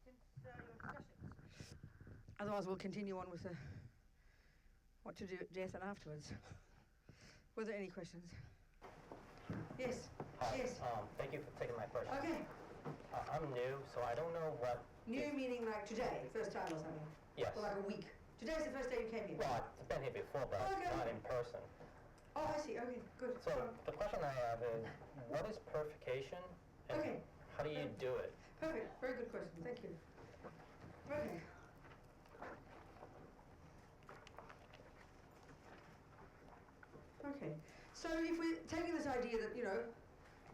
since your discussions. Otherwise, we'll continue on with what to do at death and afterwards. Were there any questions? Yes. Hi. Yes. Thank you for taking my question. Okay. I'm new, so I don't know what... New meaning like today, first time or something? Yes. Or like a week? Today's the first day you came here? Well, I've been here before, but not in person. Oh, I see. Okay, good. So the question I have is, what is purification? And how do you do it? Perfect. Very good question. Thank you. Okay. Okay. So if we're taking this idea that, you know,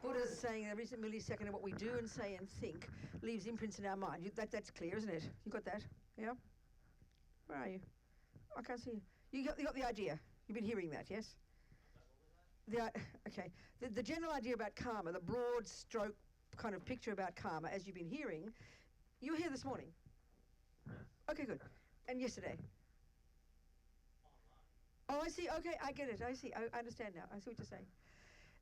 Buddha's saying every millisecond of what we do and say and think leaves imprints in our mind. That's clear, isn't it? You got that? Yeah? Where are you? I can't see you. You got the idea. You've been hearing that, yes? Okay. The general idea about karma, the broad stroke kind of picture about karma, as you've been hearing, you were here this morning? Yes. Okay, good. And yesterday? Oh, I see. Okay, I get it. I see. I understand now. I see what you're saying.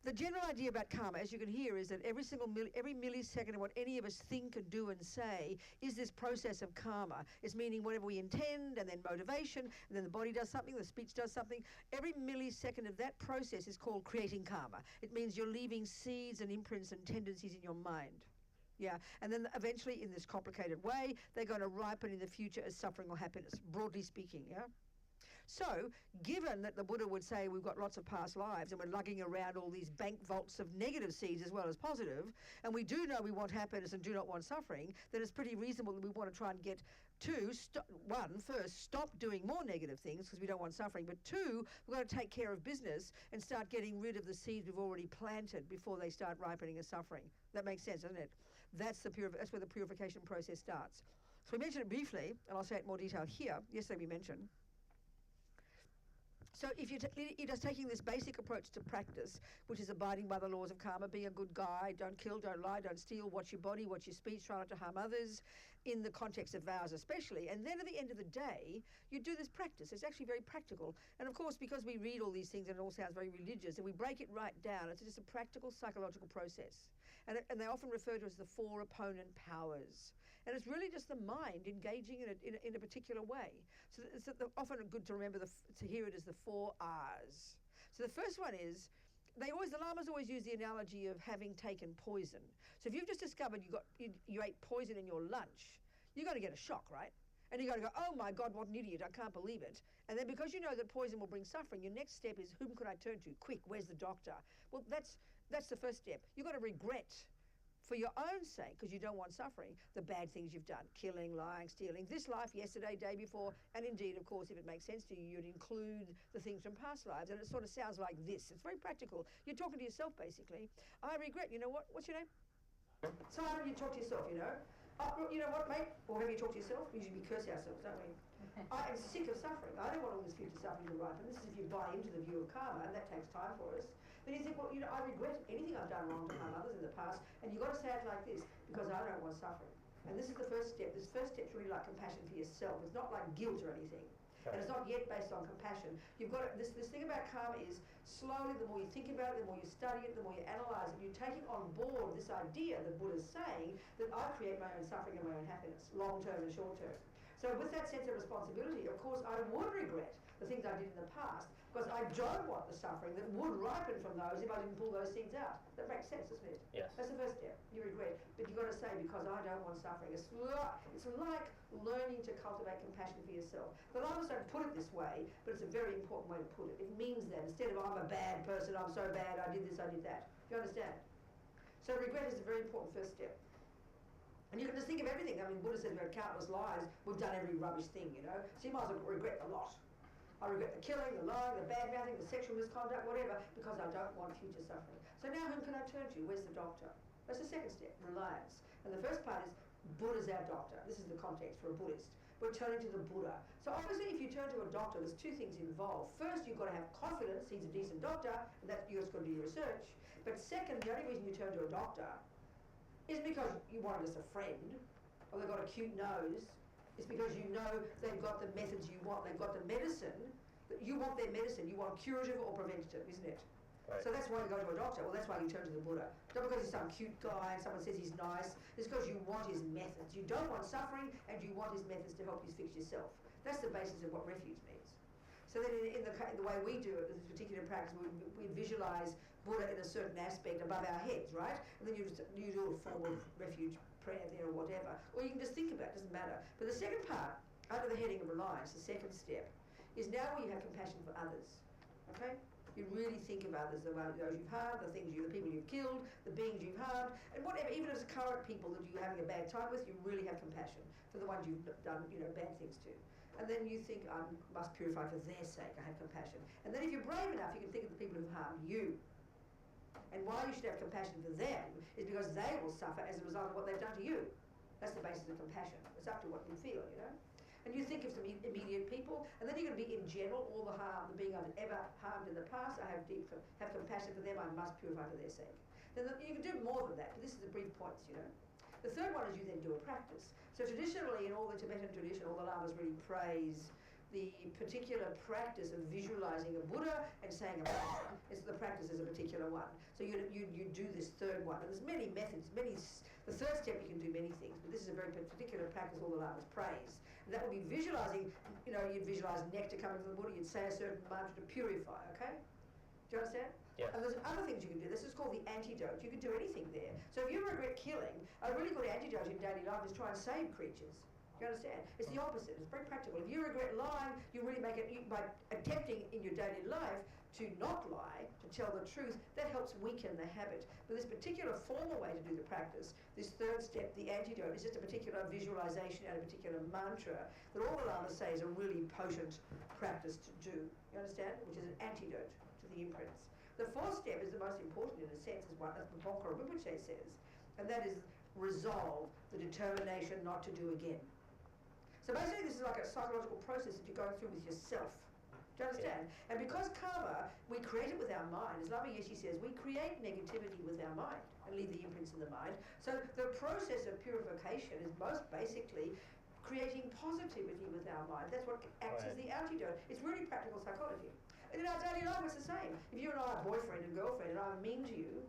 The general idea about karma, as you can hear, is that every millisecond of what any of us think and do and say is this process of karma. It's meaning whatever we intend, and then motivation, and then the body does something, the speech does something. Every millisecond of that process is called creating karma. It means you're leaving seeds and imprints and tendencies in your mind. Yeah, and then eventually, in this complicated way, they're going to ripen in the future as suffering or happiness, broadly speaking, yeah? So, given that the Buddha would say we've got lots of past lives and we're lugging around all these bank vaults of negative seeds as well as positive, and we do know we want happiness and do not want suffering, then it's pretty reasonable that we want to try and get to, first, stop doing more negative things because we don't want suffering, but two, we've got to take care of business and start getting rid of the seeds we've already planted before they start ripening as suffering. That makes sense, doesn't it? That's where the purification process starts. So we mentioned it briefly, and I'll say it in more detail here. Yesterday we mentioned. So if you're just taking this basic approach to practice, which is abiding by the laws of karma, being a good guy, don't kill, don't lie, don't steal, watch your body, watch your speech, try not to harm others, in the context of vows especially, and then at the end of the day, you do this practice. It's actually very practical. And of course, because we read all these things and it all sounds very religious, and we break it right down, it's just a practical psychological process. And they often refer to it as the four opponent powers. And it's really just the mind engaging in a particular way. So it's often good to remember to hear it as the 4 R's. So the first one is, the Lamas always use the analogy of having taken poison. So if you've just discovered you ate poison in your lunch, you're going to get a shock, right? And you're going to go, oh my God, what an idiot, I can't believe it. And then because you know that poison will bring suffering, your next step is, whom could I turn to? Quick, where's the doctor? Well, that's the first step. You've got to regret, for your own sake, because you don't want suffering, the bad things you've done, killing, lying, stealing, this life, yesterday, day before, and indeed, of course, if it makes sense to you, you'd include the things from past lives, and it sort of sounds like this. It's very practical. You're talking to yourself, basically. I regret, you know what? What's your name? Simon, you talk to yourself, you know. You know what, mate? Or have you talked to yourself? Usually we curse ourselves, don't we? I am sick of suffering. I don't want all this future suffering to ripen. This is if you buy into the view of karma, and that takes time for us. Then you think, well, you know, I regret anything I've done wrong to harm others in the past, and you've got to say it like this, because I don't want suffering. And this is the first step. This first step is really like compassion for yourself. It's not like guilt or anything. And it's not yet based on compassion. You've got this thing about karma is slowly, the more you think about it, the more you study it, the more you analyse it, you're taking on board this idea that Buddha's saying that I create my own suffering and my own happiness, long term and short term. So with that sense of responsibility, of course, I would regret the things I did in the past, because I don't want the suffering that would ripen from those if I didn't pull those seeds out. That makes sense, doesn't it? Yes. That's the first step. You regret. But you've got to say, because I don't want suffering. It's like learning to cultivate compassion for yourself. The Lamas don't put it this way, but it's a very important way to put it. It means that instead of I'm a bad person, I'm so bad, I did this, I did that. Do you understand? So regret is a very important first step. And you can just think of everything. I mean, Buddha says we've had countless lives, we've done every rubbish thing, you know. So you might as well regret the lot. I regret the killing, the lying, the bad-mouthing, the sexual misconduct, whatever, because I don't want future suffering. So now whom can I turn to? Where's the doctor? That's the second step, reliance. And the first part is Buddha's our doctor. This is the context for a Buddhist. We're turning to the Buddha. So obviously if you turn to a doctor, there's two things involved. First, you've got to have confidence he's a decent doctor, and that you've just got to do your research. But second, the only reason you turn to a doctor isn't because you want just a friend, or they've got a cute nose. It's because you know they've got the methods you want. They've got the medicine. You want their medicine. You want curative or preventative, isn't it? Right. So that's why you go to a doctor. Well, that's why you turn to the Buddha. Not because he's some cute guy and someone says he's nice. It's because you want his methods. You don't want suffering, and you want his methods to help you fix yourself. That's the basis of what refuge means. So then in the way we do it, with this particular practice, we visualize Buddha in a certain aspect above our heads, right? And then you do a form of refuge prayer there or whatever. Or you can just think about it, doesn't matter. But the second part, under the heading of reliance, the second step, is now where you have compassion for others. Okay? You really think of others, those you've harmed, the people you've killed, the beings you've harmed, and whatever, even as current people that you're having a bad time with, you really have compassion for the ones you've done, bad things to. And then you think, I must purify for their sake, I have compassion. And then if you're brave enough, you can think of the people who've harmed you. And why you should have compassion for them is because they will suffer as a result of what they've done to you. That's the basis of compassion. It's up to what you feel, And you think of some immediate people, and then you're going to be in general, all the harm, the being I've ever harmed in the past, I have compassion for them, I must purify for their sake. Then you can do more than that, but this is the brief points, The third one is you then do a practice. So traditionally, in all the Tibetan tradition, all the lamas really praise the particular practice of visualizing a Buddha and saying a mantra. The practice is a particular one. So you do this third one, and there's many methods, the third step you can do many things, but this is a very particular practice all the lamas praise. And that would be visualizing, you'd visualize nectar coming from the Buddha, you'd say a certain mantra to purify, okay? Do you understand? Yes. And there's other things you can do. This is called the antidote. You can do anything there. So if you regret killing, a really good antidote in daily life is try and save creatures. Do you understand? It's the opposite. It's very practical. If you regret lying, you really make it, by attempting in your daily life to not lie, to tell the truth, that helps weaken the habit. But this particular formal way to do the practice, this third step, the antidote, is just a particular visualization and a particular mantra that all the lamas say is a really potent practice to do. You understand? Which is an antidote to the imprints. The fourth step is the most important in a sense, as Kurukulla says, and that is resolve, the determination not to do again. So basically this is like a psychological process that you're going through with yourself. Do you understand? And because karma, we create it with our mind. As Lama Yeshe says, we create negativity with our mind and leave the imprints in the mind. So the process of purification is most basically creating positivity with our mind. That's what acts as the antidote. It's really practical psychology. And in our daily life, it's the same. If you and I are boyfriend and girlfriend and I'm mean to you,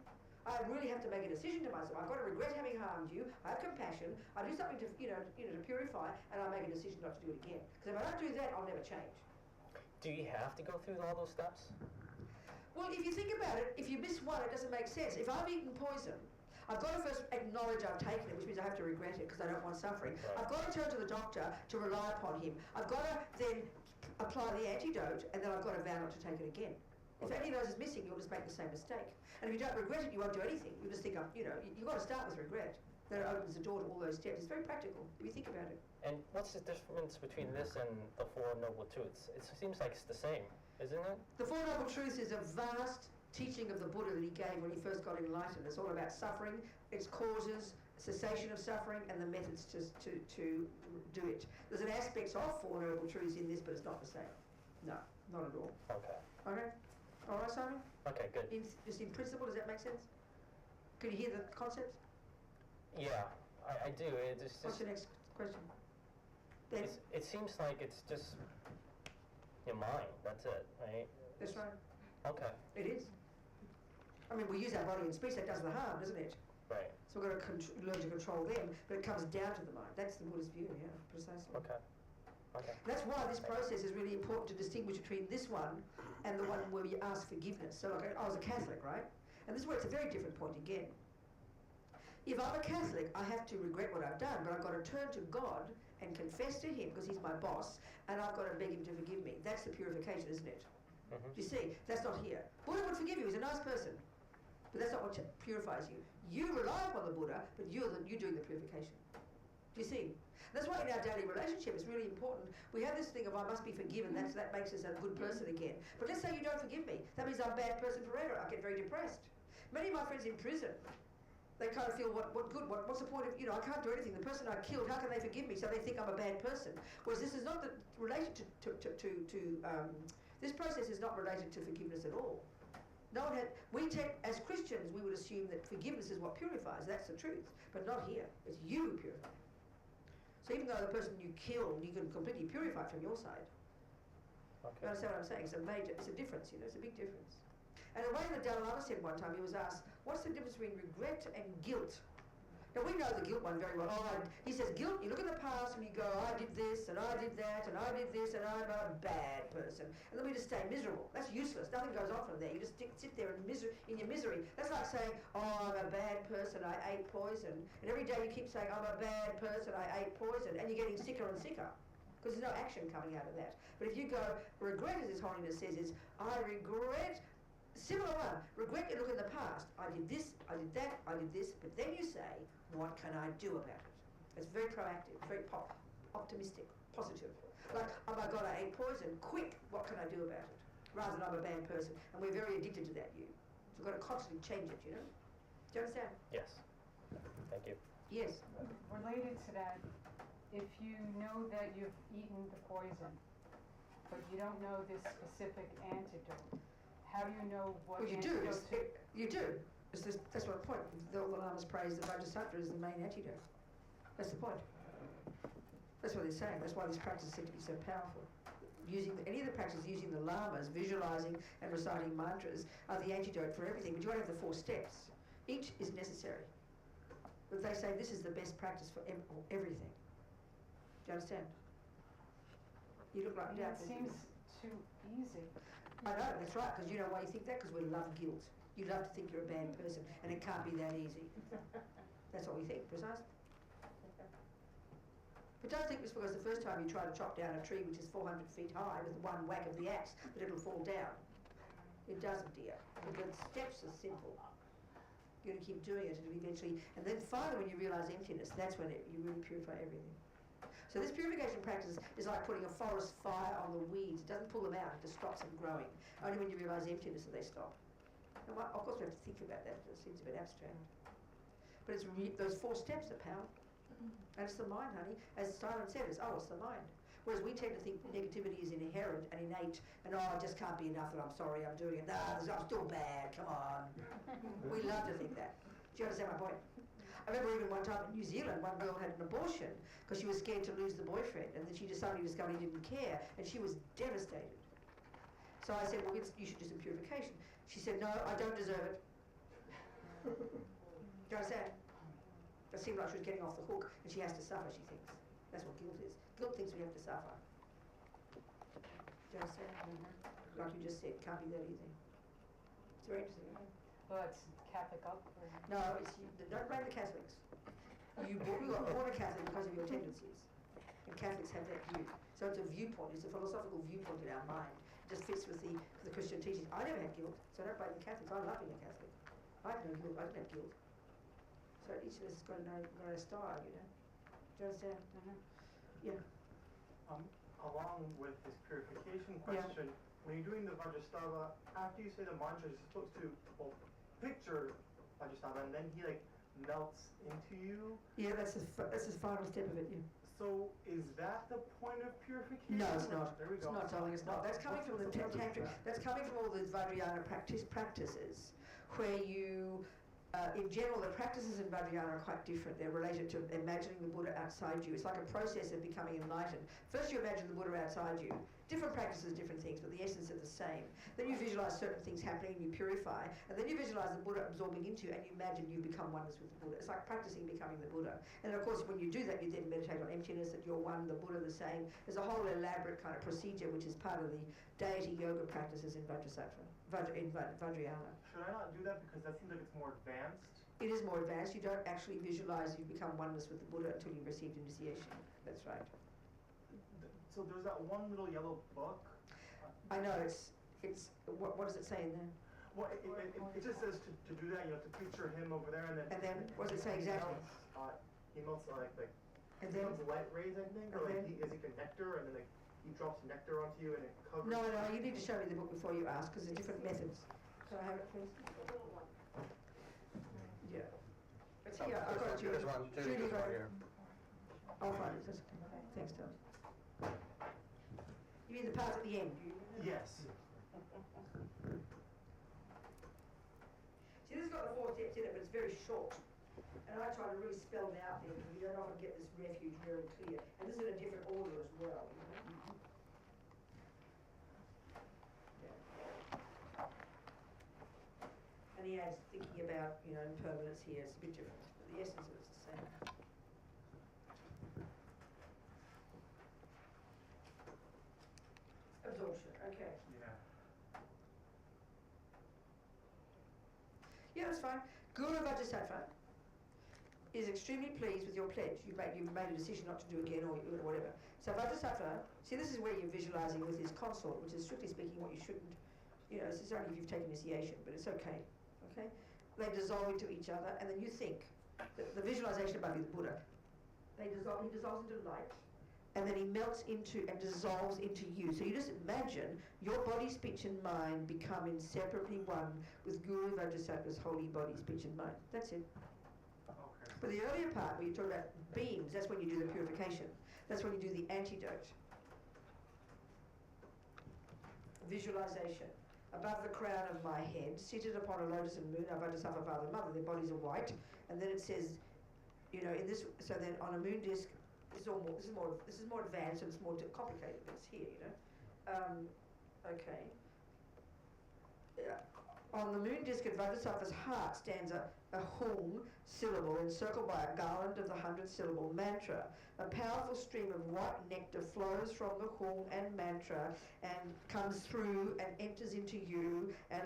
I really have to make a decision to myself. I've got to regret having harmed you. I have compassion. I do something to, to purify, and I make a decision not to do it again. Because if I don't do that, I'll never change. Do you have to go through all those steps? Well, if you think about it, if you miss one, it doesn't make sense. If I've eaten poison, I've got to first acknowledge I've taken it, which means I have to regret it because I don't want suffering. Right. I've got to turn to the doctor to rely upon him. I've got to then apply the antidote, and then I've got to vow not to take it again. If any of those is missing, you'll just make the same mistake. And if you don't regret it, you won't do anything. You just think, you've got to start with regret. Then it opens the door to all those steps. It's very practical, if you think about it. And what's the difference between this and the Four Noble Truths? It seems like it's the same, isn't it? The Four Noble Truths is a vast teaching of the Buddha that he gave when he first got enlightened. It's all about suffering, its causes, cessation of suffering, and the methods to do it. There's an aspect of Four Noble Truths in this, but it's not the same. No, not at all. Okay. Okay? All right, Simon? Okay, good. Just in principle, does that make sense? Can you hear the concepts? Yeah, I do. What's your next question? Ben? It seems like it's just your mind. That's it, right? That's right. Okay. It is. I mean, we use our body and speech. That does the harm, doesn't it? Right. So we've got to learn to control them, but it comes down to the mind. That's the Buddhist view, yeah, precisely. Okay. Okay. That's why this process is really important to distinguish between this one and the one where we ask forgiveness. So like I was a Catholic, right? And this is where it's a very different point again. If I'm a Catholic, I have to regret what I've done, but I've got to turn to God and confess to him because he's my boss, and I've got to beg him to forgive me. That's the purification, isn't it? Mm-hmm. Do you see? That's not here. Buddha would forgive you. He's a nice person. But that's not what purifies you. You rely upon the Buddha, but you're doing the purification. Do you see? That's why in our daily relationship it's really important. We have this thing of I must be forgiven. That makes us a good person again. But let's say you don't forgive me. That means I'm a bad person forever. I get very depressed. Many of my friends in prison, they kind of feel what's the point of, I can't do anything. The person I killed, how can they forgive me? So they think I'm a bad person. Whereas this is not related to this process is not related to forgiveness at all. No one as Christians, we would assume that forgiveness is what purifies. That's the truth. But not here. It's you who purifies. So even though the person you killed, you can completely purify from your side. Okay. You understand what I'm saying? It's a difference, it's a big difference. And the way the Dalai Lama said one time, he was asked, what's the difference between regret and guilt? Now, we know the guilt one very well. He says, guilt, you look at the past and you go, I did this, and I did that, and I did this, and I'm a bad person. And then we just stay miserable. That's useless. Nothing goes on from there. You just sit there in your misery. That's like saying, oh, I'm a bad person, I ate poison. And every day you keep saying, I'm a bad person, I ate poison. And you're getting sicker and sicker, because there's no action coming out of that. But if you go, regret, as His Holiness says, is, I regret. Similar one, regret, you look in the past. I did this, I did that, I did this, but then you say, what can I do about it? It's very proactive, very optimistic, positive. Like, oh my God, I ate poison, quick, what can I do about it? Rather than I'm a bad person. And we're very addicted to that, So we've got to constantly change it, Do you understand? Yes. Thank you. Yes. Related to that, if you know that you've eaten the poison, but you don't know this specific antidote, how do you know what antidote to... You do. That's what the point. The Lamas praise the Vajrasattva is the main antidote. That's the point. That's what they're saying. That's why this practice is said to be so powerful. Any of the practices using the Lamas, visualizing and reciting mantras, are the antidote for everything. But you won't have the 4 steps. Each is necessary. But they say this is the best practice for everything. Do you understand? You look like It seems too easy. I know, that's right, because you know why you think that? Because we love guilt. You love to think you're a bad person, and it can't be that easy. That's what we think, precisely. But don't think it's because the first time you try to chop down a tree which is 400 feet high with one whack of the axe that it'll fall down. It doesn't, dear. But the steps are simple. You're going to keep doing it until eventually, and then finally when you realise emptiness, that's when you really purify everything. So this purification practice is like putting a forest fire on the weeds. It doesn't pull them out, it just stops them growing. Only when you realise emptiness that they stop. And of course we have to think about that, it seems a bit abstract. But it's those 4 steps are powerful. And it's the mind, honey. As Simon said, it's the mind. Whereas we tend to think negativity is inherent and innate, and it just can't be enough that I'm sorry, I'm doing it. Nah, I'm still bad, come on. We love to think that. Do you understand my point? I remember even one time in New Zealand, one girl had an abortion because she was scared to lose the boyfriend, and then she just suddenly discovered he didn't care, and she was devastated. So I said, well, you should do some purification. She said, no, I don't deserve it. Do you understand? It seemed like she was getting off the hook, and she has to suffer, she thinks. That's what guilt is. Guilt thinks we have to suffer. Do you understand? Mm-hmm. Like you just said, can't be that easy. It's very interesting, isn't it? Well, it's Catholic upbringing. No, don't blame the Catholics. You got born a Catholic because of your tendencies. And Catholics have that view. So it's a viewpoint, it's a philosophical viewpoint in our mind. It just fits with the Christian teachings. I never had guilt, so don't blame the Catholics. I love being a Catholic. I had no guilt, I didn't have guilt. So each of us has got to know a style, Do you understand? Mm-hmm. Yeah. Along with this purification question, when you're doing the Vajrastava, after you say the mantra, you're supposed to picture Vajrastava, and then he melts into you. Yeah, that's the final step of it. Yeah. So is that the point of purification? No, it's not. There we go. It's not, darling. It's not. That's coming from the tantric. That's coming from all the Vajrayana practices, where you. In general, the practices in Vajrayana are quite different. They're related to imagining the Buddha outside you. It's like a process of becoming enlightened. First you imagine the Buddha outside you. Different practices, different things, but the essence is the same. Then you visualize certain things happening and you purify, and then you visualize the Buddha absorbing into you, and you imagine you become oneness with the Buddha. It's like practicing becoming the Buddha. And of course, when you do that, you then meditate on emptiness, that you're one, the Buddha the same. There's a whole elaborate kind of procedure which is part of the deity yoga practices in Vajrayana. Should I not do that because that seems like it's more advanced? It is more advanced. You don't actually visualize you become oneness with the Buddha until you've received initiation. That's right. So there's that one little yellow book. I know, it's what does it say in there? Well, it just says to do that, to picture him over there, and then what does it say exactly? He melts like and then light rays, I think, or is he like a nectar, and then he drops nectar onto you, and it covers. No, you need to show me the book before you ask, because there's different methods. Can I have it, please? Yeah. It's here. I've got it, Judy. Judy, got it. I'll find it. That's okay. Thanks, Tom. You mean the part at the end? Yes. See, this has got the 4 steps in it, but it's very short. And I try to really spell it out there, because you don't often get this refuge very clear. And this is in a different order as well. he adds thinking about, impermanence here. It's a bit different. But the essence of it's the same. Absorption, okay. Yeah, that's fine. Guru Vajrasattva is extremely pleased with your pledge. You've made a decision not to do again or whatever. So Vajrasattva, see, this is where you're visualizing with his consort, which is strictly speaking what you shouldn't. This is only if you've taken initiation, but it's okay. Okay? They dissolve into each other, and then you think. The visualization above you, the Buddha. He dissolves into light, and then he melts into and dissolves into you. So you just imagine your body, speech, and mind become inseparably one with Guru Vajrasattva's holy body, speech, and mind. That's it. Okay. But the earlier part where you talk about beams, that's when you do the purification. That's when you do the antidote. Visualization. Above the crown of my head, seated upon a lotus and moon, are Vajrasattva, father and mother. Their bodies are white. And then it says, in this, so then on a moon disc, this is more advanced and it's more complicated than it's here, okay. On the moon disc at Vajrasattva's heart stands a hum syllable encircled by a garland of the 100-syllable mantra. A powerful stream of white nectar flows from the hum and mantra and comes through and enters into you, and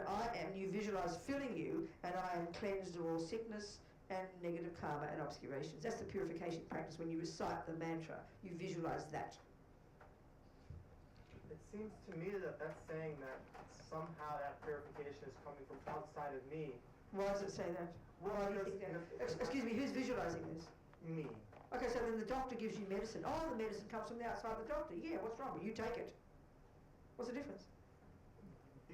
you visualize filling you, and I am cleansed of all sickness and negative karma and obscurations. That's the purification practice. When you recite the mantra, you visualize that. It seems to me that that's saying that somehow that purification is coming from outside of me. Why does it say that? Why do you think that? Excuse me, who's visualizing this? Me. Okay, so then the doctor gives you medicine. Oh, the medicine comes from the outside of the doctor. Yeah, what's wrong? But you take it. What's the difference?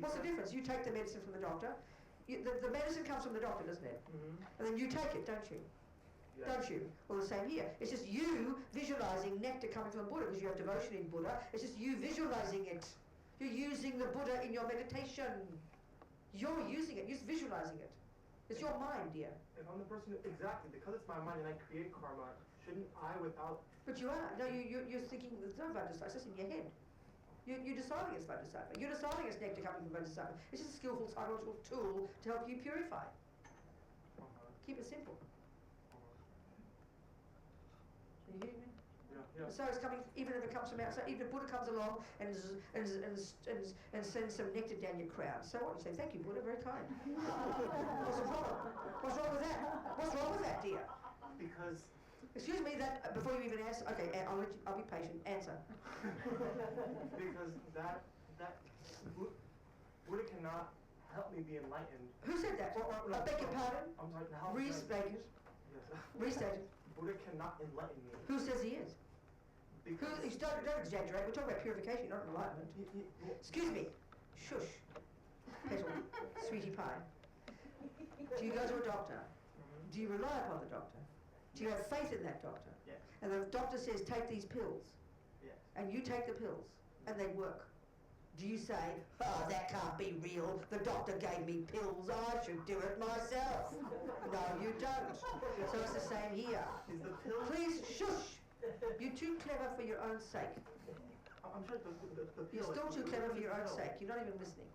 What's the difference? You take the medicine from the doctor. The medicine comes from the doctor, doesn't it? Mm-hmm. And then you take it, don't you? Yeah. Don't you? Well, the same here. It's just you visualizing nectar coming from the Buddha because you have devotion in Buddha. It's just you visualizing it. You're using the Buddha in your meditation. You're using it. You're just visualizing it. It's your mind, dear. If I'm the person exactly, because it's my mind and I create karma, shouldn't I without... But you are. No, you're thinking there's no Vajrasattva. It's just in your head. You're deciding it's Vajrasattva. You're deciding it's nectar coming from Vajrasattva. It's just a skillful psychological tool to help you purify. Keep it simple. Are you hearing me? Yeah. So it's coming, even if it comes from outside, even if Buddha comes along and sends some nectar down your crown. So what? You say, thank you, Buddha, very kind. What's the problem? What's wrong with that? What's wrong with that, dear? Because... Excuse me, that before you even answer, okay, I'll be patient. Answer. Because that Buddha cannot help me be enlightened. Who said that? I beg your pardon? I'm sorry, how... Restate it. Yes. Restate it. Buddha cannot enlighten me. Who says he is? Because... Don't exaggerate. We're talking about purification, not enlightenment. Excuse me. Shush. Petal. Sweetie pie. Do you go to a doctor? Do you rely upon the doctor? Do you have faith in that doctor? Yes. And the doctor says, take these pills. Yes. And you take the pills. And they work. Do you say, oh, that can't be real. The doctor gave me pills. I should do it myself. No, you don't. So it's the same here. Is the pill... Please, shush. You're too clever for your own sake. I'm sure the pill... You're still too clever for your own sake. You're not even listening.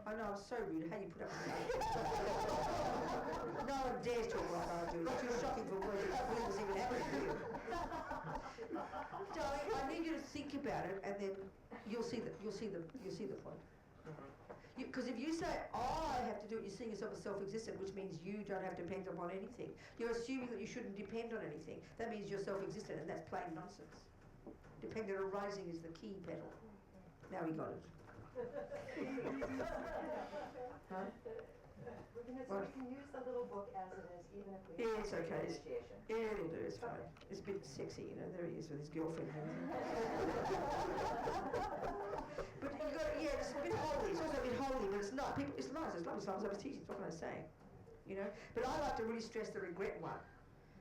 I know, I'm so rude. How do you put up with that? No one dares talk like I do. It's too shocking for words. I believe this even happening to you. Darling, I need you to think about it, and then you'll see the point. Because if you say, oh, I have to do it, you're seeing yourself as self-existent, which means you don't have to depend upon anything. You're assuming that you shouldn't depend on anything. That means you're self-existent, and that's plain nonsense. Dependent arising is the key pedal. Now we got it. Huh? So we can use the little book as it is, even if we Yeah, it's okay. initiation. It'll do, it's fine. It's a bit sexy, there he is with his girlfriend. But you got it's a bit holy. It's also a bit holy, but it's not. It's nice. It's lovely. It's lovely teaching. What can I say? But I like to really stress the regret one.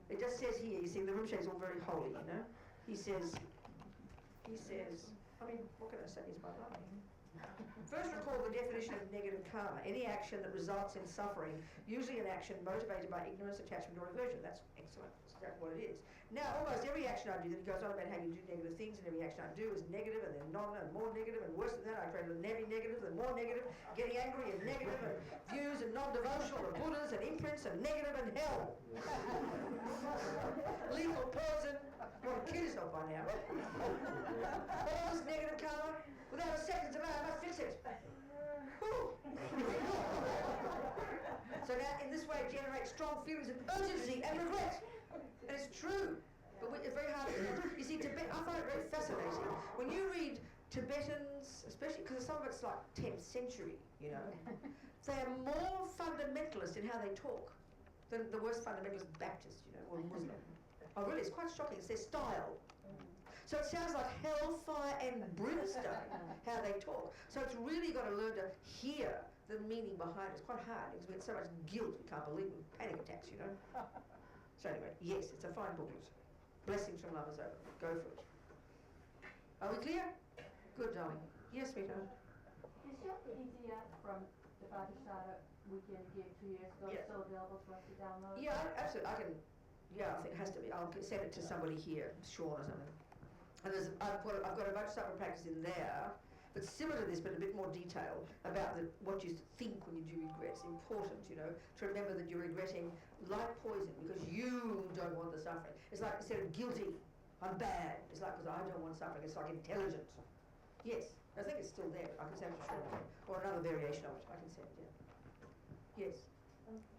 It just says here. You see, the room shade is all very holy. He says. I mean, what can I say? He's my love. First, recall the definition of negative karma. Any action that results in suffering, usually an action motivated by ignorance, attachment, or aversion. That's excellent. That's what it is. Now, almost every action I do that goes on about how you do negative things, and every action I do is negative, and then and more negative, and worse than that, I create a heavy negative, and more negative, getting angry and negative, and views and non-devotional, and Buddhas and imprints, and negative and hell. Lethal poison. You want to kill yourself by now. All this negative karma, without a second delay, I must fix it. So now, in this way, it generates strong feelings of urgency and regret. And it's true, but it's very hard to get. You see, I find it very fascinating. When you read Tibetans, especially because some of it's like 10th century, you know, they are more fundamentalist in how they talk than the worst fundamentalist Baptist, you know, or Muslim. Oh, really? It's quite shocking. It's their style. So it sounds like hellfire and brimstone, how they talk. So it's really got to learn to hear the meaning behind it. It's quite hard because we get so much guilt we can't believe it. Panic attacks, you know. So anyway, yes, it's a fine booklet. Blessings from Lama's over. Go for it. Are we clear? Good, darling. Yes, sweetheart. Is your PDF from the Vajrayana weekend you gave 2 years ago still available for us to download? Yeah, absolutely. I can. Yeah, I think it has to be. I'll send it to somebody here, Sean or something. And I've got a Vajrayana practice in there, but similar to this, but a bit more detail about what you think when you do regret. It's important, you know, to remember that you're regretting like poison because you don't want the suffering. It's like instead of guilty, I'm bad. It's like because I don't want suffering. It's like intelligent. Yes, I think it's still there. I can send it to Sean or another variation of it. I can send it. Yeah. Yes.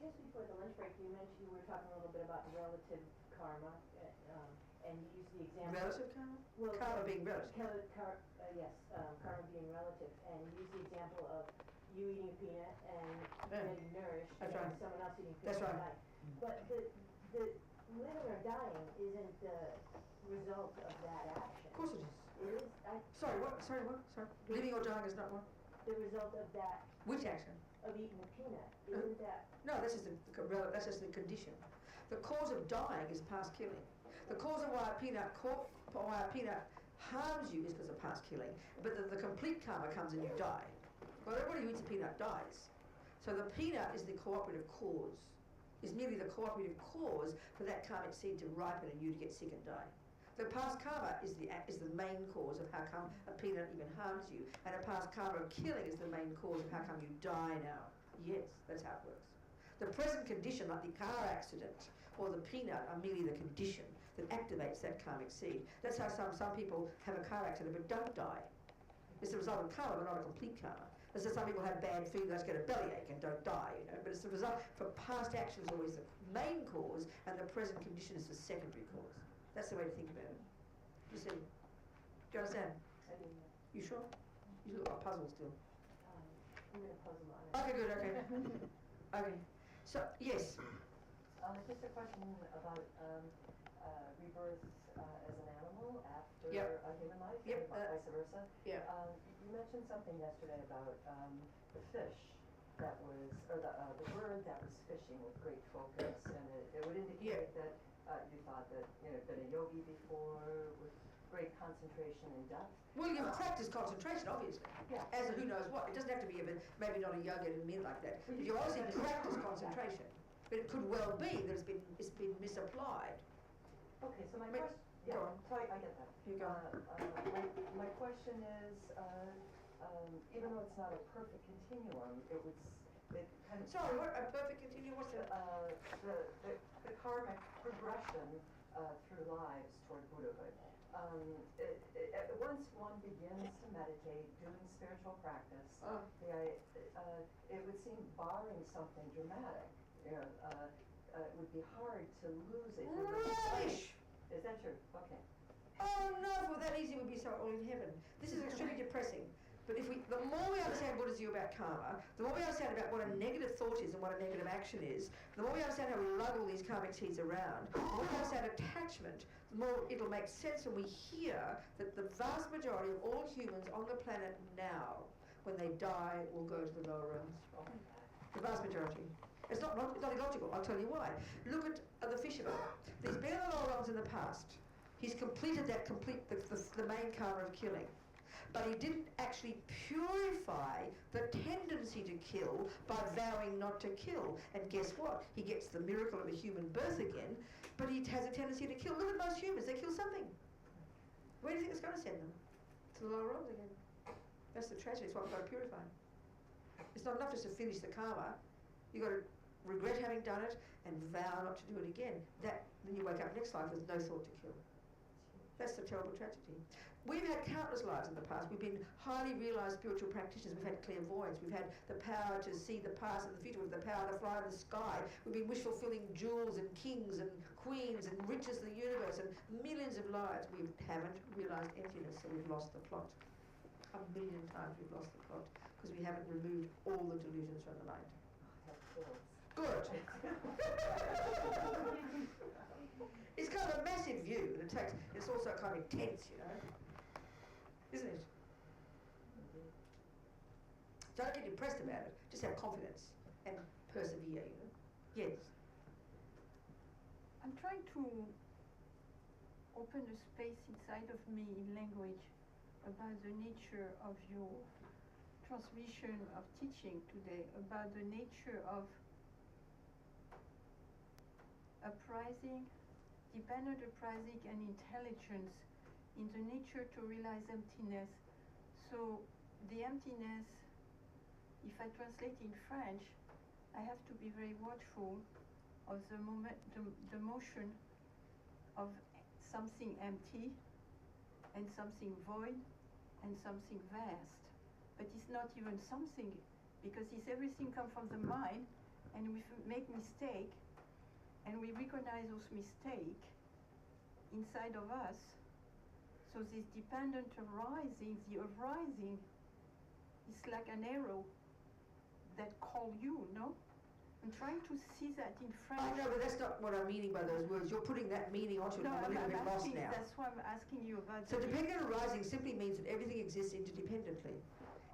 Just before the lunch break, you mentioned you were talking a little bit about relative karma, and you used the example. Relative karma? Well, karma being relative. Karma being relative, and you used the example of you eating a peanut and getting nourished, That's and right. someone else eating a That's peanut right. and dying. But the living or dying isn't the result of that action. Of course it is. It is Sorry, what? Sorry. Living or dying is not what? the result of that, Which action? of eating a peanut. Isn't that? No, that's just the condition. The cause of dying is past killing. The cause of why a peanut harms you is because of past killing, but the complete karma comes and you die. Well, everybody who eats a peanut dies. So the peanut is the cooperative cause, is merely the cooperative cause for that karmic seed to ripen and you to get sick and die. The past karma is the main cause of how come a peanut even harms you, and a past karma of killing is the main cause of how come you die now. Yes, that's how it works. The present condition, like the car accident or the peanut, are merely the condition that activates that karmic seed. That's how some people have a car accident but don't die. It's the result of karma, but not a complete karma. That's why some people have bad food, they just get a bellyache and don't die, you know. But it's the result. For past action is always the main cause, and the present condition is the secondary cause. That's the way to think about it. You see? Do you understand? I mean, You sure? You look like puzzled still. I'm in a puzzle on it. Okay, good. Okay. Okay. So yes. Just a question about rebirth as an animal after Yep. a human life, Yep, and vice versa. Yeah. You mentioned something yesterday about the fish that was, or the bird that was fishing with great focus, and it would indicate that you thought that been a yogi before with great concentration and depth. Well, you've practiced concentration, obviously. Yeah. As a who knows what. It doesn't have to be maybe not a yoga in men like that. But you obviously practice concentration. But it could well be that it's been misapplied. Okay, so my Wait, question, go on. so I get that. You go. My question is, even though it's not a perfect continuum, it kind of. Sorry, what a perfect continuum? What's that? The karmic progression through lives toward Buddhahood. Once one begins to meditate, doing spiritual practice, it would seem barring something dramatic, it would be hard to lose it. Rubbish! Is that true? Okay. Oh no, if it were that easy, we'd be so all in heaven. This is extremely depressing. But the more we understand Buddha's view about karma, the more we understand about what a negative thought is and what a negative action is, the more we understand how we lug all these karmic seeds around, the more we understand attachment, the more it'll make sense when we hear that the vast majority of all humans on the planet now, when they die, will go to the lower realms. The vast majority. It's not illogical, I'll tell you why. Look at the fisherman. He's been in the lower realms in the past. He's completed the main karma of killing. But he didn't actually purify the tendency to kill by vowing not to kill. And guess what? He gets the miracle of a human birth again, But he has a tendency to kill. Look at most humans, they kill something. Where do you think it's going to send them? To the lower realms again. That's the tragedy, it's what we've got to purify. It's not enough just to finish the karma. You've got to regret having done it and vow not to do it again. Then you wake up next life with no thought to kill. That's the terrible tragedy. We've had countless lives in the past. We've been highly realised spiritual practitioners. We've had clairvoyance. We've had the power to see the past and the future. We've had the power to fly in the sky. We've been wish-fulfilling jewels and kings and queens and riches of the universe and millions of lives. We haven't realised emptiness, so we've lost the plot. 1,000,000 times we've lost the plot because we haven't removed all the delusions from the mind. Good. It's kind of a massive view, the text. It's also kind of intense, you know. Isn't it? Don't get depressed about it. Just have confidence and persevere, you know. Yes. I'm trying to open a space inside of me in language about the nature of your transmission of teaching today, about the nature of uprising, dependent uprising and intelligence in the nature to realize emptiness. So the emptiness, if I translate in French, I have to be very watchful of the moment, the motion of something empty and something void and something vast. But it's not even something, because it's everything come from the mind, and we make mistake, and we recognize those mistakes inside of us. So this dependent arising, the arising, is like an arrow that call you, no? I'm trying to see that in French. I know, but that's not what I'm meaning by those words. You're putting that meaning onto it. I'm a little bit lost now. That's why I'm asking you about. So dependent arising simply means that everything exists interdependently.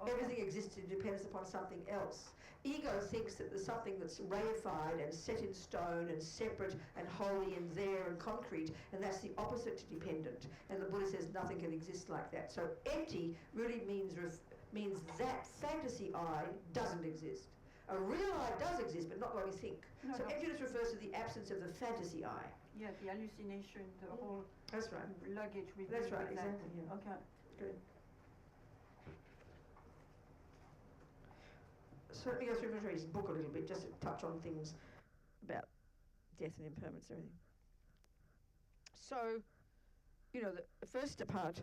Okay. Everything exists in dependence upon something else. Ego thinks that there's something that's reified and set in stone and separate and holy and there and concrete, and that's the opposite to dependent. And the Buddha says nothing can exist like that. So empty really means that fantasy I doesn't exist. A real I does exist, but not what we think. No, so no. emptiness refers to the absence of the fantasy I. Yeah, the hallucination, the whole That's right. luggage we That's bring right, with exactly. that. Yeah. Okay. Good. So let me go through Mary's book a little bit, just to touch on things about death and impermanence and everything. So, you know, the first part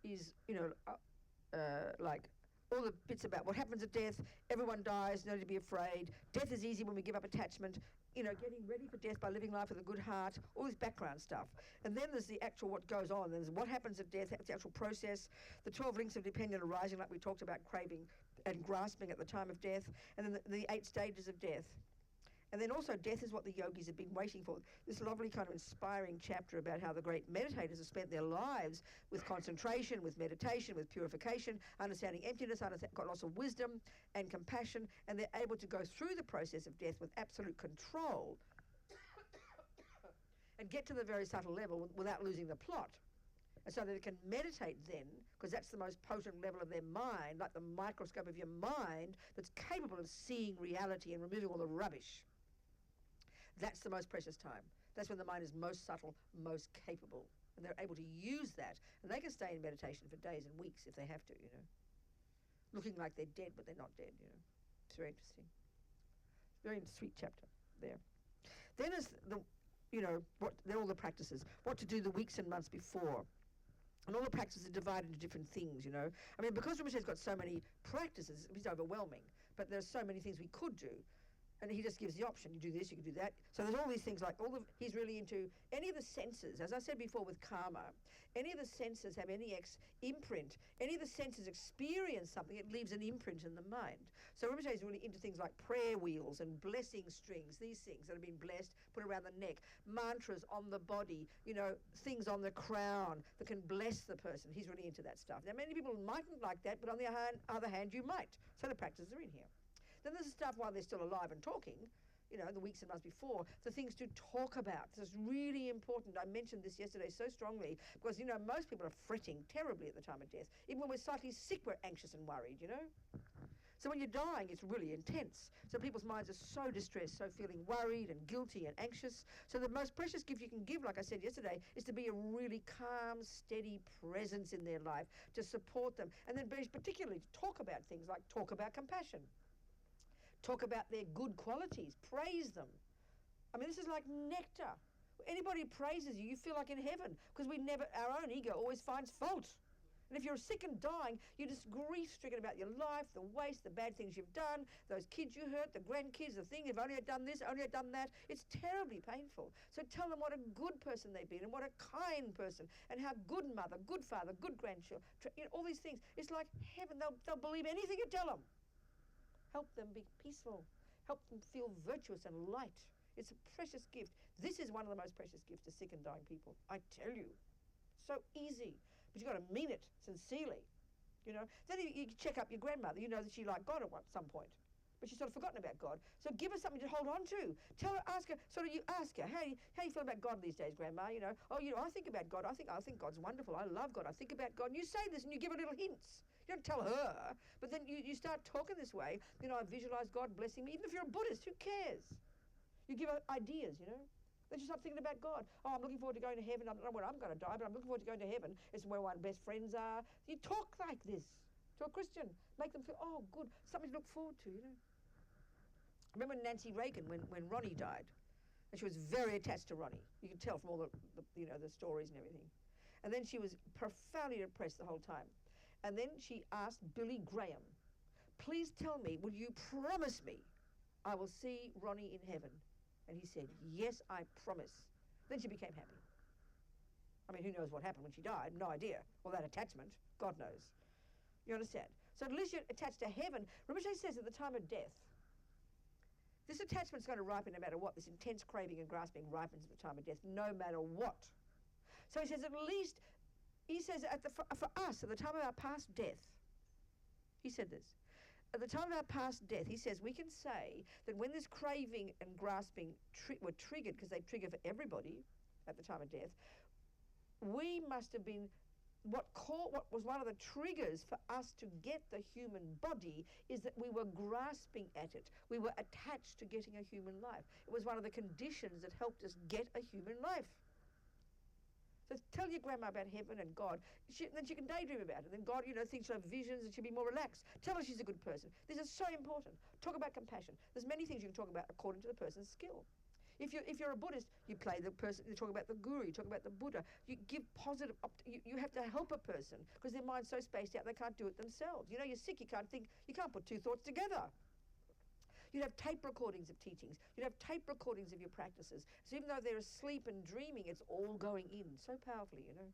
is, you know, like all the bits about what happens at death. Everyone dies, no need to be afraid. Death is easy when we give up attachment. You know, getting ready for death by living life with a good heart, all this background stuff. And then there's the actual what goes on. There's what happens at death, that's the actual process, the 12 links of dependent arising, like we talked about, craving and grasping at the time of death, and then the 8 stages of death. And then also death is what the yogis have been waiting for. This lovely kind of inspiring chapter about how the great meditators have spent their lives with concentration, with meditation, with purification, understanding emptiness, got lots of wisdom and compassion, and they're able to go through the process of death with absolute control and get to the very subtle level without losing the plot. And so they can meditate then, because that's the most potent level of their mind, like the microscope of your mind, that's capable of seeing reality and removing all the rubbish. That's the most precious time. That's when the mind is most subtle, most capable. And they're able to use that. And they can stay in meditation for days and weeks if they have to, you know. Looking like they're dead, but they're not dead, you know. It's very interesting. Very sweet chapter there. Then is the, you know, then all the practices. What to do the weeks and months before. And all the practices are divided into different things, you know. I mean, because Rinpoche's got so many practices, it's overwhelming. But there's so many things we could do. And he just gives the option. You do this, you can do that. So there's all these things like he's really into any of the senses. As I said before with karma, any of the senses have any imprint. Any of the senses experience something, it leaves an imprint in the mind. So Rinpoche is really into things like prayer wheels and blessing strings, these things that have been blessed, put around the neck, mantras on the body, you know, things on the crown that can bless the person. He's really into that stuff. Now, many people mightn't like that, but on the other hand, you might. So the practices are in here. Then there's the stuff while they're still alive and talking, you know, the weeks and months before, the things to talk about. This is really important. I mentioned this yesterday so strongly because, you know, most people are fretting terribly at the time of death. Even when we're slightly sick, we're anxious and worried, you know. So when you're dying, it's really intense. So people's minds are so distressed, so feeling worried and guilty and anxious. So the most precious gift you can give, like I said yesterday, is to be a really calm, steady presence in their life, to support them. And then particularly to talk about things like talk about compassion. Talk about their good qualities. Praise them. I mean, this is like nectar. Anybody who praises you, you feel like in heaven, because our own ego always finds fault. And if you're sick and dying, you're just grief-stricken about your life, the waste, the bad things you've done, those kids you hurt, the grandkids, the thing, if only I'd done this, only I'd done that. It's terribly painful. So tell them what a good person they've been and what a kind person and how good mother, good father, good grandchildren, all these things. It's like heaven. They'll believe anything you tell them. Help them be peaceful. Help them feel virtuous and light. It's a precious gift. This is one of the most precious gifts to sick and dying people. I tell you. So easy. But you've got to mean it sincerely, you know. Then you check up your grandmother. You know that she liked God at some point, but she's sort of forgotten about God. So give her something to hold on to. Tell her, ask her, you ask her, how you feel about God these days, Grandma? You know, I think about God. I think God's wonderful. I love God. I think about God. And you say this and you give her little hints. You don't tell her, but then you start talking this way. You know, I visualize God blessing me. Even if you're a Buddhist, who cares? You give her ideas, you know. Then you start thinking about God. Oh, I'm looking forward to going to heaven. I don't know when I'm going to die, but I'm looking forward to going to heaven. It's where my best friends are. You talk like this to a Christian. Make them feel, oh, good, something to look forward to, you know. I remember Nancy Reagan when Ronnie died, and she was very attached to Ronnie. You can tell from all the stories and everything. And then she was profoundly depressed the whole time. And then she asked Billy Graham, please tell me, will you promise me I will see Ronnie in heaven? And he said, yes, I promise. Then she became happy. I mean, who knows what happened when she died? No idea. Well, that attachment, God knows. You understand? So at least you're attached to heaven. Rinpoche says at the time of death, this attachment's going to ripen no matter what. This intense craving and grasping ripens at the time of death, no matter what. So he says at least, for us, at the time of our past death, he said this, at the time of our past death, he says, we can say that when this craving and grasping were triggered, because they trigger for everybody at the time of death, we must have been, what was one of the triggers for us to get the human body is that we were grasping at it. We were attached to getting a human life. It was one of the conditions that helped us get a human life. So tell your grandma about heaven and God. Then she can daydream about it. Then God, thinks she'll have visions and she'll be more relaxed. Tell her she's a good person. This is so important. Talk about compassion. There's many things you can talk about according to the person's skill. If you're a Buddhist, you play the person. You talk about the guru. You talk about the Buddha. You give positive. You have to help a person because their mind's so spaced out they can't do it themselves. You know, you're sick. You can't think. You can't put two thoughts together. You'd have tape recordings of teachings. You'd have tape recordings of your practices. So even though they're asleep and dreaming, it's all going in so powerfully, you know.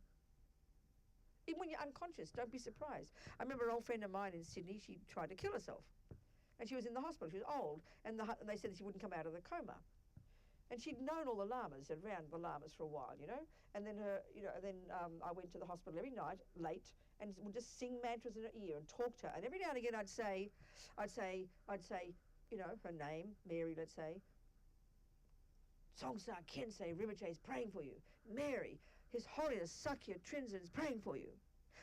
Even when you're unconscious, don't be surprised. I remember an old friend of mine in Sydney, she tried to kill herself. And she was in the hospital. She was old. And they said that she wouldn't come out of the coma. And she'd known all the lamas, around the lamas for a while, you know. And then I went to the hospital every night, late, and would just sing mantras in her ear and talk to her. And every now and again I'd say, her name, Mary, let's say. Songsa Kensei Rinpoche is praying for you. Mary, His Holiness Sakya Trinzen is praying for you.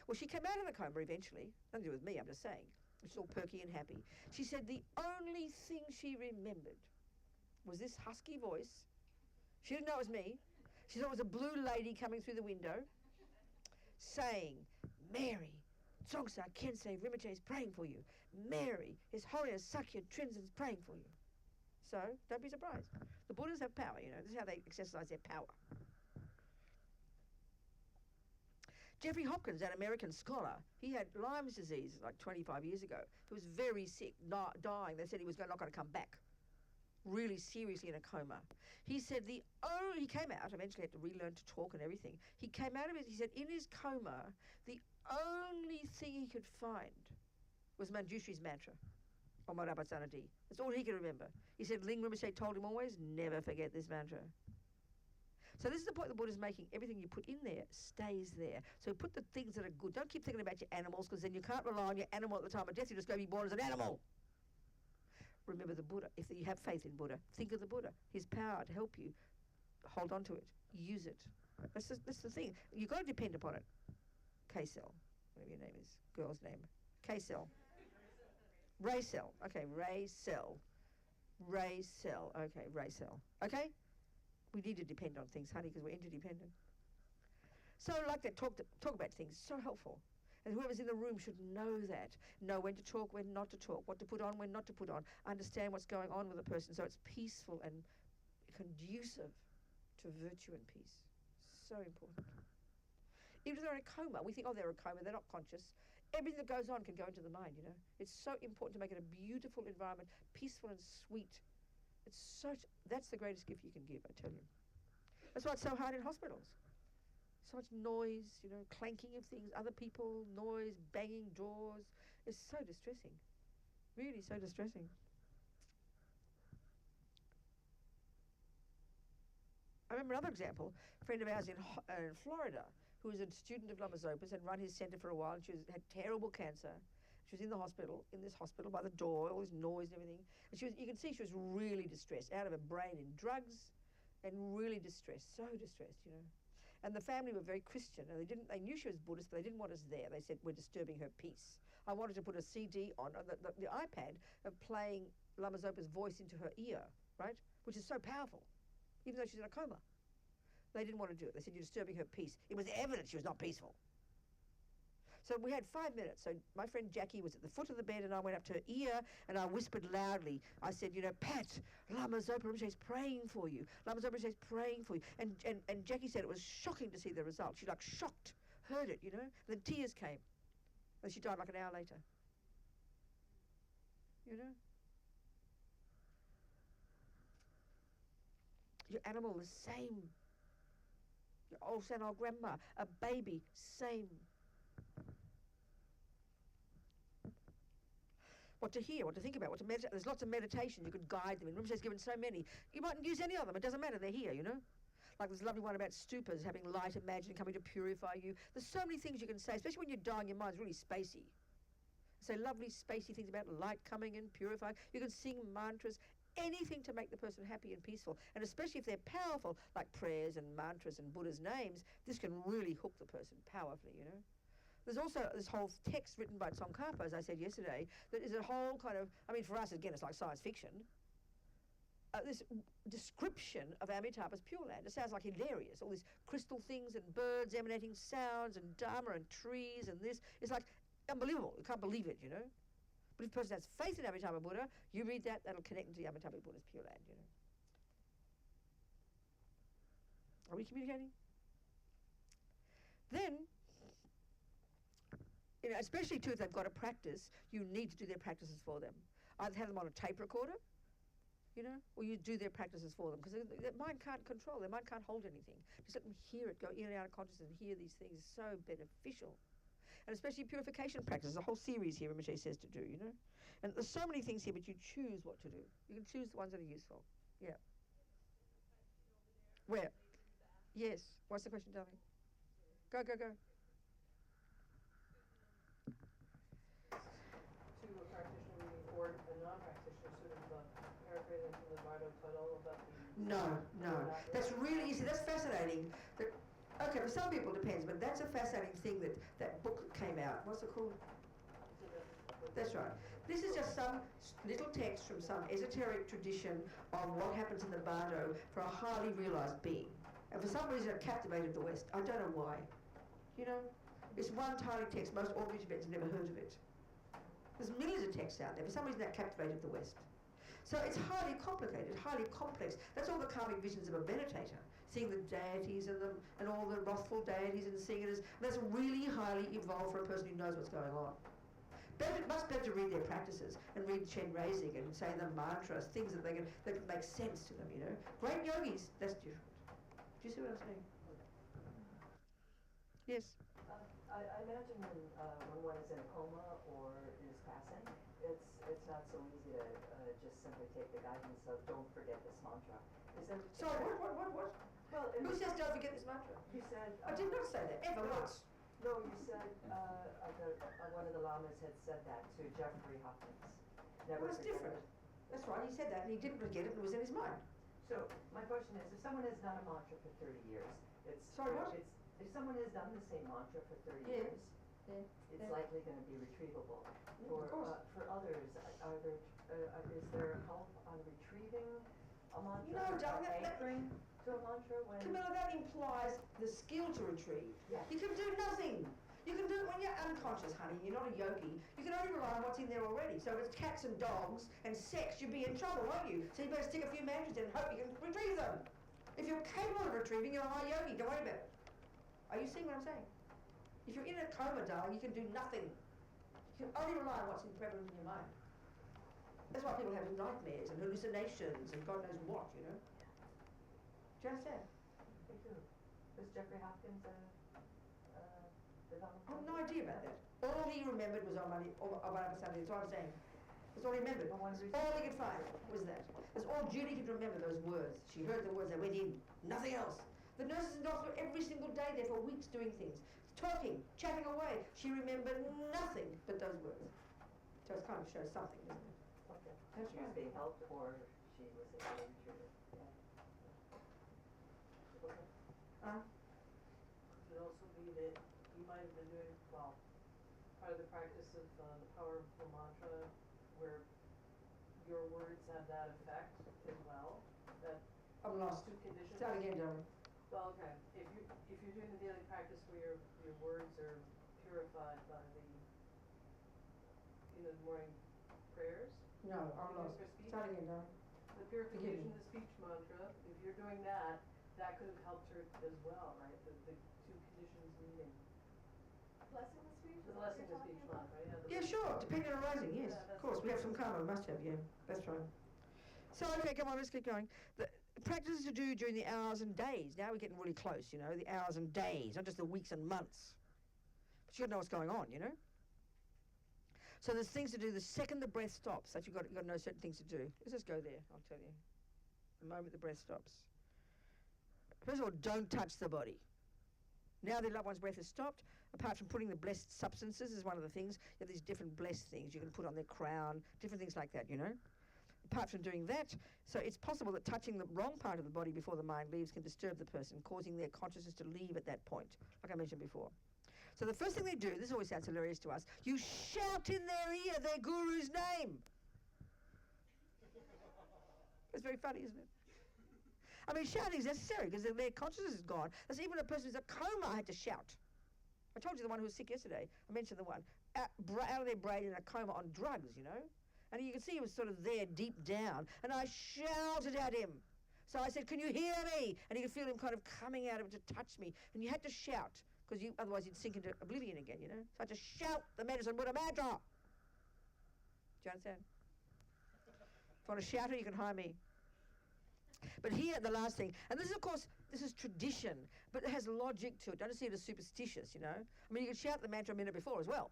Well, she came out of the coma eventually. Nothing to do with me, I'm just saying. She's all perky and happy. She said the only thing she remembered was this husky voice. She didn't know it was me. She thought it was a blue lady coming through the window saying, Mary, Songsa Kensei Rinpoche is praying for you. Mary, His Holiness Sakya Trinzen is praying for you. So, don't be surprised. The Buddhas have power, you know. This is how they exercise their power. Jeffrey Hopkins, that American scholar, he had Lyme's disease like 25 years ago. He was very sick, dying. They said he was not going to come back. Really seriously in a coma. He said he came out, eventually had to relearn to talk and everything. He came out of it, he said in his coma, the only thing he could find was Manjushri's mantra, or Marabasanadi. That's all he could remember. He said Ling Rinpoche told him always, never forget this mantra. So this is the point the Buddha's making. Everything you put in there stays there. So put the things that are good. Don't keep thinking about your animals, because then you can't rely on your animal at the time of death. You're just going to be born as an animal. Remember the Buddha. If you have faith in Buddha, think of the Buddha. His power to help you. Hold on to it. Use it. That's the thing. You've got to depend upon it. K-Cell, whatever your name is, girl's name. K-Cell. Ray cell. Okay, ray cell. Ray cell. Okay, ray cell. Okay? We need to depend on things, honey, because we're interdependent. So like that, talk about things. So helpful. And whoever's in the room should know that. Know when to talk, when not to talk, what to put on, when not to put on. Understand what's going on with a person so it's peaceful and conducive to virtue and peace. So important. Even if they're in a coma, we think, oh, they're in a coma, they're not conscious. Everything that goes on can go into the mind, you know. It's so important to make it a beautiful environment, peaceful and sweet. That's the greatest gift you can give, I tell you. That's why it's so hard in hospitals. So much noise, you know, clanking of things, other people, noise, banging doors. It's so distressing. Really so distressing. I remember another example, a friend of ours in Florida, who was a student of Lama Zopa's and run his centre for a while, and she had terrible cancer. She was in this hospital by the door, all this noise and everything. And you can see she was really distressed, out of her brain in drugs, and really distressed, so distressed, you know. And the family were very Christian, and they knew she was Buddhist, but they didn't want us there. They said, we're disturbing her peace. I wanted to put a CD on, the iPad, of playing Lama Zopa's voice into her ear, right? Which is so powerful, even though she's in a coma. They didn't want to do it. They said, you're disturbing her peace. It was evident she was not peaceful. So we had 5 minutes. So my friend Jackie was at the foot of the bed, and I went up to her ear, and I whispered loudly. I said, you know, Pat, Lama Zopa Rinpoche's praying for you. Lama Zopa Rinpoche's praying for you. And Jackie said it was shocking to see the result. She like shocked, heard it, you know. And then tears came. And she died like an hour later. You know? Your animal, the same. Your old son, old grandma, a baby, same. What to hear, what to think about, what to meditate. There's lots of meditations you could guide them in. Rinpoche's given so many. You mightn't use any of them. It doesn't matter. They're here, you know. Like this lovely one about stupas, having light imagined coming to purify you. There's so many things you can say, especially when you're dying, your mind's really spacey. Say lovely spacey things about light coming and purifying. You can sing mantras, anything to make the person happy and peaceful. And especially if they're powerful, like prayers and mantras and Buddha's names, this can really hook the person powerfully, you know. There's also this whole text written by Tsongkhapa, as I said yesterday, that is a whole kind of, I mean, for us, again, it's like science fiction. This description of Amitabha's Pure Land. It sounds like hilarious. All these crystal things and birds emanating sounds and dharma and trees and this. It's like unbelievable. You can't believe it, you know. But if a person has faith in Amitabha Buddha, you read that, that'll connect into the Amitabha Buddha's Pure Land, you know. Are we communicating? Then, you know, especially too if they've got a practice, you need to do their practices for them. Either have them on a tape recorder, you know, or you do their practices for them, because their mind can't control, their mind can't hold anything. Just let them hear it, go in and out of consciousness and hear these things is so beneficial. And especially purification practice, a whole series here Rinpoche says to do, you know. And there's so many things here, but you choose what to do. You can choose the ones that are useful. Yeah. Where? Yes. What's the question, darling? Go, go, go. To a practitioner reading or a non-practitioner, sort of paraphrasing from the Bardo Tuttle about the... No. That's really easy. That's fascinating. Okay, for some people it depends, but that's a fascinating thing that book came out. What's it called? That's right. This is just some little text from some esoteric tradition on what happens in the Bardo for a highly realised being. And for some reason it captivated the West. I don't know why. You know? It's one tiny text. Most ordinary Tibetans have never heard of it. There's millions of texts out there. For some reason that captivated the West. So it's highly complicated, highly complex. That's all the karmic visions of a meditator. Seeing the deities and all the wrathful deities and seeing it as, that's really highly evolved for a person who knows what's going on. Much better to read their practices and read Chen Reisig and say the mantras, things that can make sense to them, you know. Great yogis, that's different. Do you see what I'm saying? Yes? I imagine when one is in a coma or is passing, it's not so easy to just simply take the guidance of don't forget this mantra. Sorry, what? Well, who says don't forget this mantra? You said... I did not say that, ever once. No, you said one of the lamas had said that to Jeffrey Hopkins. Well, it's different. That's right, he said that and he didn't forget it and it was in his mind. So, my question is, if someone has done a mantra for 30 years, Sorry, what? If someone has done the same mantra for 30 years, it's likely going to be retrievable. Of course. For others, is there help on retrieving a mantra? No, darling, or anchoring to a mantra when? Camilla, that implies the skill to retrieve. Yes. You can do nothing. You can do it when you're unconscious, honey. You're not a yogi. You can only rely on what's in there already. So if it's cats and dogs and sex, you'd be in trouble, won't you? So you better stick a few mantras in and hope you can retrieve them. If you're capable of retrieving, you're a high yogi. Don't worry about it. Are you seeing what I'm saying? If you're in a coma, darling, you can do nothing. You can only rely on what's prevalent in your mind. That's why people have nightmares and hallucinations and God knows what, you know. Do you understand? They do. Was Jeffrey Hopkins developed? I have no idea about that. All he remembered was on Monday, or about Sunday. That's what I'm saying. That's all he remembered. All he could find was that. That's all Judy could remember, those words. She heard the words, they went in. Nothing else. The nurses and doctors were every single day there for weeks doing things. Talking, chatting away. She remembered nothing but those words. So it kind of shows something, doesn't it? Okay. That's She was right. being helped or she was able to retrieve it. Yeah. Okay. Could it also be that you might have been doing, well, part of the practice of the powerful mantra where your words have that effect as well? That I'm lost. two conditions? Start again, darling. Well, okay, if you're doing the daily practice where your words are purified by the, the morning prayers, No, I'm lost. For speech? Start again, darling. the purification of the speech mantra, if you're doing that, that could have helped her as well, right? The two conditions meeting. Blessing the speech? The blessing of speech mantra, yeah. Yeah, sure. Depending on arising, yes. Yeah, Of course, we have some karma. We must have, yeah. That's right. So, okay, come on, let's keep going. The practices to do during the hours and days. Now we're getting really close, you know, the hours and days, not just the weeks and months. But you got to know what's going on, you know. So there's things to do the second the breath stops. That you've got to know certain things to do. Let's just go there, I'll tell you. The moment the breath stops. First of all, don't touch the body. Now the loved one's breath has stopped, apart from putting the blessed substances is one of the things. You have these different blessed things you can put on their crown, different things like that, you know. Apart from doing that, so it's possible that touching the wrong part of the body before the mind leaves can disturb the person, causing their consciousness to leave at that point, like I mentioned before. So the first thing they do, this always sounds hilarious to us, you shout in their ear their guru's name. It's very funny, isn't it? I mean, shouting is necessary because their consciousness is gone. That's even a person who's in a coma had to shout. I told you the one who was sick yesterday. I mentioned the one out of their brain in a coma on drugs, you know. And you can see he was sort of there deep down. And I shouted at him. So I said, "Can you hear me?" And you could feel him kind of coming out of it to touch me. And you had to shout because otherwise you'd sink into oblivion again, you know. So I had to shout the medicine with a mantra. Do you understand? If you want to shout it, you can hire me. But here, the last thing, and this is, of course, this is tradition, but it has logic to it. Don't see it as superstitious, you know. I mean, you can shout the mantra a minute before as well.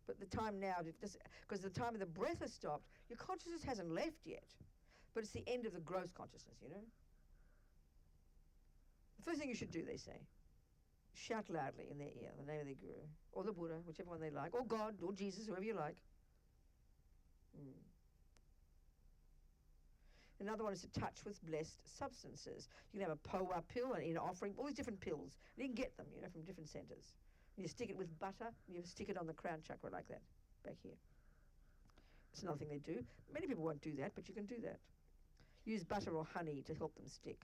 But the time now, because the time of the breath has stopped, your consciousness hasn't left yet. But it's the end of the gross consciousness, you know. The first thing you should do, they say, shout loudly in their ear the name of their guru, or the Buddha, whichever one they like, or God, or Jesus, whoever you like. Another one is to touch with blessed substances. You can have a poa pill, an inner offering, all these different pills. You can get them, you know, from different centres. You stick it with butter, and you stick it on the crown chakra like that, back here. That's another thing they do. Many people won't do that, but you can do that. Use butter or honey to help them stick.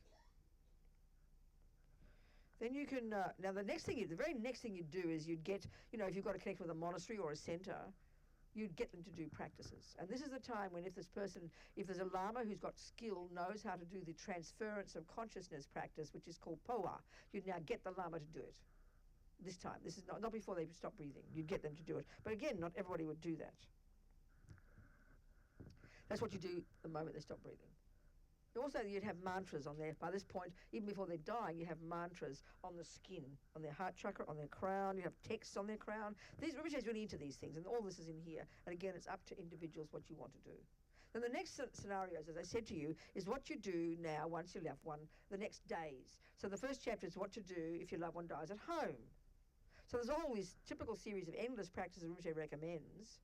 Then you can, now the very next thing you'd do is you'd get, you know, if you've got to connect with a monastery or a centre, you'd get them to do practices. And this is the time when if there's a lama who's got skill, knows how to do the transference of consciousness practice, which is called poa, you'd now get the lama to do it. This time. This is not before they stop breathing. You'd get them to do it. But again, not everybody would do that. That's what you do the moment they stop breathing. Also, you'd have mantras on there. By this point, even before they're dying, you have mantras on the skin, on their heart chakra, on their crown. You have texts on their crown. Rinpoche is really into these things, and all this is in here. And again, it's up to individuals what you want to do. Then the next scenarios, as I said to you, is what you do now once your loved one, the next days. So the first chapter is what to do if your loved one dies at home. So there's all this typical series of endless practices Rinpoche recommends,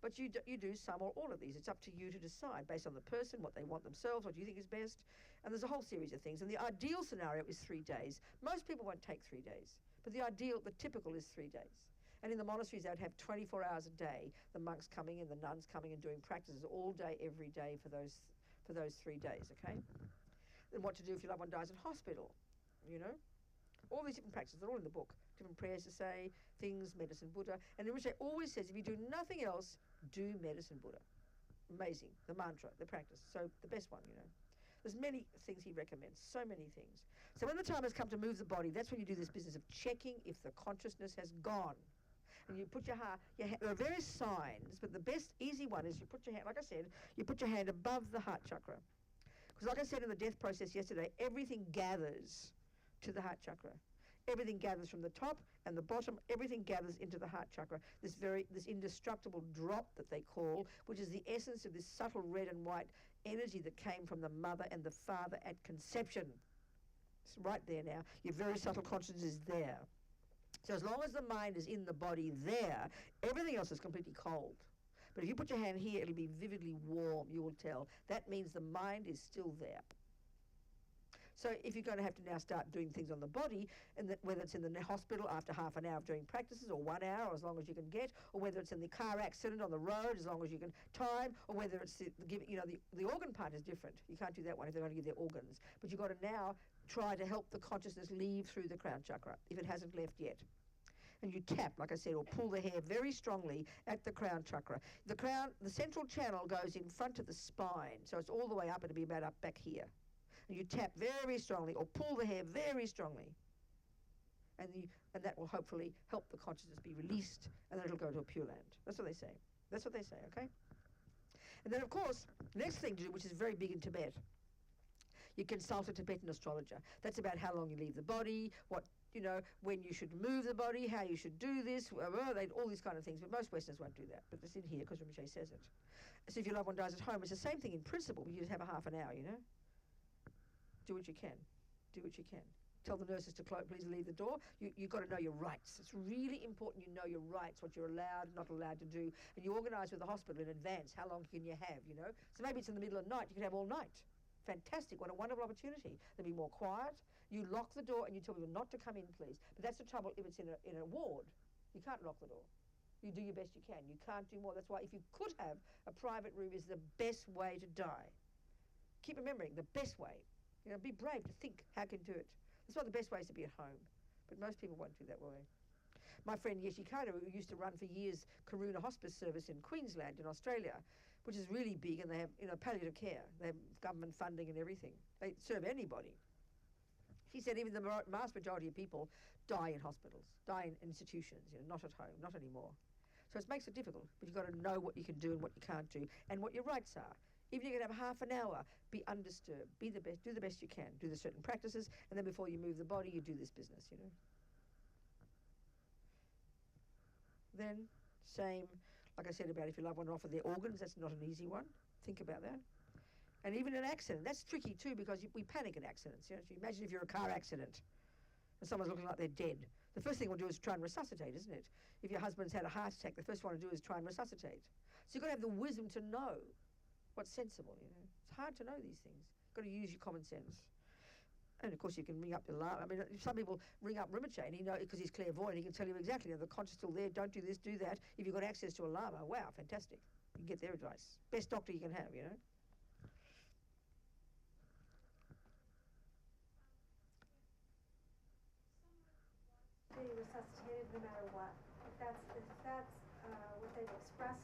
but you do some or all of these. It's up to you to decide based on the person, what they want themselves, what you think is best. And there's a whole series of things. And the ideal scenario is 3 days. Most people won't take 3 days, but the typical is 3 days. And in the monasteries, they'd have 24 hours a day, the monks coming in, the nuns coming and doing practices all day, every day for those 3 days, okay? Then what to do if your loved one dies in hospital, you know? All these different practices, they're all in the book. Different prayers to say, things, medicine Buddha. And in which it always says, if you do nothing else, do medicine Buddha. Amazing, the mantra, the practice. So the best one, you know. There's many things he recommends, so many things. So when the time has come to move the body, that's when you do this business of checking if the consciousness has gone. And you put your hand, there are various signs, but the best easy one is you put your hand, like I said, you put your hand above the heart chakra. Because like I said in the death process yesterday, everything gathers to the heart chakra. Everything gathers from the top and the bottom, everything gathers into the heart chakra. This indestructible drop that they call, which is the essence of this subtle red and white energy that came from the mother and the father at conception. It's right there now. Your very subtle consciousness is there. So as long as the mind is in the body there, everything else is completely cold. But if you put your hand here, it'll be vividly warm, you will tell. That means the mind is still there. So if you're going to have to now start doing things on the body, and whether it's in the hospital after half an hour of doing practices, or 1 hour, or as long as you can get, or whether it's in the car accident on the road, as long as you can time, or whether it's the organ part is different. You can't do that one if they're going to give their organs. But you've got to now try to help the consciousness leave through the crown chakra, if it hasn't left yet. And you tap, like I said, or pull the hair very strongly at the crown chakra. The central channel goes in front of the spine, so it's all the way up, it'll be about up back here. And you tap very strongly or pull the hair very strongly. And that will hopefully help the consciousness be released, and then it'll go to a pure land. That's what they say. That's what they say, okay? And then, of course, the next thing to do, which is very big in Tibet, you consult a Tibetan astrologer. That's about how long you leave the body, when you should move the body, how you should do this, all these kind of things. But most Westerners won't do that. But it's in here because Rinpoche says it. So if your loved one dies at home, it's the same thing in principle, but you just have a half an hour, you know? Do what you can. Do what you can. Tell the nurses to please leave the door. You've got to know your rights. It's really important you know your rights, what you're allowed, not allowed to do. And you organise with the hospital in advance how long can you have, you know. So maybe it's in the middle of the night. You can have all night. Fantastic. What a wonderful opportunity. There'll be more quiet. You lock the door and you tell people not to come in, please. But that's the trouble if it's in a ward. You can't lock the door. You do your best you can. You can't do more. That's why if you could have a private room is the best way to die. Keep remembering, the best way. You know, be brave to think how can do it. That's why the best way is to be at home. But most people won't do that way. My friend Yeshi Kado, who used to run for years Kurukulla hospice service in Queensland in Australia, which is really big, and they have palliative care. They have government funding and everything. They serve anybody. She said even the vast majority of people die in hospitals, die in institutions, not at home, not anymore. So it makes it difficult, but you've got to know what you can do and what you can't do, and what your rights are. Even if you can have half an hour, be undisturbed, be the best, do the best you can, do the certain practices, and then before you move the body, you do this business, you know. Then, same, like I said about if your loved one offer their organs, that's not an easy one. Think about that. And even an accident, that's tricky too, because we panic at accidents. You know, so imagine if you're a car accident and someone's looking like they're dead. The first thing we'll do is try and resuscitate, isn't it? If your husband's had a heart attack, the first one to do is try and resuscitate. So you've got to have the wisdom to know what's sensible, you know. It's hard to know these things. You've got to use your common sense. And of course you can ring up the Lama. I mean, some people ring up Rinpoche and he knows, because he's clairvoyant, he can tell you exactly, the conscious still there, don't do this, do that. If you've got access to a Lama, wow, fantastic. You can get their advice. Best doctor you can have, you know. Be resuscitated no matter what. If that's what they've expressed.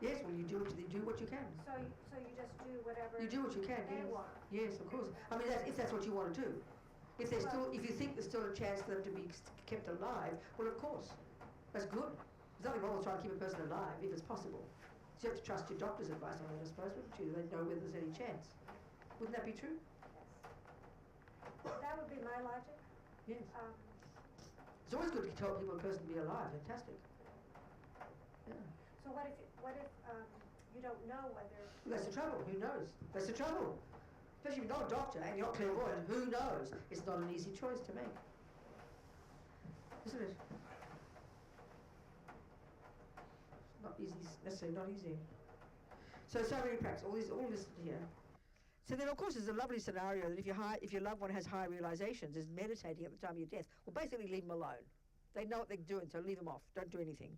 Yes, well, you do what you can. So you just do whatever You do what you can. they Yes. want. Yes, of course. I mean, if that's what you want to do. If you think there's still a chance for them to be kept alive, well, of course, that's good. There's nothing wrong with trying to keep a person alive if it's possible. So you have to trust your doctor's advice on that, I suppose, wouldn't you? They know whether there's any chance. Wouldn't that be true? Yes. That would be my logic. Yes. It's always good to tell people a person to be alive. Fantastic. Yeah. So what if you don't know whether? Well, that's the trouble. Who knows? That's the trouble. Especially if you're not a doctor and you're not clairvoyant. Who knows? It's not an easy choice to make, isn't it? It's not easy. Necessarily not easy. So many practices. All this here. So then, of course, there's a lovely scenario that if your loved one has high realizations, is meditating at the time of your death. Well, basically leave them alone. They know what they're doing, so leave them off. Don't do anything.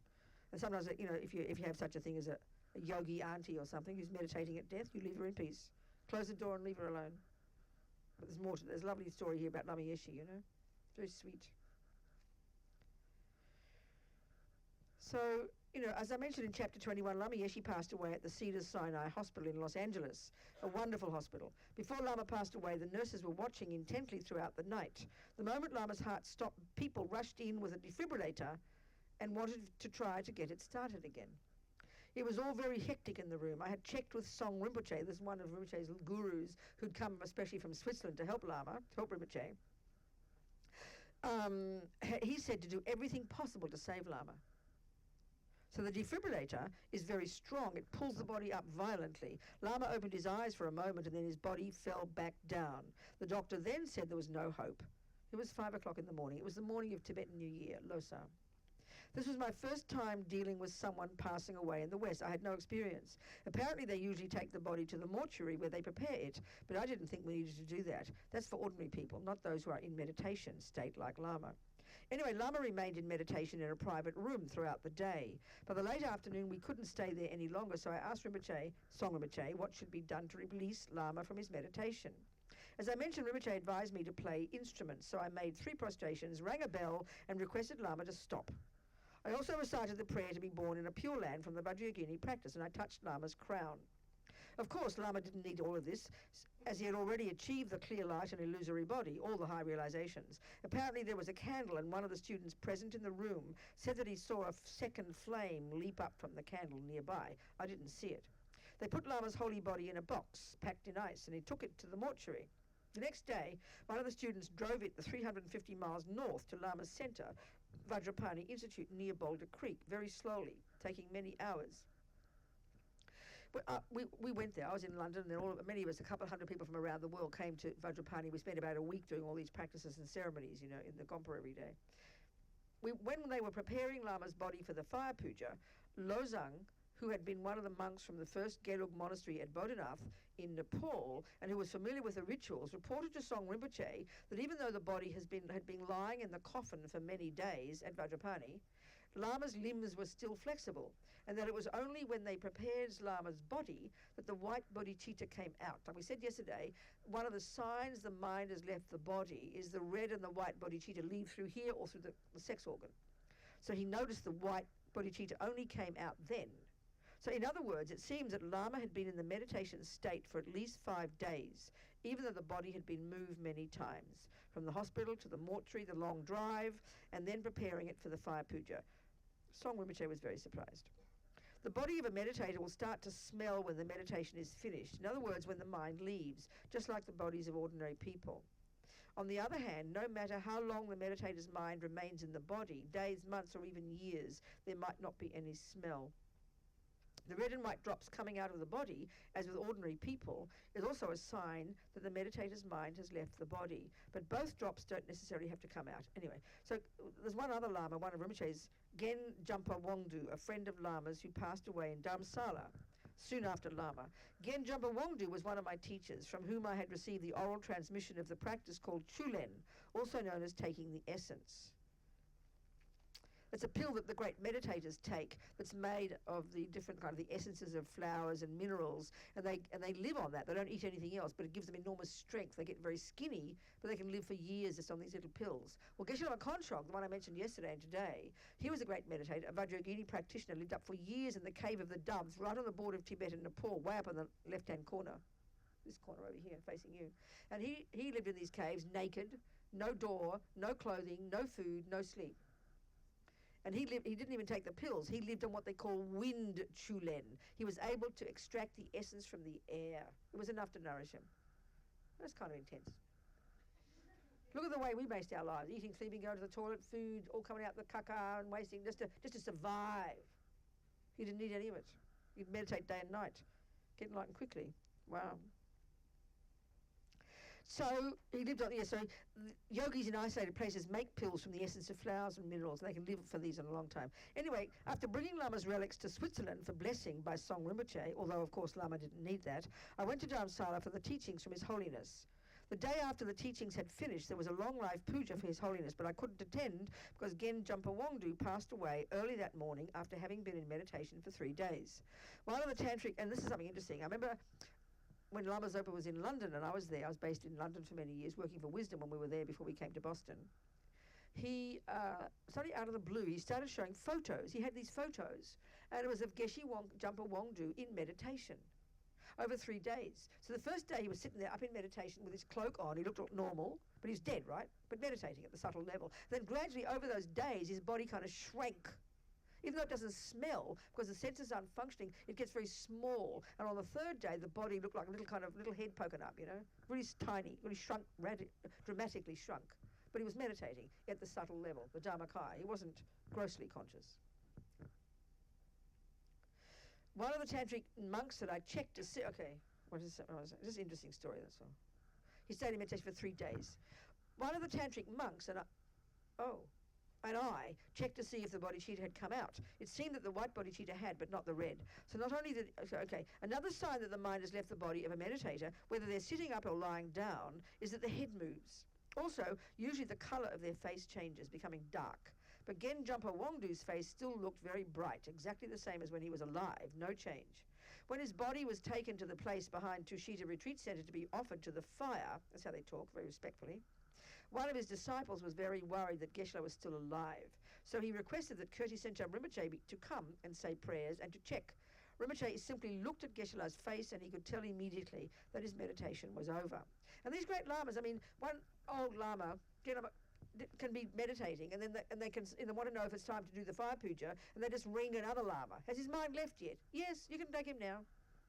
And sometimes, if you have such a thing as a yogi auntie or something who's meditating at death, you leave her in peace. Close the door and leave her alone. But there's more to there's a lovely story here about Lama Yeshe, Very sweet. So, as I mentioned in chapter 21, Lama Yeshe passed away at the Cedars-Sinai Hospital in Los Angeles, a wonderful hospital. Before Lama passed away, the nurses were watching intently throughout the night. The moment Lama's heart stopped, people rushed in with a defibrillator and wanted to try to get it started again. It was all very hectic in the room. I had checked with Song Rinpoche, this is one of Rinpoche's gurus who'd come especially from Switzerland to help Lama, to help Rinpoche. He said to do everything possible to save Lama. So the defibrillator is very strong. It pulls the body up violently. Lama opened his eyes for a moment and then his body fell back down. The doctor then said there was no hope. It was 5 o'clock in the morning. It was the morning of Tibetan New Year, Losar. This was my first time dealing with someone passing away in the West. I had no experience. Apparently they usually take the body to the mortuary where they prepare it, but I didn't think we needed to do that. That's for ordinary people, not those who are in meditation state like Lama. Anyway, Lama remained in meditation in a private room throughout the day. By the late afternoon, we couldn't stay there any longer, so I asked Rinpoche, Song Rinpoche, what should be done to release Lama from his meditation. As I mentioned, Rinpoche advised me to play instruments, so I made 3 prostrations, rang a bell, and requested Lama to stop. I also recited the prayer to be born in a pure land from the Vajrayogini practice, and I touched Lama's crown. Of course, Lama didn't need all of this, as he had already achieved the clear light and illusory body, all the high realizations. Apparently there was a candle, and one of the students present in the room said that he saw a second flame leap up from the candle nearby. I didn't see it. They put Lama's holy body in a box, packed in ice, and he took it to the mortuary. The next day, one of the students drove it the 350 miles north to Lama's center, Vajrapani Institute near Boulder Creek, very slowly, taking many hours. But, we went there. I was in London, and many of us, a couple of hundred people from around the world, came to Vajrapani. We spent about a week doing all these practices and ceremonies, in the Gompa every day. When they were preparing Lama's body for the fire puja, Lozang, who had been one of the monks from the first Gelug monastery at Bodhanath in Nepal, and who was familiar with the rituals, reported to Song Rinpoche that even though the body had been lying in the coffin for many days at Vajrapani, Lama's limbs were still flexible, and that it was only when they prepared Lama's body that the white bodhicitta came out. Like we said yesterday, one of the signs the mind has left the body is the red and the white bodhicitta leave through here or through the sex organ. So he noticed the white bodhicitta only came out then. So in other words, it seems that Lama had been in the meditation state for at least 5 days, even though the body had been moved many times, from the hospital to the mortuary, the long drive, and then preparing it for the fire puja. Song Rinpoche was very surprised. The body of a meditator will start to smell when the meditation is finished. In other words, when the mind leaves, just like the bodies of ordinary people. On the other hand, no matter how long the meditator's mind remains in the body, days, months, or even years, there might not be any smell. The red and white drops coming out of the body, as with ordinary people, is also a sign that the meditator's mind has left the body. But both drops don't necessarily have to come out. Anyway, so there's one other Lama, one of Rinpoche's, Gen Jumpa Wongdu, a friend of Lama's who passed away in Dharamsala soon after Lama. Gen Jumpa Wongdu was one of my teachers, from whom I had received the oral transmission of the practice called Chulen, also known as taking the essence. It's a pill that the great meditators take that's made of the different kind of the essences of flowers and minerals, and they live on that. They don't eat anything else, but it gives them enormous strength. They get very skinny, but they can live for years just on these little pills. Well, Geshe-la Khontrog, the one I mentioned yesterday and today, he was a great meditator, a Vajrayogini practitioner, lived up for years in the cave of the Doves, right on the border of Tibet and Nepal, way up on the left-hand corner, this corner over here, facing you. And he lived in these caves naked, no door, no clothing, no food, no sleep. And he didn't even take the pills. He lived on what they call wind chulen. He was able to extract the essence from the air. It was enough to nourish him. That's kind of intense. Look at the way we waste our lives. Eating, sleeping, going to the toilet, food, all coming out the caca and wasting just to survive. He didn't need any of it. He'd meditate day and night, get enlightened quickly. Wow. So he lived on, so yogis in isolated places make pills from the essence of flowers and minerals, and they can live for these in a long time. Anyway, after bringing Lama's relics to Switzerland for blessing by Song Rinpoche, although of course Lama didn't need that, I went to Dharamsala for the teachings from His Holiness. The day after the teachings had finished, there was a long life puja for His Holiness, but I couldn't attend because Gen Jumpa Wangdu passed away early that morning after having been in meditation for 3 days. One of the tantric, and this is something interesting, I remember when Lama Zopa was in London and I was there, I was based in London for many years working for Wisdom when we were there before we came to Boston. He, suddenly out of the blue, he started showing photos. He had these photos, and it was of Geshe Jumpa Wangdu in meditation over 3 days. So the first day he was sitting there up in meditation with his cloak on. He looked normal, but he's dead, right? But meditating at the subtle level. Then gradually over those days, his body kind of shrank. Even though it doesn't smell, because the senses aren't functioning, it gets very small. And on the third day, the body looked like a little head poking up, you know, really tiny, really shrunk, dramatically shrunk. But he was meditating at the subtle level, the Dharmakaya. He wasn't grossly conscious. One of the tantric monks that I checked to see, just an interesting story, that's all. He stayed in meditation for 3 days. One of the tantric monks and I checked to see if the bodhicitta had come out. It seemed that the white bodhicitta had, but not the red. So not only another sign that the mind has left the body of a meditator, whether they're sitting up or lying down, is that the head moves. Also, usually the colour of their face changes, becoming dark. But Gen Jumpa Wangdu's face still looked very bright, exactly the same as when he was alive, no change. When his body was taken to the place behind Tushita Retreat Centre to be offered to the fire, that's how they talk, very respectfully, one of his disciples was very worried that Geshe was still alive. So he requested that Kirti Senchab Rinpoche to come and say prayers and to check. Rinpoche simply looked at Geshe-la's face and he could tell immediately that his meditation was over. And these great lamas, I mean, one old lama can be meditating and then they want to know if it's time to do the fire puja and they just ring another lama. Has his mind left yet? Yes, you can take him now.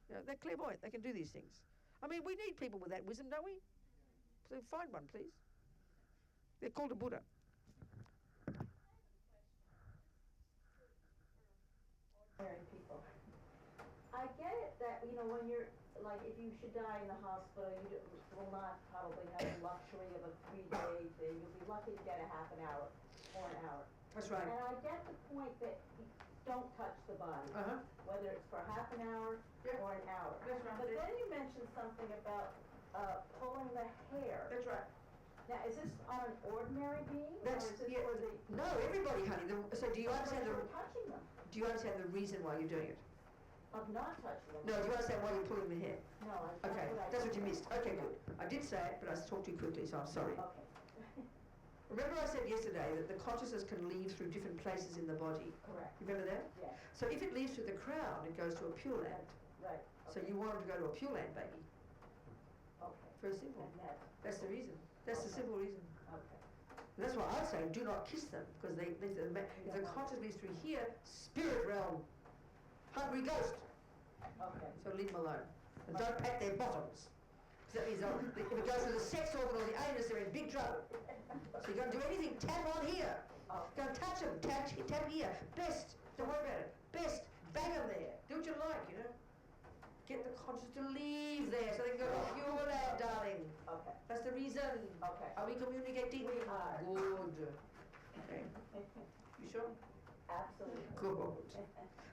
You know, they're clairvoyant, they can do these things. I mean, we need people with that wisdom, don't we? So find one, please. They're called a Buddha. Ordinary people. I get it that, you know, when you're, like, if you should die in the hospital, you will not probably have the luxury of a 3-day thing. You'll be lucky to get a half an hour or an hour. That's right. And I get the point that you don't touch the body, whether it's for half an hour or an hour. That's right. But then you mentioned something about pulling the hair. That's right. Now, is this on an ordinary being, or is this for the... No, everybody, honey. So do you understand touching them? Do you understand the reason why you're doing it? Of not touching them? No, do you understand why you're pulling the hair? No, Okay, that's what you missed. Okay, good. I did say it, but I talked too quickly, so I'm sorry. Okay. Remember I said yesterday that the consciousness can leave through different places in the body? Correct. You remember that? Yes. So if it leaves through the crown, it goes to a Pure Land. Right. So you want it to go to a Pure Land, baby. Okay. Very simple. And That's the reason. That's the simple reason. okay. And that's why I say do not kiss them, because if the consciousness leaves through here, spirit realm, hungry ghost. Okay. So leave them alone. And don't pat their bottoms. Because that means if it goes to the sex organ or the anus, they're in big trouble. So you're going to do anything, tap on here. Go and touch them, tap here. Best, don't worry about it. Best, bang them there. Do what you like, you know. Get the conscious to leave there so they can go to Pure Land, darling. Okay. That's the reason. Okay. Are we communicating? We are. Good. Okay. You sure? Absolutely. Good.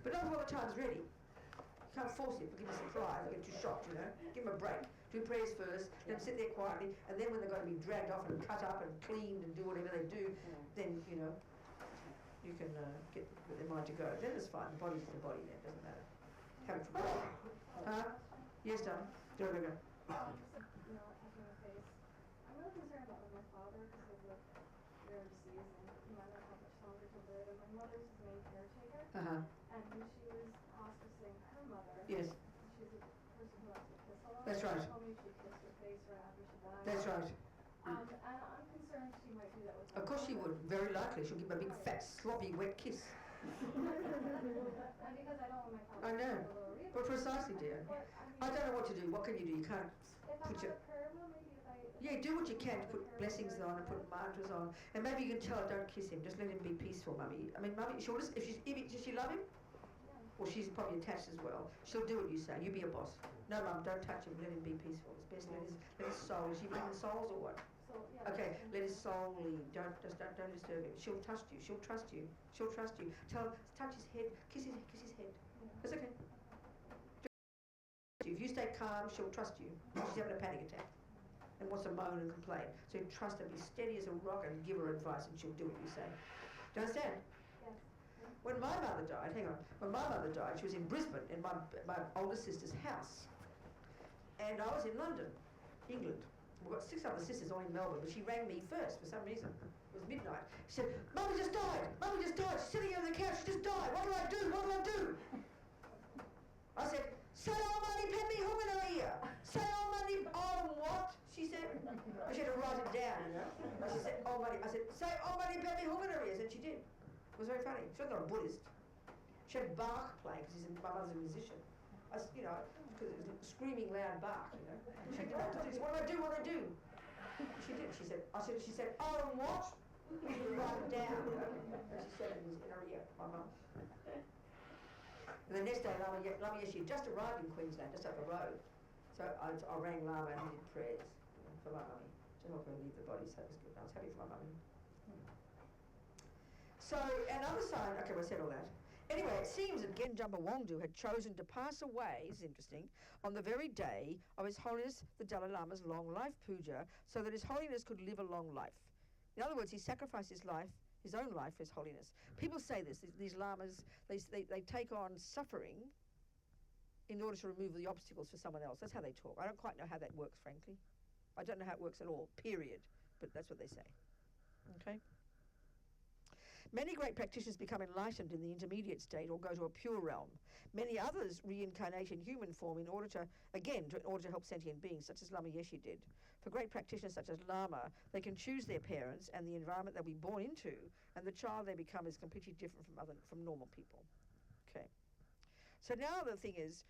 But not all the time's ready. You can't force it, but give them a surprise. They get too shocked, you know. Give them a break. Do prayers first, let them sit there quietly, and then when they're going to be dragged off and cut up and cleaned and do whatever they do, then, you know, you can get their mind to go. Then it's fine. The body's the body then, it doesn't matter. Have it for Yes, darling. Go. Not touching the face. I'm really concerned about my father because of the rare disease and he might not have much longer to live. And my mother's his main caretaker. And when she was hospicing her mother, Yes. she's a person who likes to kiss a lot. That's right. She told me she kissed her face right after she died. That's right. And I'm concerned she might do that with Of course she would. Very likely. She'll give him a big, fat, sloppy, wet kiss. And because I don't want my father I know. to go lower either. But precisely, dear. But, I don't know what to do. What can you do? You can't if I put have your... a karma, maybe if I... Yeah, do what you can to put blessings on and put mantras on. And maybe you can tell her, don't kiss him. Just let him be peaceful, Mummy. I mean, Mummy, she'll listen. Does she love him? Yeah. Well, she's probably attached as well. She'll do what you say. You be a boss. No, Mum, don't touch him. Let him be peaceful. It's best. Let his soul. Is she bringing souls or what? So, yeah. Okay, let his soul leave. Don't disturb him. She'll trust you. She'll trust you. She'll trust you. Tell her, touch his head. Kiss his head. That's okay. If you stay calm, she'll trust you. She's having a panic attack. and wants to moan and complain. So you trust her, be steady as a rock and give her advice and she'll do what you say. Do you understand? Yes. When my mother died, when my mother died, she was in Brisbane in my older sister's house. And I was in London, England. We've got 6 other sisters all in Melbourne, but she rang me first for some reason. It was midnight. She said, Mummy just died! Mummy just died! She's sitting here on the couch, she just died! What do I do? What do I do? I said, say all money, Peppy, Humanary. Say all money, on what? She said, she had to write it down, you know. And she said, all money. I said, say all money, Peppy, Humanary. And she did. It was very funny. She was not a Buddhist. She had Bach playing because my mother's a musician. You know, because it was screaming loud Bach, you know. She didn't know what to do. She said, what do I do? What do I do? She did. She said, oh, and what? Write it down, you know. And she said it in her ear, my mum. And the next day, Lama Yeshe had just arrived in Queensland, just up the road. So I rang Lama and he did prayers for my mummy to help her leave the body. So it was good. I was happy for my mummy. So another sign. Okay, well, I said all that. Anyway, it seems that Genjumba Wangdu had chosen to pass away, it's interesting, on the very day of His Holiness the Dalai Lama's long life puja, so that His Holiness could live a long life. In other words, he sacrificed his own life for His Holiness. People say this, these lamas, they take on suffering in order to remove the obstacles for someone else. That's how they talk. I don't quite know how that works, frankly. I don't know how it works at all, period. But that's what they say. Okay? Many great practitioners become enlightened in the intermediate state or go to a pure realm. Many others reincarnate in human form in order to help sentient beings, such as Lama Yeshe did. For great practitioners such as Lama, they can choose their parents and the environment they'll be born into, and the child they become is completely different from normal people. Okay. So now the thing is,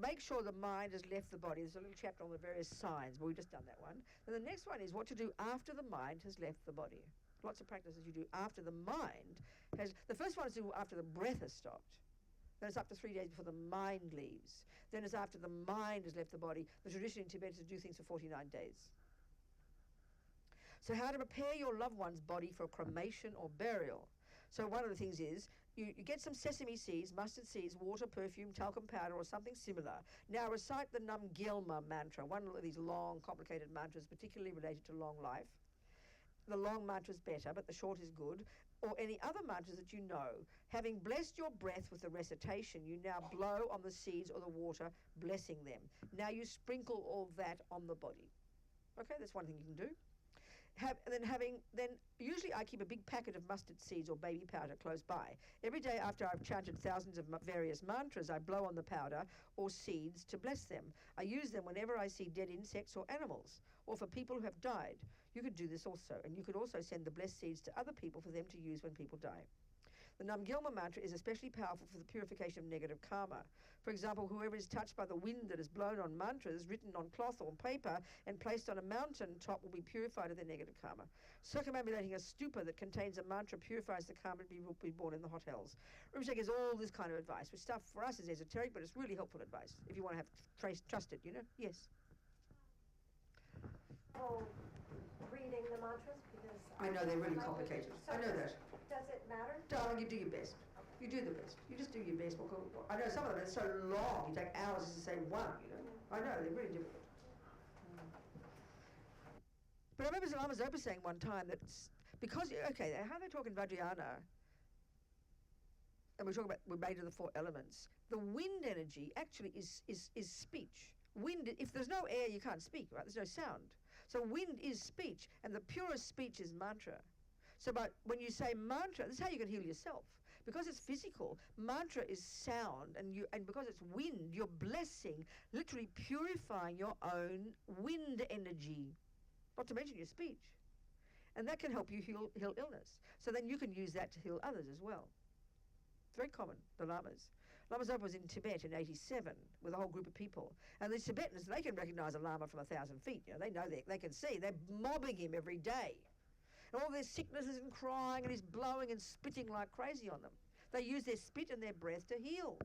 make sure the mind has left the body. There's a little chapter on the various signs, but we've just done that one. And the next one is what to do after the mind has left the body. Lots of practices you do after the mind has... The first one is to do after the breath has stopped. Then it's up to 3 days before the mind leaves. Then it's after the mind has left the body. The tradition in Tibet is to do things for 49 days. So how to prepare your loved one's body for cremation or burial. So one of the things is, you get some sesame seeds, mustard seeds, water, perfume, talcum powder, or something similar. Now recite the Nam Gyalma mantra, one of these long, complicated mantras, particularly related to long life. The long mantra is better, but the short is good. Or any other mantras that you know. Having blessed your breath with the recitation, you now blow on the seeds or the water, blessing them. Now you sprinkle all that on the body. Okay, that's one thing you can do. Then usually I keep a big packet of mustard seeds or baby powder close by. Every day after I've chanted thousands of various mantras, I blow on the powder or seeds to bless them. I use them whenever I see dead insects or animals, or for people who have died. You could do this also, and you could also send the blessed seeds to other people for them to use when people die. The Nam Gyalma mantra is especially powerful for the purification of negative karma. For example, whoever is touched by the wind that is blown on mantras written on cloth or paper and placed on a mountain top will be purified of their negative karma. Circumambulating a stupa that contains a mantra purifies the karma to be born in the hot hells. Rinpoche gives all this kind of advice, which stuff for us is esoteric, but it's really helpful advice if you want to have trust it, you know? Yes. Oh, reading the mantras because I know they're really complicated. So I know that. Does it matter? Darling, you do your best. You do the best. You just do your best. I know some of them are so long, you take hours to say one, you know. I know, they're really difficult. But I remember Salama Zopa saying one time that because, okay, how they talk in Vajrayana, and we're made of the 4 elements, the wind energy actually is speech. Wind, if there's no air, you can't speak, right? There's no sound. So wind is speech, and the purest speech is mantra. So when you say mantra, this is how you can heal yourself. Because it's physical, mantra is sound, and because it's wind, you're blessing, literally purifying your own wind energy, not to mention your speech. And that can help you heal illness. So then you can use that to heal others as well. It's very common, the lamas. Lama Zopa was in Tibet in 87 with a whole group of people. And these Tibetans, they can recognize a lama from 1,000 feet. You know, they can see. They're mobbing him every day. And all their sicknesses and crying, and he's blowing and spitting like crazy on them. They use their spit and their breath to heal.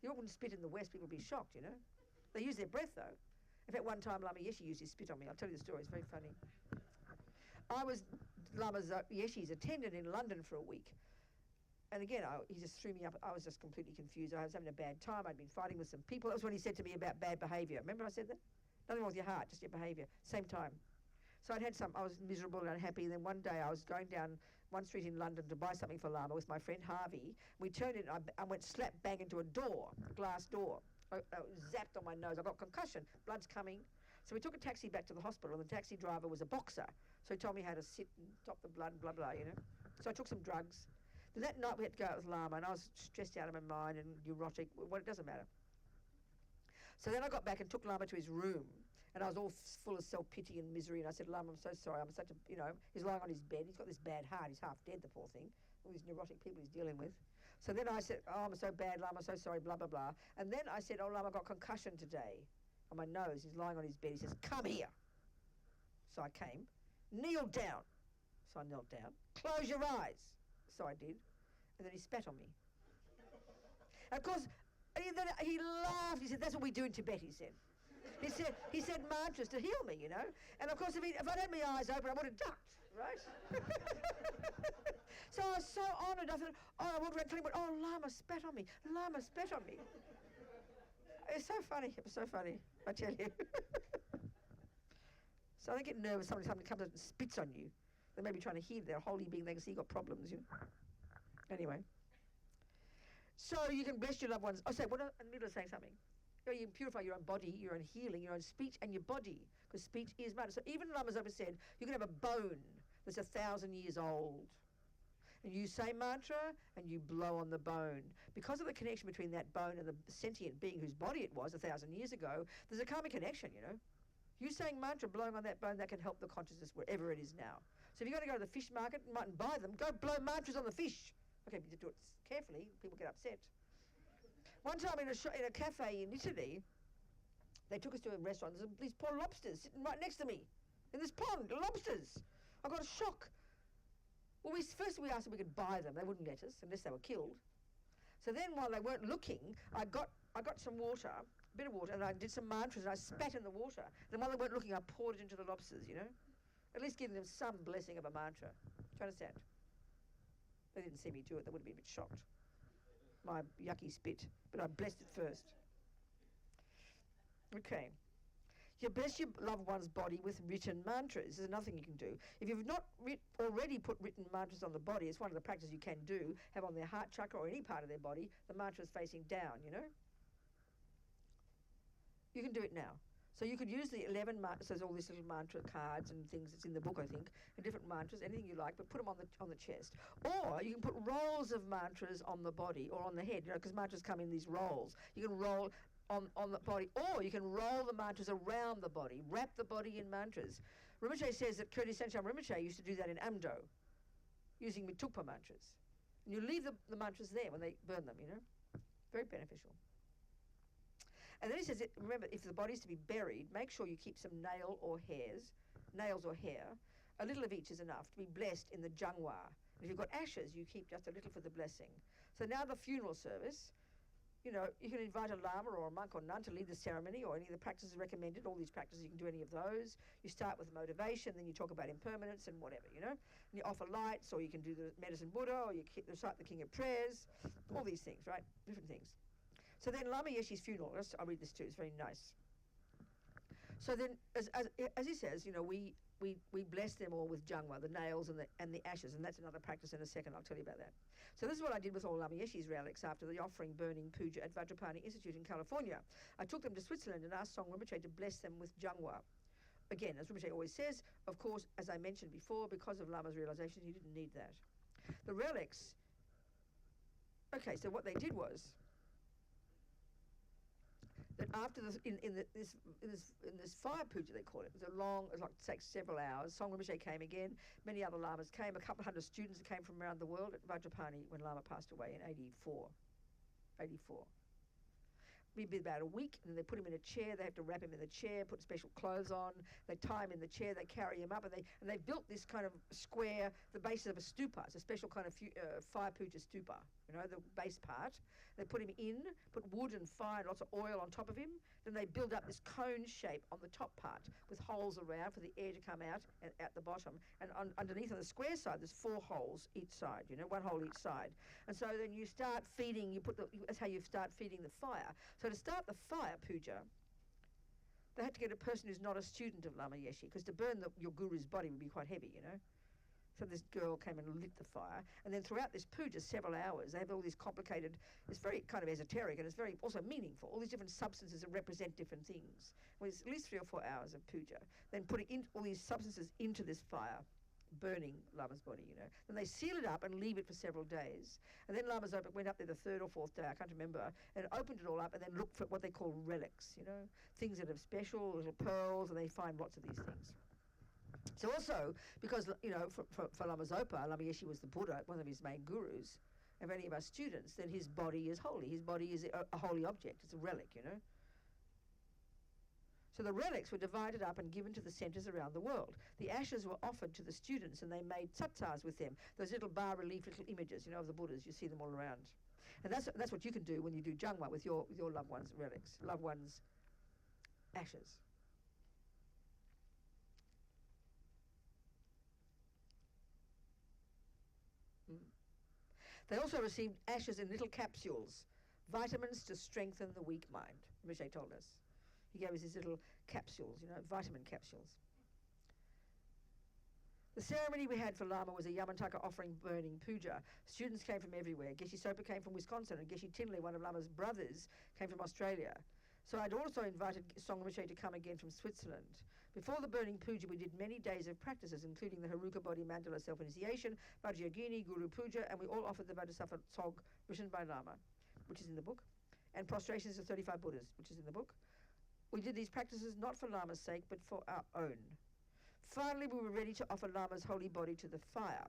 You wouldn't spit in the West, people would be shocked, you know. They use their breath, though. In fact, one time Lama Yeshe used his spit on me. I'll tell you the story, it's very funny. I was Lama Yeshe's attendant in London for a week. And again, he just threw me up. I was just completely confused. I was having a bad time. I'd been fighting with some people. That was when he said to me about bad behaviour. Remember I said that? Nothing wrong with your heart, just your behaviour. Same time. So I was miserable and unhappy, and then one day I was going down one street in London to buy something for Lama with my friend Harvey. We turned it, and I went slap bang into a door, a glass door. I zapped on my nose. I got concussion. Blood's coming. So we took a taxi back to the hospital, and the taxi driver was a boxer. So he told me how to sit and stop the blood, blah, blah, you know. So I took some drugs. Then that night we had to go out with Lama, and I was stressed out of my mind and neurotic. Well, it doesn't matter. So then I got back and took Lama to his room, and I was all full of self-pity and misery, and I said, Lama, I'm so sorry, I'm such a, you know, he's lying on his bed, he's got this bad heart, he's half dead, the poor thing, all these neurotic people he's dealing with. So then I said, oh, I'm so bad, Lama, I'm so sorry, blah, blah, blah. And then I said, oh, Lama, I got concussion today on my nose. He's lying on his bed. He says, come here. So I came. Kneel down. So I knelt down. Close your eyes. So I did. And then he spat on me. And of course, he laughed. He said, that's what we do in Tibet, he said. He said mantras to heal me, you know. And of course, if I'd had my eyes open, I would have ducked, right? So I was so honoured. I thought, oh, I walked around telling him, oh, Lama spat on me. Lama spat on me. It's so funny. It was so funny, I tell you. So I don't get nervous when somebody comes up and spits on you. They may be trying to heal their holy being. They can see you've got problems, you know. Anyway. So you can bless your loved ones. Oh, sorry, in the middle of saying something. You can purify your own body, your own healing, your own speech, and your body, because speech is matter. So even Lama's ever said, you can have a bone that's 1,000 years old. And you say mantra, and you blow on the bone. Because of the connection between that bone and the sentient being whose body it was 1,000 years ago, there's a karmic connection, you know. You saying mantra, blowing on that bone, that can help the consciousness wherever it is now. So if you're going to go to the fish market, you mightn't buy them, go blow mantras on the fish. Okay, but you do it carefully, people get upset. One time in a cafe in Italy, they took us to a restaurant. There's these poor lobsters sitting right next to me in this pond, lobsters. I got a shock. Well, first we asked if we could buy them. They wouldn't let us unless they were killed. So then while they weren't looking, I got some water, a bit of water, and I did some mantras, and I spat in the water. Then while they weren't looking, I poured it into the lobsters, you know? At least giving them some blessing of a mantra. Do you understand? They didn't see me do it. They would have been a bit shocked. My yucky spit. But I blessed it first. Okay. You bless your loved one's body with written mantras. There's another thing you can do. If you've not already put written mantras on the body, it's one of the practices you can do, have on their heart chakra or any part of their body, the mantra is facing down, you know? You can do it now. So you could use the 11 mantras, there's all these little mantra cards and things, it's in the book I think, and different mantras, anything you like, but put them on the chest. Or you can put rolls of mantras on the body or on the head, you know, because mantras come in these rolls. You can roll on the body, or you can roll the mantras around the body, wrap the body in mantras. Rinpoche says that Courtin Rinpoche used to do that in Amdo, using Mitugpa mantras. And you leave the mantras there when they burn them, you know. Very beneficial. And then he says, remember, if the body's to be buried, make sure you keep some nails or hair. A little of each is enough to be blessed in the jangwa. And if you've got ashes, you keep just a little for the blessing. So now the funeral service, you know, you can invite a lama or a monk or nun to lead the ceremony, or any of the practices recommended. All these practices, you can do any of those. You start with motivation, then you talk about impermanence and whatever, you know. And you offer lights, or you can do the medicine Buddha, or you recite the King of Prayers, all these things, right? Different things. So then Lama Yeshe's funeral, I'll read this too, it's very nice. So then, as he says, you know, we bless them all with jangwa, the nails and the ashes, and that's another practice in a second, I'll tell you about that. So this is what I did with all Lama Yeshe's relics after the offering burning puja at Vajrapani Institute in California. I took them to Switzerland and asked Song Rinpoche to bless them with jangwa. Again, as Rinpoche always says, of course, as I mentioned before, because of Lama's realization, he didn't need that. The relics, okay, so what they did was, that after this fire puja, they call it was like takes several hours. Song Rinpoche came again, many other lamas came, a couple of hundred students that came from around the world at Vajrapani when Lama passed away in 84. It'd be about a week, and then they put him in a chair. They have to wrap him in the chair, put special clothes on. They tie him in the chair. They carry him up, and they built this kind of square, the base of a stupa. It's a special kind of fire puja stupa. You know, the base part. They put him in, put wood and fire and lots of oil on top of him. Then they build up this cone shape on the top part with holes around for the air to come out and at the bottom. And underneath on the square side, there's 4 holes each side. You know, 1 hole each side. And so then you start feeding. That's how you start feeding the fire. So to start the fire puja, They had to get a person who's not a student of Lama Yeshe, because to burn your guru's body would be quite heavy, you know. So this girl came and lit the fire, and then throughout this puja, several hours, they have all these complicated, it's very kind of esoteric, and it's very also meaningful. All these different substances that represent different things. Well, it's at least 3 or 4 hours of puja, then putting in all these substances into this fire, burning Lama's body, you know. Then they seal it up and leave it for several days. And then Lama Zopa went up there the 3rd or 4th day, I can't remember, and opened it all up and then looked for what they call relics, you know, things that are special, little pearls, and they find lots of these things. So also, because, you know, for Lama Zopa, Lama Yeshe was the Buddha, one of his main gurus, and for any of our students, then his body is holy. His body is a holy object. It's a relic, you know. So the relics were divided up and given to the centres around the world. The ashes were offered to the students, and they made tsatsars with them, those little bas-relief little images, you know, of the Buddhas. You see them all around. And that's what you can do when you do jangwa with your loved ones' relics, loved ones' ashes. They also received ashes in little capsules, vitamins to strengthen the weak mind, Rinpoche told us. He gave us these little capsules, you know, vitamin capsules. The ceremony we had for Lama was a Yamantaka offering burning puja. Students came from everywhere. Geshe Sopa came from Wisconsin, and Geshe Tinley, one of Lama's brothers, came from Australia. So I'd also invited Song Rinpoche to come again from Switzerland. Before the burning puja, we did many days of practices, including the Haruka Body Mandala self-initiation, Vajrayogini, Guru Puja, and we all offered the Vajrasattva Tsog written by Lama, which is in the book, and prostrations of 35 Buddhas, which is in the book. We did these practices not for Lama's sake, but for our own. Finally, we were ready to offer Lama's holy body to the fire.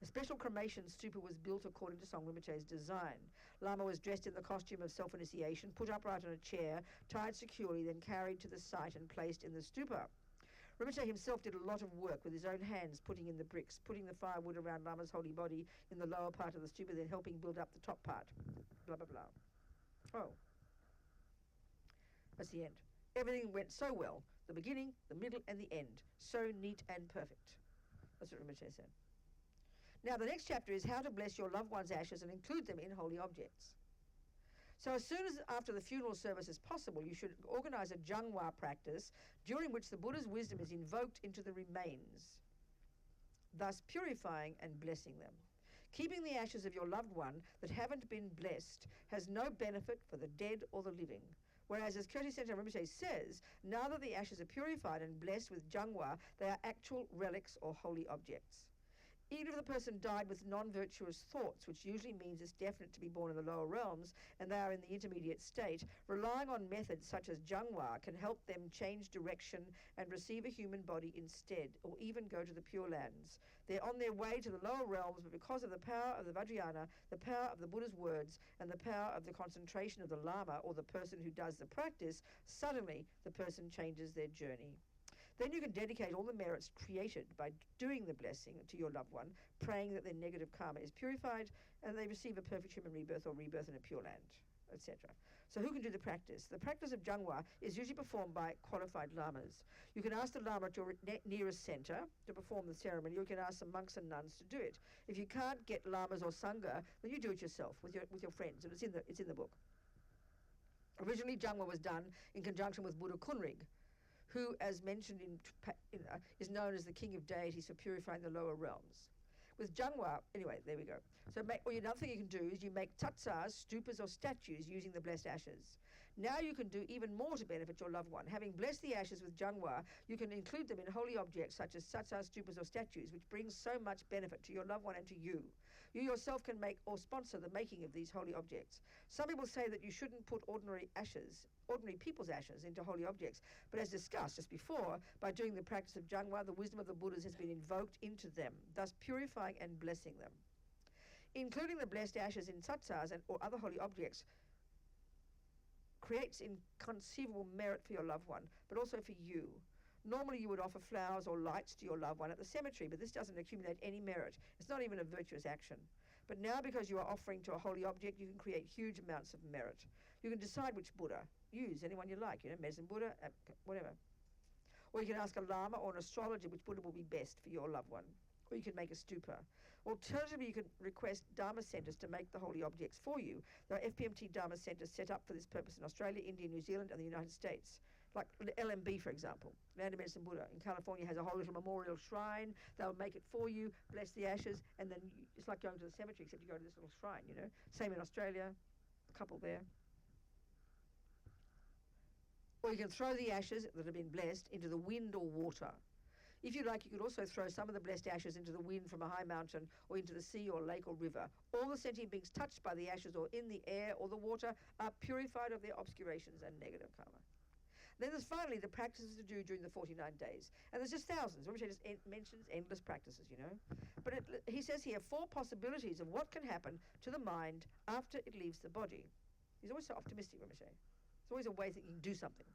A special cremation stupa was built according to Song Rinpoche's design. Lama was dressed in the costume of self-initiation, put upright on a chair, tied securely, then carried to the site and placed in the stupa. Rinpoche himself did a lot of work with his own hands, putting in the bricks, putting the firewood around Lama's holy body in the lower part of the stupa, then helping build up the top part. Blah, blah, blah. Oh. That's the end. Everything went so well. The beginning, the middle, and the end. So neat and perfect. That's what Rinpoche said. Now, the next chapter is how to bless your loved one's ashes and include them in holy objects. So as soon as after the funeral service is possible, you should organize a jangwa practice during which the Buddha's wisdom is invoked into the remains, thus purifying and blessing them. Keeping the ashes of your loved one that haven't been blessed has no benefit for the dead or the living. Whereas, as Courtin Rinpoche says, now that the ashes are purified and blessed with jangwa, they are actual relics or holy objects. Even if the person died with non-virtuous thoughts, which usually means it's definite to be born in the lower realms, and they are in the intermediate state, relying on methods such as jangwa can help them change direction and receive a human body instead, or even go to the Pure Lands. They're on their way to the lower realms, but because of the power of the Vajrayana, the power of the Buddha's words, and the power of the concentration of the Lama, or the person who does the practice, suddenly the person changes their journey. Then you can dedicate all the merits created by doing the blessing to your loved one, praying that their negative karma is purified and they receive a perfect human rebirth or rebirth in a pure land, etc. So who can do the practice? The practice of jangwa is usually performed by qualified lamas. You can ask the lama at your nearest center to perform the ceremony. You can ask some monks and nuns to do it. If you can't get lamas or sangha, then you do it yourself with your friends, and it's in the book. Originally, jangwa was done in conjunction with Buddha Kunrig, who, as mentioned is known as the king of deities for purifying the lower realms. With jangwa, anyway, there we go. So another thing you can do is you make tsatsars, stupas, or statues using the blessed ashes. Now you can do even more to benefit your loved one. Having blessed the ashes with jangwa, you can include them in holy objects such as tsatsars, stupas, or statues, which brings so much benefit to your loved one and to you. You yourself can make or sponsor the making of these holy objects. Some people say that you shouldn't put ordinary people's ashes into holy objects, but as discussed just before, by doing the practice of jangwa, the wisdom of the Buddhas has been invoked into them, thus purifying and blessing them. Including the blessed ashes in tsatsars or other holy objects creates inconceivable merit for your loved one, but also for you. Normally you would offer flowers or lights to your loved one at the cemetery, but this doesn't accumulate any merit. It's not even a virtuous action. But now, because you are offering to a holy object, you can create huge amounts of merit. You can decide which Buddha. Use anyone you like, Medicine Buddha, whatever. Or you can ask a lama or an astrologer which Buddha will be best for your loved one. Or you can make a stupa. Alternatively, you can request Dharma centres to make the holy objects for you. There are FPMT Dharma centres set up for this purpose in Australia, India, New Zealand, and the United States. Like the LMB, for example, Land of Medicine Buddha in California has a whole little memorial shrine. They'll make it for you, bless the ashes, and then it's like going to the cemetery, except you go to this little shrine, you know. Same in Australia, a couple there. Or you can throw the ashes that have been blessed into the wind or water. If you like, you could also throw some of the blessed ashes into the wind from a high mountain or into the sea or lake or river. All the sentient beings touched by the ashes or in the air or the water are purified of their obscurations and negative karma. Then there's finally the practices to do during the 49 days. And there's just thousands. Rinpoche just mentions endless practices, you know. But he says here 4 possibilities of what can happen to the mind after it leaves the body. He's always so optimistic, Rinpoche. It's always a way that you can do something.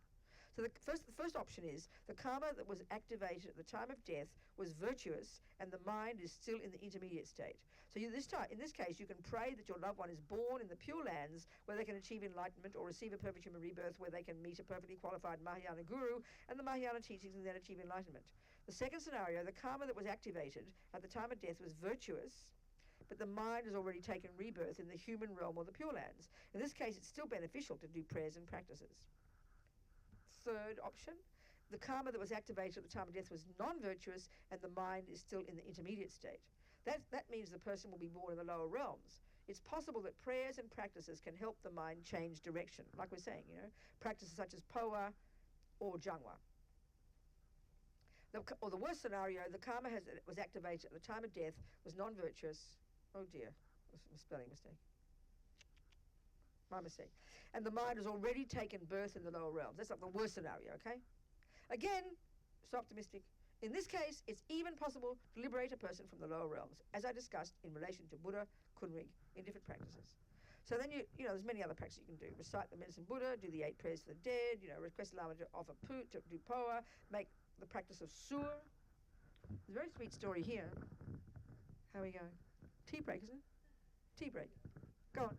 So the first option is the karma that was activated at the time of death was virtuous and the mind is still in the intermediate state. So in this case, you can pray that your loved one is born in the Pure Lands where they can achieve enlightenment or receive a perfect human rebirth where they can meet a perfectly qualified Mahayana guru and the Mahayana teachings and then achieve enlightenment. The second scenario, the karma that was activated at the time of death was virtuous, but the mind has already taken rebirth in the human realm or the Pure Lands. In this case, it's still beneficial to do prayers and practices. Third option, the karma that was activated at the time of death was non-virtuous and the mind is still in the intermediate state. That means the person will be born in the lower realms. It's possible that prayers and practices can help the mind change direction, like we're saying, you know, practices such as poa or jangwa. Or the worst scenario, the karma was activated at the time of death was non-virtuous. Oh dear, that's a spelling mistake. My mistake. And the mind has already taken birth in the lower realms. That's like the worst scenario, okay? Again, so optimistic. In this case, it's even possible to liberate a person from the lower realms, as I discussed in relation to Buddha, Kunrig, in different practices. So then you know, there's many other practices you can do. Recite the medicine Buddha, do the 8 prayers for the dead, you know, request Lama to offer put, to do poa, make the practice of sur. There's a very sweet story here. How are we going? Tea break, isn't it? Tea break. Go on.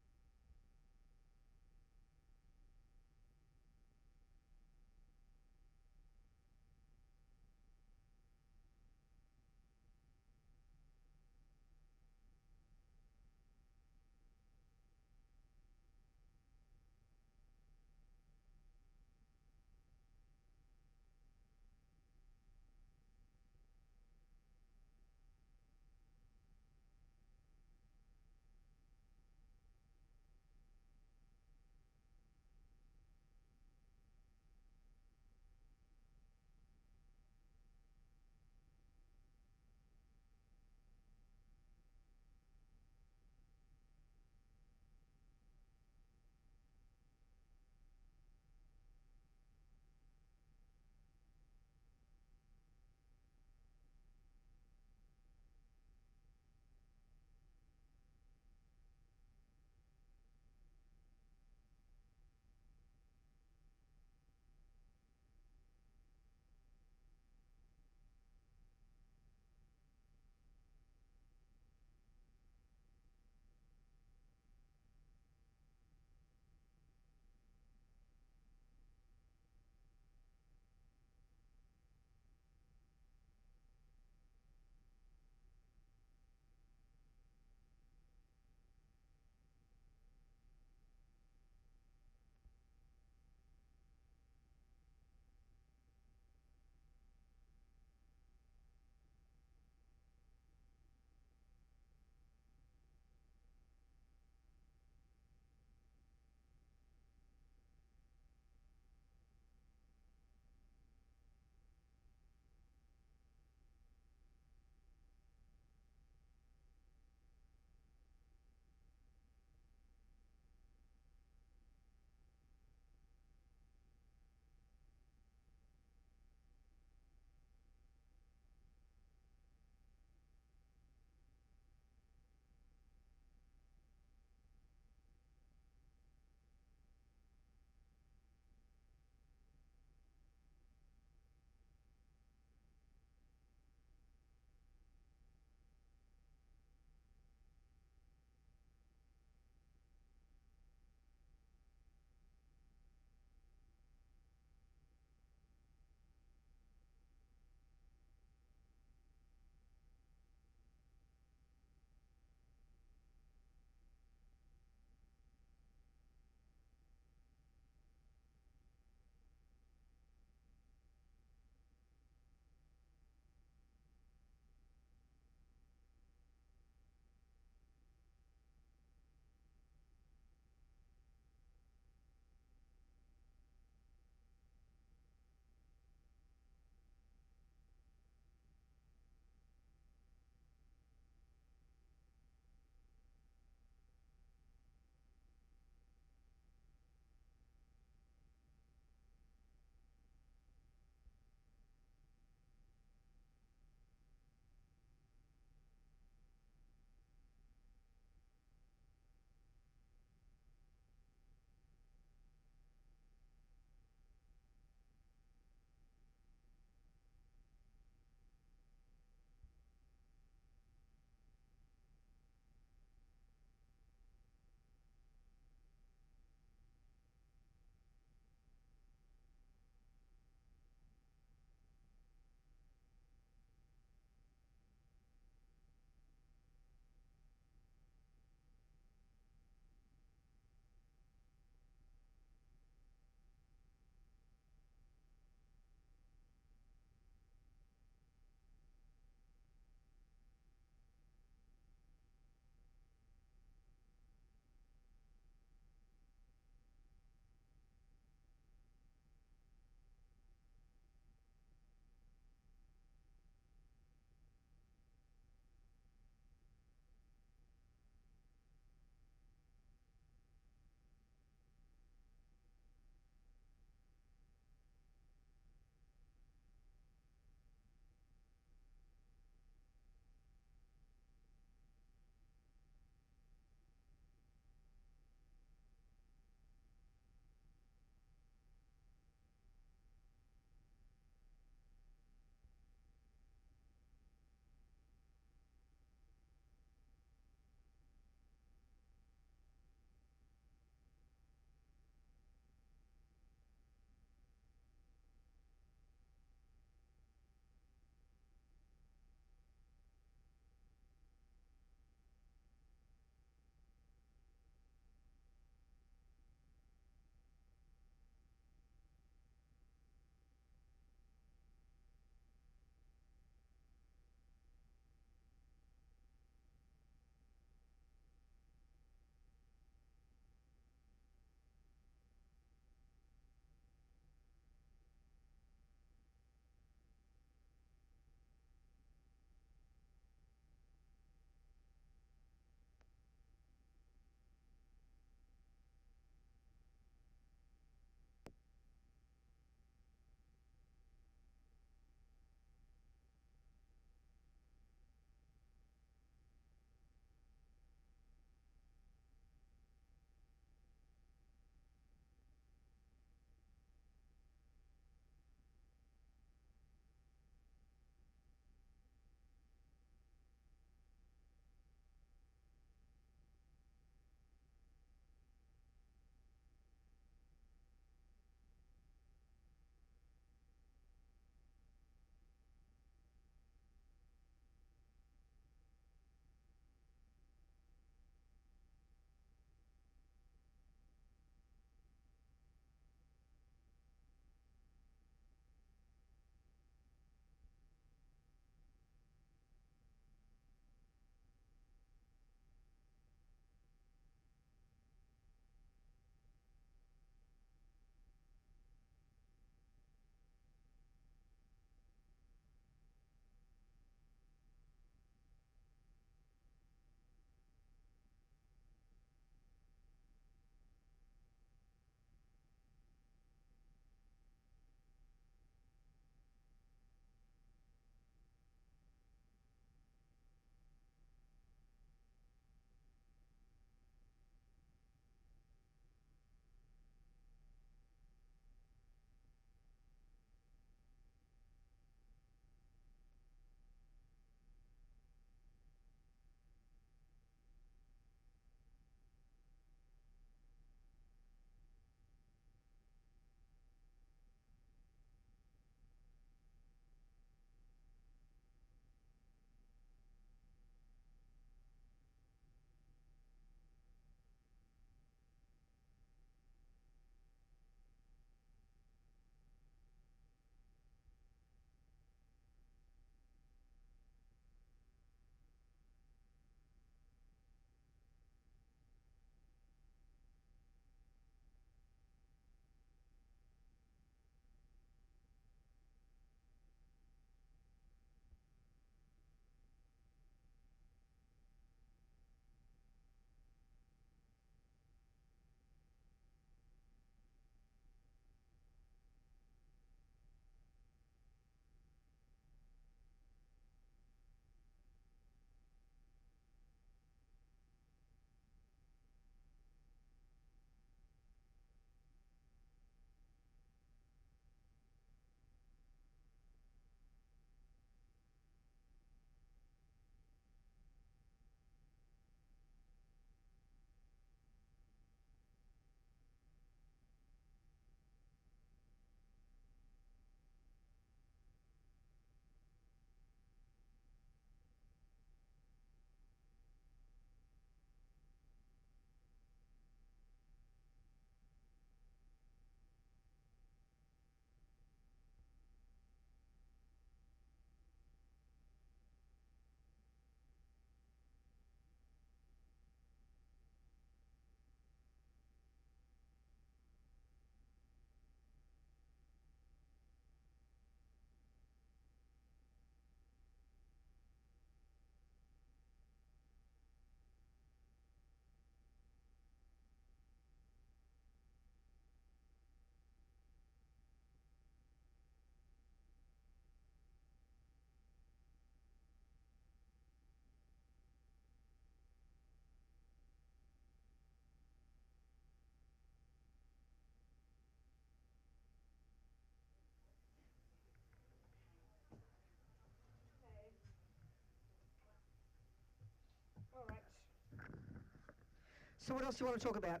So what else do you want to talk about?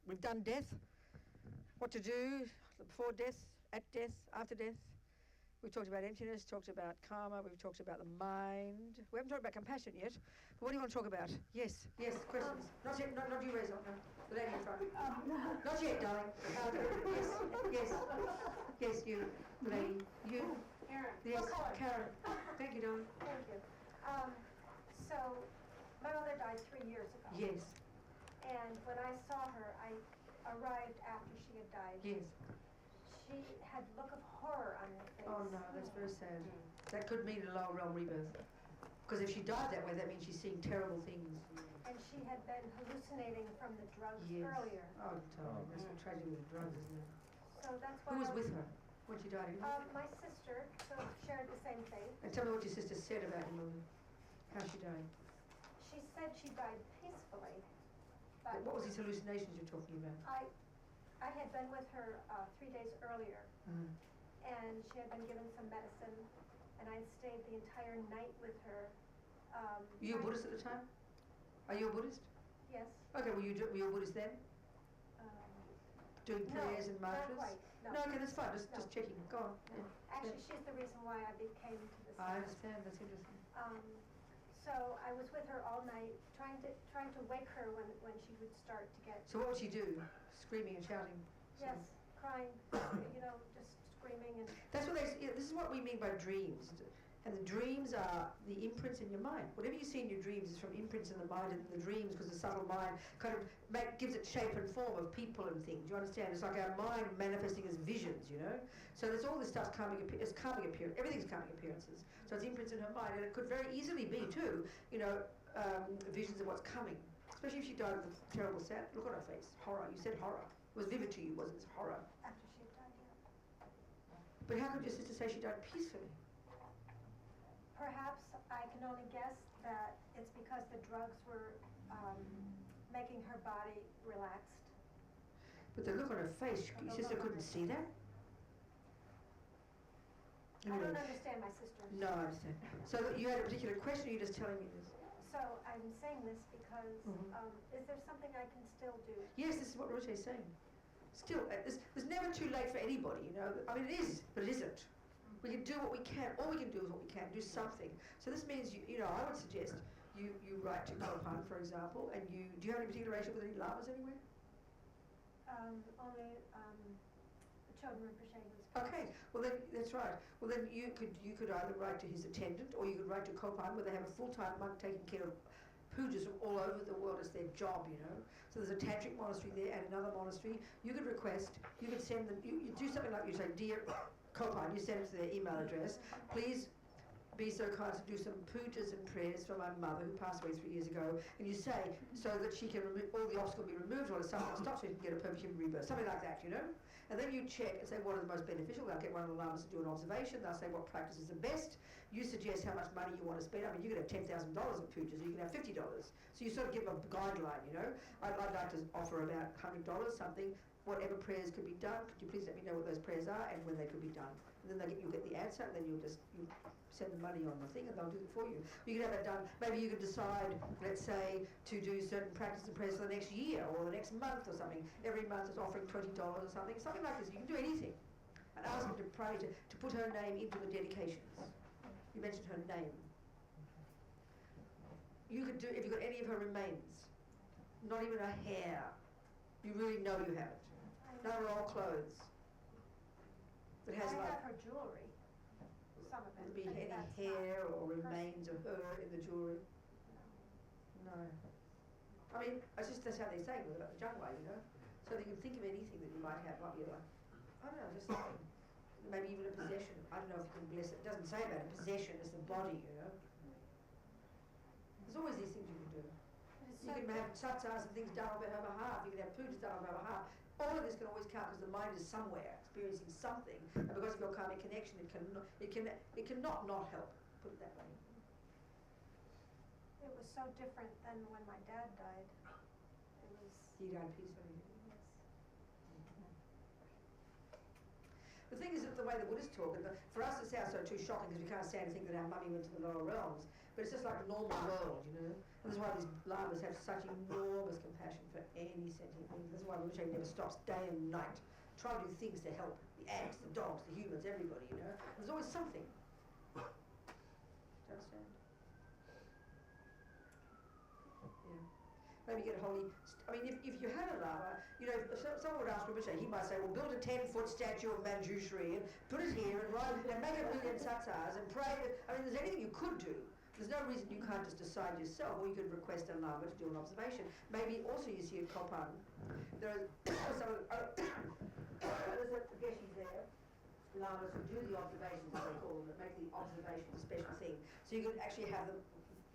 We've done death, what to do before death, at death, after death. We've talked about emptiness, talked about karma, we've talked about the mind. We haven't talked about compassion yet, but what do you want to talk about? Yes, questions. Not yet, not you, Reza, no. The lady in front. Not yet, darling. Yes, you, the lady. You? Karen. Yes, Oh, Karen. Thank you, darling. Thank you. So, my mother died 3 years ago. Yes, And when I saw her, I arrived after she had died. yes. She had look of horror on her face. Oh no, that's very sad. That could mean a lower realm rebirth. Because if she died that way, that means she's seeing terrible things. And she had been hallucinating from the drugs Yes. earlier. Oh, darling, that's the tragedy with the drugs, isn't it? So that's why Who was I with her when she died? My sister shared the same fate. And tell me what your sister said about your mother. How she died. She said she died peacefully. But What was these hallucinations you're talking about? I had been with her 3 days earlier, and she had been given some medicine, and I had stayed the entire night with her. Were you a Buddhist at the time? Are you a Buddhist? Yes. Okay, were you a Buddhist then? Doing No, prayers and not mantras? quite, no. Okay, that's fine. Just No. checking. Go on. No. Yeah. Actually, she's the reason why I came to this. I understand. That's interesting. So I was with her all night, trying to wake her when she would start to get. So what would she do? Screaming and shouting? Yes, crying, just screaming and. That's what this is what we mean by dreams. And the dreams are the imprints in your mind. Whatever you see in your dreams is from imprints in the mind, and the dreams, because the subtle mind kind of gives it shape and form of people and things. You understand? It's like our mind manifesting as visions, So there's all this stuff it's karmic appearance. Everything's karmic appearances. So it's imprints in her mind, and it could very easily be too, visions of what's coming. Especially if she died with a terrible sad look on her face. Horror. You said horror. It was vivid to you, wasn't it? Horror. After she had died, yeah. But how could your sister say she died peacefully? Perhaps I can only guess that it's because the drugs were making her body relaxed. But the look on her face, your sister couldn't see that? I don't understand my sister. No, I understand. So you had a particular question, or you're just telling me this? So I'm saying this because is there something I can still do? Yes, this is what Roche is saying. Still, there's never too late for anybody, I mean, it is, but it isn't. We can do what we can. All we can do is what we can. Do something. So this means, I would suggest you write to Courtin, for example, and do you have any particular relationship with any lamas anywhere? Only the children of Rinpoche was. Okay, well then, that's right. Well then you could either write to his attendant, or you could write to Courtin, where they have a full-time monk taking care of pujas from all over the world. It's their job, So there's a tantric monastery there and another monastery. You could request, you could send them, you do something like you say, dear Courtin, you send it to their email address. Please be so kind to do some pujas and prayers for my mother who passed away 3 years ago. And you say, so that she can all the obstacles be removed, or something stops so she can get a perfect human rebirth, something like that, And then you check and say what is the most beneficial. They'll get one of the lamas to do an observation. They'll say what practice is the best. You suggest how much money you want to spend. I mean, you could have $10,000 at pujas, or you can have $50. So you sort of give a guideline, I'd like to offer about $100, something. Whatever prayers could be done, could you please let me know what those prayers are and when they could be done? And then you'll get the answer, and then you send the money on the thing, and they'll do it for you. You can have that done. Maybe you could decide, let's say, to do certain practices and prayers for the next year or the next month or something. Every month is offering $20 or something like this. You can do anything. And ask them to pray to put her name into the dedications. You mentioned her name. You could do, if you've got any of her remains, not even her hair, you really know you have it. Not her old clothes. It has I have her jewelry. Some of it. Would be but any that's hair not or her remains of her in the jewelry? No. I mean, that's how they say it about the Jungwei, So you can think of anything that you might have, might be like, I don't know, just something. Maybe even a possession. I don't know if you can bless it. It doesn't say about it. Possession is the body, There's always these things you can do. You can have tsatsas and things done on her behalf. You can have pujas done on her behalf. All of this can always count because the mind is somewhere experiencing something, and because of your karmic connection, it cannot not help. Put it that way. It was so different than when my dad died. It was. He died peacefully. Yes. The thing is that the way the Buddhists talk, and for us it sounds so too shocking because we can't stand to think that our mummy went to the lower realms. But it's just like a normal world, you know. And that's why these lamas have such enormous compassion for any sentient being. That's why Rinpoche never stops day and night trying to do things to help the ants, the dogs, the humans, everybody, you know. There's always something. Do you understand? Yeah. Maybe get a holy. I mean, if you had a lama, you know, if someone would ask Rinpoche, he might say, well, build a 10-foot statue of Manjushri and put it here and write and make a million satsas and pray. I mean, there's anything you could do. There's no reason you can't just decide yourself, or you could request a lama to do an observation. Maybe also you see at Courtin, there are some there's a Geshe there, lamas who do the observations, as they call them, that make the observation a special thing. So you could actually have them,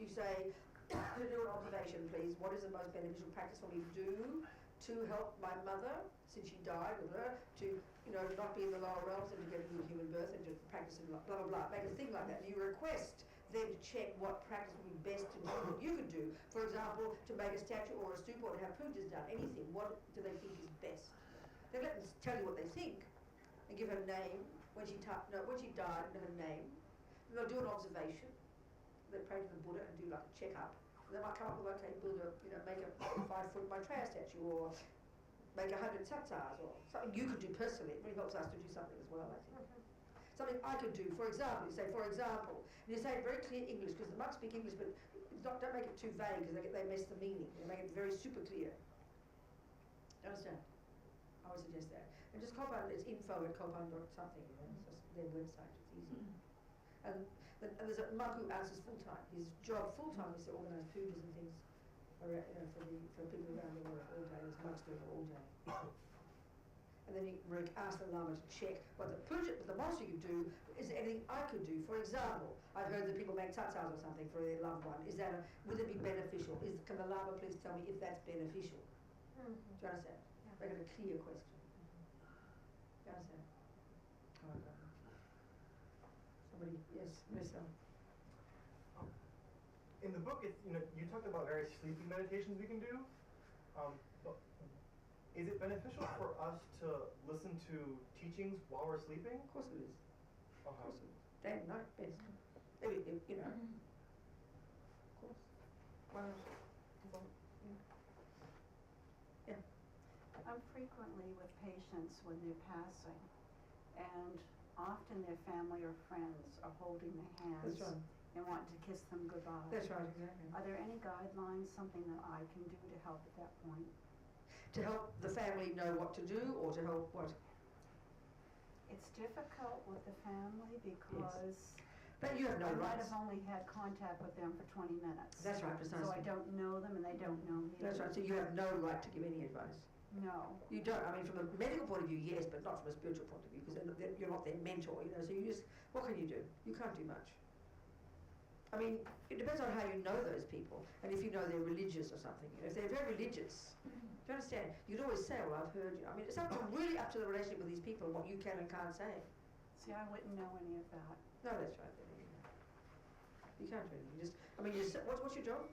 you say, to do an observation, please. What is the most beneficial practice for me to do to help my mother, since she died with her, to, you know, not be in the lower realms and to get a good human birth and to practice in blah, blah, blah. Make a thing like that. And you request them to check what practice would be best to do that you could do. For example, to make a statue or a stupa or to have pujas done, anything. What do they think is best? They let them tell you what they think and give her name. When she died, and her name. And they'll do an observation. They pray to the Buddha and do like a check-up. And they might come up with, okay, build a, you know, make a 5-foot Maitreya statue or make 100 satsas or something you could do personally. It really helps us to do something as well, I think. Something I could do, for example, you say, for example, and you say it very clear English, because the monks speak English, but it's not, don't make it too vague, because they miss the meaning. They make it very super clear. You understand? I would suggest that. And just Courtin, it's info@courtin.something, you know, it's just their website, it's easy. And there's a monk who answers full-time. His job full-time is to organise pujas and things around, you know, for people around the world all day. There's monks doing it all day. And then you ask the lama to check what the puja, the most you could do, is there anything I could do? For example, I've heard that people make tsatsas or something for their loved one. Would it be beneficial? Can the lama please tell me if that's beneficial? Do you understand? Yeah. Make it a clear question. Do you understand? Somebody, yes, Marissa. In the book, you talked about various sleeping meditations we can do. But is it beneficial for us to listen to teachings while we're sleeping? Of course it is. Of course it is. Day and night, best. Maybe, you know. Of course. Why not? Yeah. I'm frequently with patients when they're passing, and often their family or friends are holding their hands. That's right. And want to kiss them goodbye. That's right, exactly. Are there any guidelines, something that I can do to help at that point? To help the family know what to do, or to help what? It's difficult with the family because but you have no I rights. might have only had contact with them for 20 minutes. That's right, precisely. So I don't know them and they don't know me. That's right, so you have no right to give any advice. No. You don't. I mean, from a medical point of view, yes, but not from a spiritual point of view, because you're not their mentor, you know, so you just, what can you do? You can't do much. I mean, it depends on how you know those people, and if you know they're religious or something. You know, if they're very religious, do you understand? You can always say, well, I've heard you. I mean, it's really up to the relationship with these people, what you can and can't say. See, I wouldn't know any of that. No, that's right. You can't do anything. What's your job?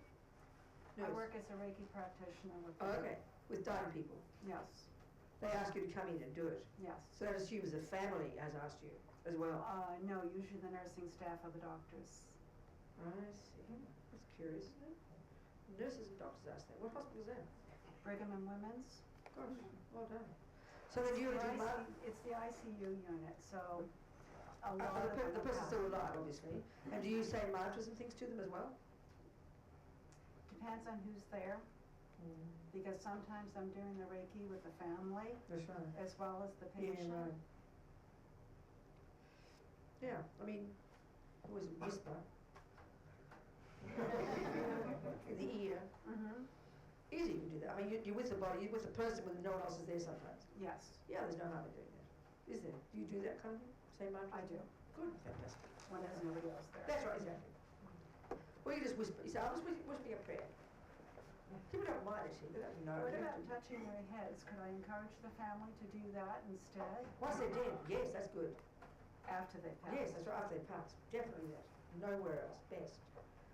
Nurse. I work as a Reiki practitioner with okay. With dying people? Yes. They ask you to come in and do it? Yes. So that assumes the family has asked you as well? No, usually the nursing staff or the doctors. I see. That's curious, isn't it? Nurses and doctors ask that. What hospital is that? Brigham and Women's. Gosh, well done. So then you it's the ICU unit, so a lot of the person's still alive, obviously. And do you say mantras and things to them as well? Depends on who's there. Because sometimes I'm doing the Reiki with the family. That's right. As well as the patient. Yeah, right. Yeah, I mean, always whisper. In the ear. Easy to do that. I mean, you're with the body, you're with the person when no one else is there sometimes. Yes. Yeah, there's no harm in doing that. Is there? Do you do that kind of thing? Same mantra? I do. Good, fantastic. When there's nobody else there. That's right, exactly. Or you just whisper. You say, I'm just whispering a prayer. People don't mind actually, they don't know. What about touching their heads? Could I encourage the family to do that instead? Once they're dead, yes, that's good. After they pass? Yes, that's right, after they pass. Definitely that. Nowhere else, best.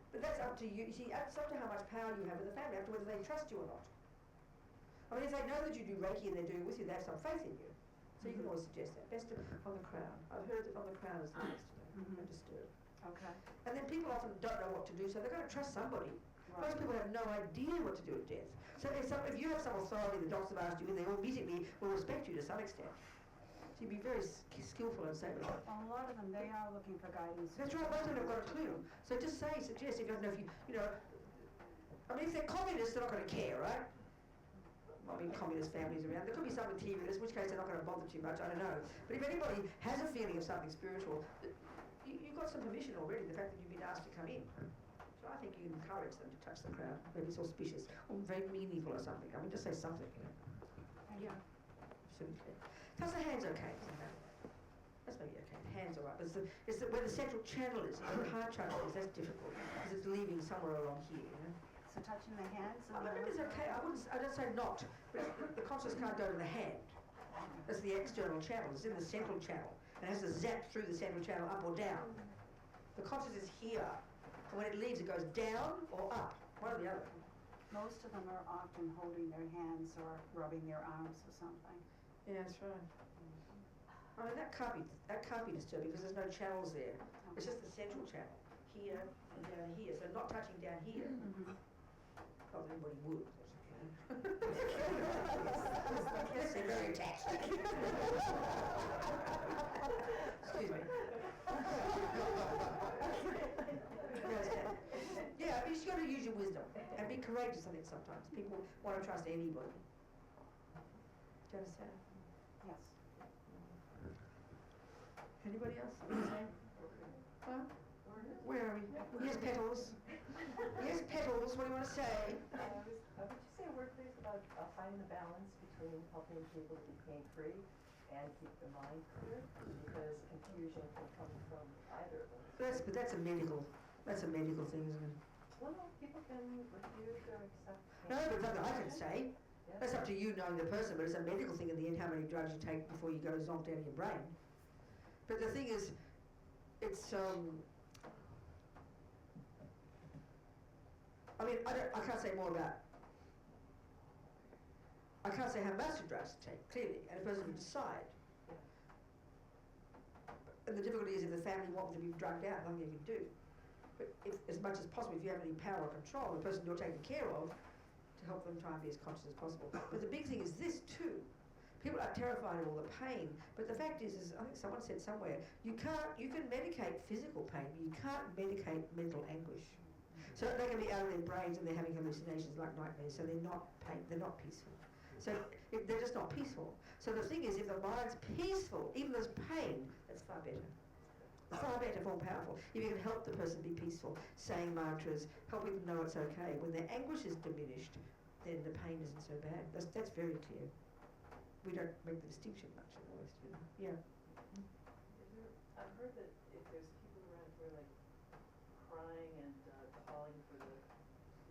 But that's up to you. You see, it's up to how much power you have with the family, up to whether they trust you or not. I mean, if they know that you do Reiki and they're doing it with you, they have some faith in you. So you can always suggest that. Best on the crown. I've heard that on the crown is the best to do. Undisturbed. Okay. And then people often don't know what to do, so they've got to trust somebody. Right. Most people have no idea what to do at death. So if you have some authority, the doctors have asked you, they immediately will respect you to some extent. So you'd be very skillful and say, Well, a lot of them, they are looking for guidance. that's right, most of them have got a clue. So just suggest, if you don't know if you know, I mean, if they're communists, they're not going to care, right? I mean, communist families around. There could be some materialists, in which case they're not going to bother too much, I don't know. But if anybody has a feeling of something spiritual, you've got some permission already, the fact that you've been asked to come in. So I think you can encourage them to touch the crowd. Maybe it's auspicious or very meaningful or something. I mean, just say something, you know. Yeah. Absolutely. Touch the hands okay. That's maybe okay. The hands are right. But it's where the central channel is, where the heart channel is, that's difficult. Because it's leaving somewhere along here, you know. So touching the hands? I think it's okay. I don't say not. But the consciousness can't go to the hand. That's the external channel. It's in the central channel. And it has to zap through the central channel up or down. The consciousness is here. And when it leaves, it goes down or up, one or the other. Most of them are often holding their hands or rubbing their arms or something. Yeah, that's right. I mean, that can't be disturbing because there's no channels there. It's just the central channel, here and down here. So not touching down here. Mm-hmm. Not that anybody would. Yes, they're very attached. Excuse me. Yeah, I mean, you've got to use your wisdom and be courageous, I think, sometimes. People want to trust anybody. Do you understand? Yes. Anybody else? Huh? Where are we? Yes, petals. Yes, petals, what do you want to say? Would you say a word, please, about finding the balance between helping people to be pain-free and keep their mind clear? Because confusion can come from either of those. But that's a medical thing, isn't it? Well, no, people can refuse or accept. No, but it's nothing I can say. Yeah. That's up to you knowing the person, but it's a medical thing in the end, how many drugs you take before you go zonked out of your brain. But the thing is, it's, I mean, I can't say more about, I can't say how much drugs to take, clearly, and a person will decide. And the difficulty is if the family want them to be drugged out, nothing you can do. But if, as much as possible, if you have any power or control, the person you're taking care of, to help them try and be as conscious as possible. But the big thing is this too. People are terrified of all the pain, but the fact is I think someone said somewhere, you can medicate physical pain, but you can't medicate mental anguish. So they can be out of their brains and they're having hallucinations like nightmares, so they're not peaceful. So they're just not peaceful. So the thing is, if the mind's peaceful, even there's pain, that's far better. Far better, more powerful. If you can help the person be peaceful, saying mantras, helping them know it's okay. When their anguish is diminished, then the pain isn't so bad. That's very clear. We don't make the distinction much in the West, you know. Yeah. I've heard that if there's people around who are like crying and calling for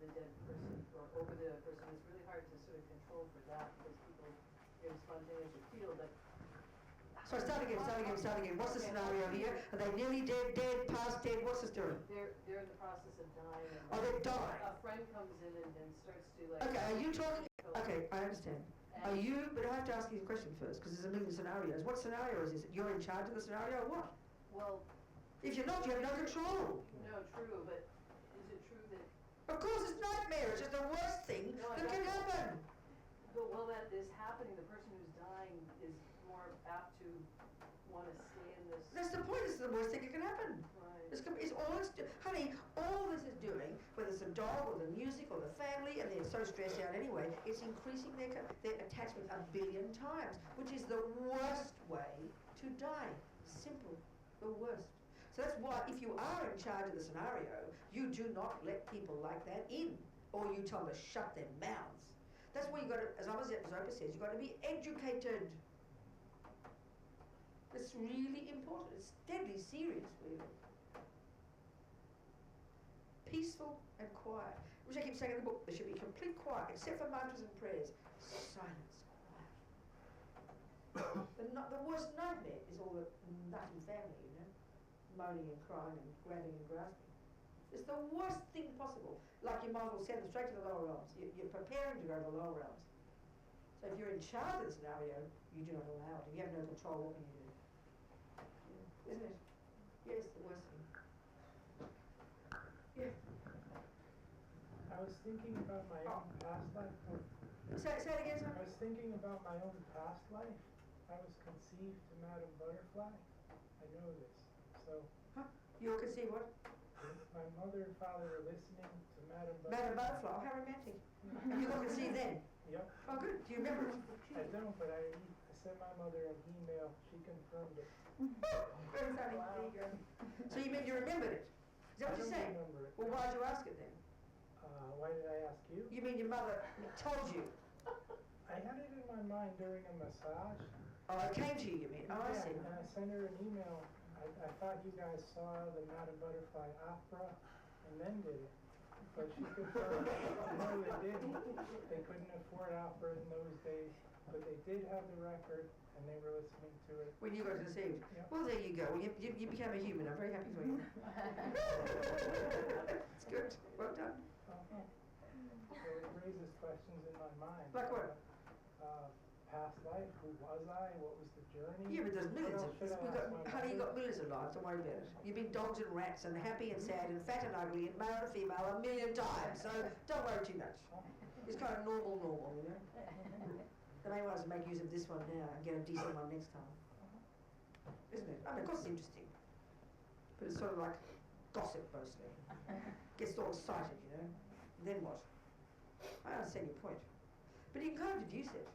the dead person or over the person, it's really hard to sort of control for that because people spontaneously feel that. So start again. What's the scenario here? Are they nearly dead, past dead? What's the story? They're in the process of dying. And Oh, they're dying. A friend comes in and starts to like. Okay, are you talking? Okay, I understand. Are you, but I have to ask you a question first, because there's a million scenarios. What scenario is this? You're in charge of the scenario or what? Well. If you're not, you have no control. No, true, but is it true that? Of course, it's nightmare. It's just the worst thing that can happen. But while that is happening, the person who's dying is more apt to want to stay in this. That's the point. It's the worst thing that can happen. Right. It's all honey, all this is doing, whether it's the dog or the music or the family, and they're so stressed out anyway, it's increasing their attachment 1 billion times, which is the worst way to die. Simple. The worst. So that's why if you are in charge of the scenario, you do not let people like that in, or you tell them to shut their mouths. That's why you've got to, as Zopa says, you've got to be educated. It's really important. It's deadly serious, really. Peaceful and quiet. Which I keep saying in the book, there should be complete quiet, except for mantras and prayers. Silence, quiet. The worst nightmare is all the nutty family, you know, moaning and crying and grabbing and grasping. It's the worst thing possible. Like you might as well send them straight to the lower realms. You're preparing to go to the lower realms. So if you're in charge of the scenario, you do not allow it. If you have no control, what can you do? Yeah. Isn't it? Yes, the worst thing. I was thinking about my own past life. Say it again, sir. I was thinking about my own past life. I was conceived to Madame Butterfly. I know this. So. Huh? You were conceived what? My mother and father were listening to Madame Butterfly. Madame Butterfly, oh, how romantic. And you got conceived then? Yep. Oh, good. Do you remember it? I don't, but I sent my mother an email. She confirmed it. Very funny. Wow. So you mean you remembered it? Is that what you're saying? I don't remember it. Well, why did you ask it then? Why did I ask you? You mean your mother told you? I had it in my mind during a massage. Oh, it came to you, mean? Oh, I see. And I sent her an email. I thought you guys saw the Madame Butterfly opera and then did it. But she confirmed, no, they didn't. They couldn't afford opera in those days. But they did have the record and they were listening to it. When you got conceived? Yep. Well, there you go. Well, you became a human. I'm very happy for you. It's good. Well done. So it raises questions in my mind. Like what? Past life, who was I? What was the journey? Yeah, but there's millions of honey, you got mother? millions of lives, don't worry about it. You've been dogs and rats and happy and sad and fat and ugly and male and female 1,000,000 times, so don't worry too much. It's kind of normal, you know. The main one is to make use of this one now and get a decent one next time. Isn't it? I mean, of course it's interesting. But it's sort of like gossip mostly. Gets all excited, you know. Then what? I understand your point. But you can kind of deduce it.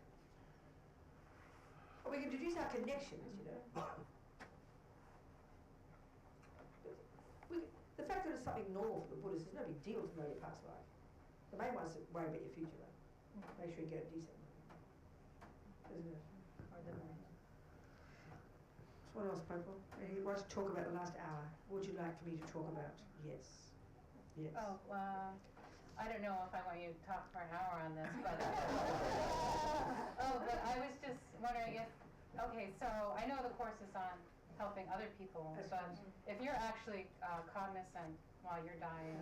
Or we can deduce our connections, you know. The fact that it's something normal for the Buddhists is no big deal to know your past life. The main one is to worry about your future life. Make sure you get it decent. Isn't it? So what else, Popo? You want to talk about the last hour? What would you like for me to talk about? Yes. Yes. Oh, I don't know if I want you to talk for an hour on this, but but I was just wondering okay, so I know the course is on helping other people, That's but right. if you're actually cognizant while you're dying,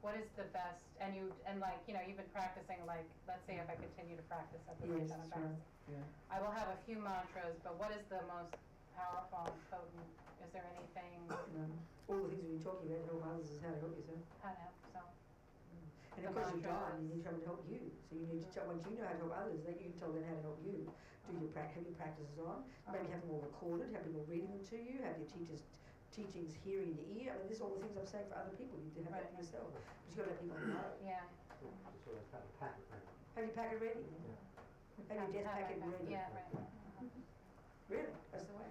what is the best, and you've been practicing, like, let's say if I continue to practice at the rate that I'm practicing. Yeah. I will have a few mantras, but what is the most powerful and potent? Is there anything? All the things we've been talking about, help others is how to help yourself. How to help yourself? And of course you're dying, you need someone to help you. So you need to tell, once you know how to help others, then you can tell them how to help you. Have your practices on, maybe have them all recorded, have people reading them to you, have your teachings here in your ear. I mean, this is all the things I'm saying for other people. You do have that for yourself. But you've got to let people know. Yeah. So that's kind of packet ready. Have your packet ready? Yeah. Have your death packet ready? Yeah, right. Really? That's the way.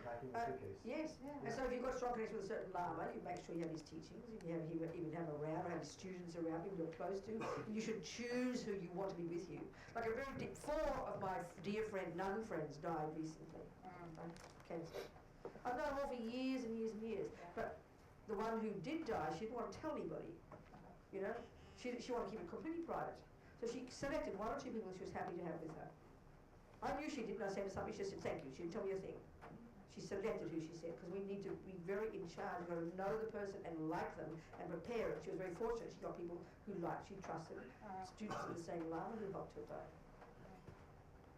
Packing the suitcase. Yes. Yeah. And so if you've got strong connection with a certain Lama, you make sure you have his teachings, you even have around, or have his students around, people you're close to. You should choose who you want to be with you. Like four of my dear nun friends died recently. Cancer. I've known her all for years and years and years. But the one who did die, she didn't want to tell anybody. You know? She wanted to keep it completely private. So she selected one or two people she was happy to have with her. I knew she did when I said something, she said thank you. She didn't tell me a thing. She selected who she said, because we need to be very in charge. We've got to know the person and like them and prepare it. She was very fortunate. She got people who she trusted, students of the same Lama who helped her die.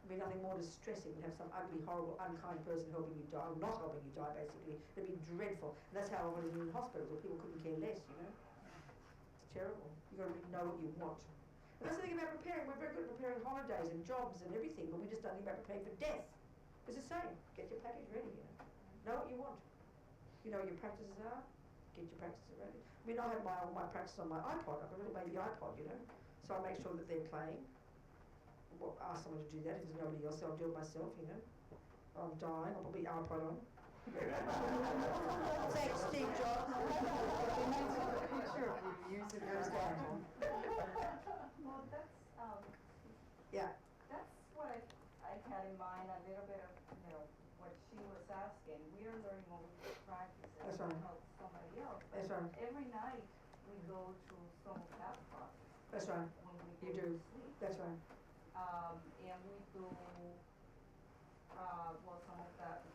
It'd be nothing more distressing than have some ugly, horrible, unkind person helping you die, or not helping you die, basically. It'd be dreadful. And that's how I wanted to be in hospitals, where people couldn't care less, you know. It's terrible. You've got to really know what you want. And that's the thing about preparing. We're very good at preparing holidays and jobs and everything, but we just don't think about preparing for death. It's the same. Get your package ready, you know. Know what you want. You know what your practices are. Get your practices ready. I mean, I have all my practices on my iPod. I've got a little baby iPod, you know. So I make sure that they're playing. Well, ask someone to do that. If there's nobody else, I'll do it myself, you know. I'm dying. I'll put my iPod on. Thanks, Steve Jobs. Sure, we use it as example. Well, that's, Yeah. that's what I had in mind, a little bit of, what she was asking. We are learning what we practice and That's right. help somebody else. That's right. Every night we go through some of that process. That's right. When we You go do. to sleep. That's right. And we do,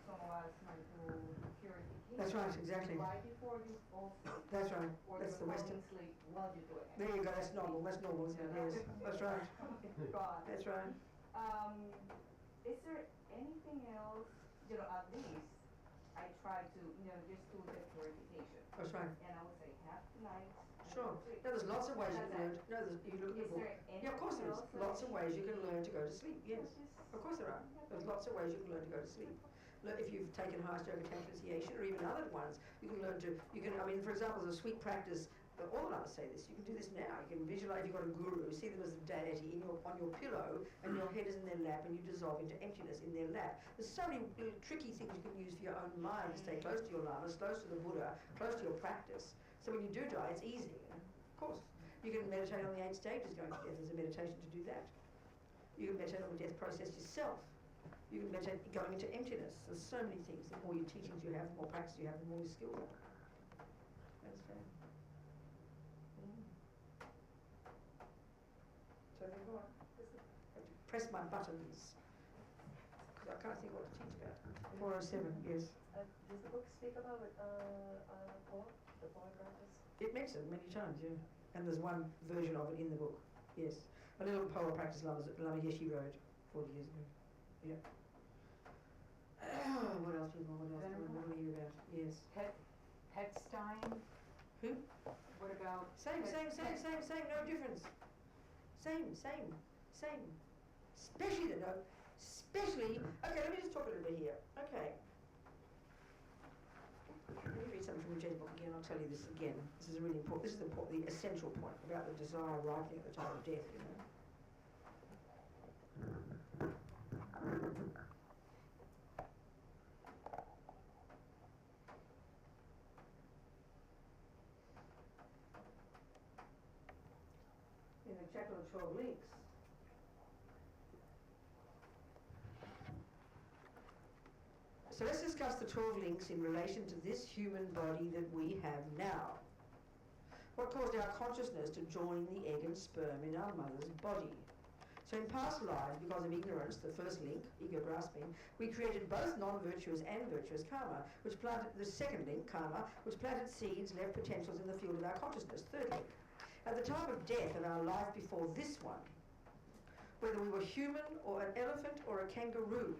some of us might do purification. That's right, exactly. Right before you fall asleep. That's right. Or That's the you're Western. falling asleep while you're doing it. There you go. That's normal. That's normal, isn't it? Yes. That's right. God. That's right. Is there anything else, at least I try to, just do the purification. That's right. And I would say half the night, Sure. No, there's lots of ways you can learn. No, you look at the book. Yeah, of course there is. Lots of ways you can learn to go to sleep. Yes, of course there are. There's lots of ways you can learn to go to sleep. If you've taken highest yoga tantra initiation or even other ones, you can learn to. I mean, for example, there's a sweet practice. All the others say this. You can do this now. You can visualize you've got a guru, see them as a deity on your pillow, and your head is in their lap, and you dissolve into emptiness in their lap. There's so many little tricky things you can use for your own mind to stay close to your lamas, close to the Buddha, close to your practice. So when you do die, it's easy. Of course, you can meditate on the 8 stages going to death. There's a meditation to do that. You can meditate on the death process yourself. You can meditate going into emptiness. There's so many things. The more teachings you have, the more practice you have, the more you skill you. That's fair. So then go on. Press my buttons. Because I can't think what to teach about. 407, yes. Does the book speak about poem, the poem practice? It mentions it many times, yeah. And there's one version of it in the book, yes. A little poem practice Lama Yeshe wrote 40 years ago. Yeah. What else do you want to hear about? Yes. Hetstein? Who? What about? Same, no difference. Same. Especially okay, let me just talk a little bit here. Okay. Let me read something from Jen's book again. I'll tell you this again. This is really important. This is the essential point about the desire arising at the time of death, you know. In the chapter of 12 links. So let's discuss the 12 links in relation to this human body that we have now. What caused our consciousness to join the egg and sperm in our mother's body? So in past lives, because of ignorance, the first link, ego grasping, we created both non-virtuous and virtuous karma, which planted, the second link, karma, which planted seeds, left potentials in the field of our consciousness, third link. At the time of death of our life before this one, whether we were human or an elephant or a kangaroo,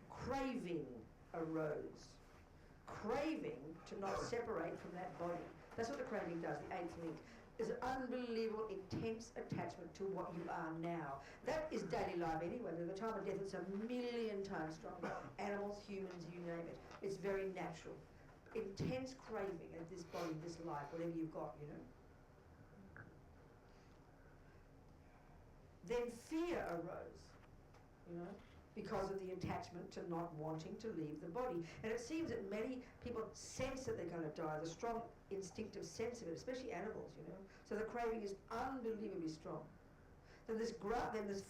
craving arose. Craving to not separate from that body. That's what the craving does, the 8th link. Is an unbelievable, intense attachment to what you are now. That is daily life anyway. At the time of death, it's 1,000,000 times stronger. Animals, humans, you name it. It's very natural. Intense craving of this body, this life, whatever you've got, you know. Then fear arose, you know, because of the attachment to not wanting to leave the body. And it seems that many people sense that they're going to die, the strong instinctive sense of it, especially animals, you know. So the craving is unbelievably strong. Then this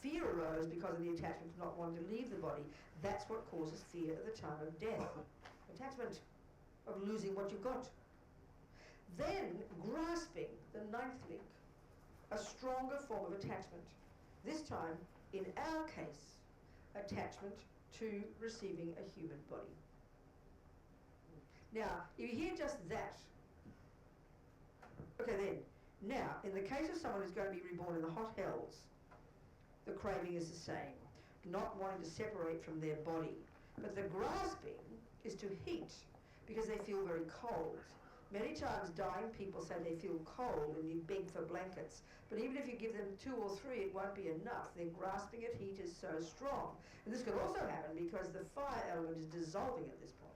fear arose because of the attachment to not wanting to leave the body. That's what causes fear at the time of death. Attachment of losing what you've got. Then grasping, the 9th link, a stronger form of attachment. This time, in our case, attachment to receiving a human body. Now, if you hear just that, okay then, now, in the case of someone who's going to be reborn in the hot hells, the craving is the same, not wanting to separate from their body. But the grasping is to heat, because they feel very cold. Many times dying people say they feel cold and you beg for blankets. But even if you give them 2 or 3, it won't be enough. Their grasping at heat is so strong. And this could also happen because the fire element is dissolving at this point.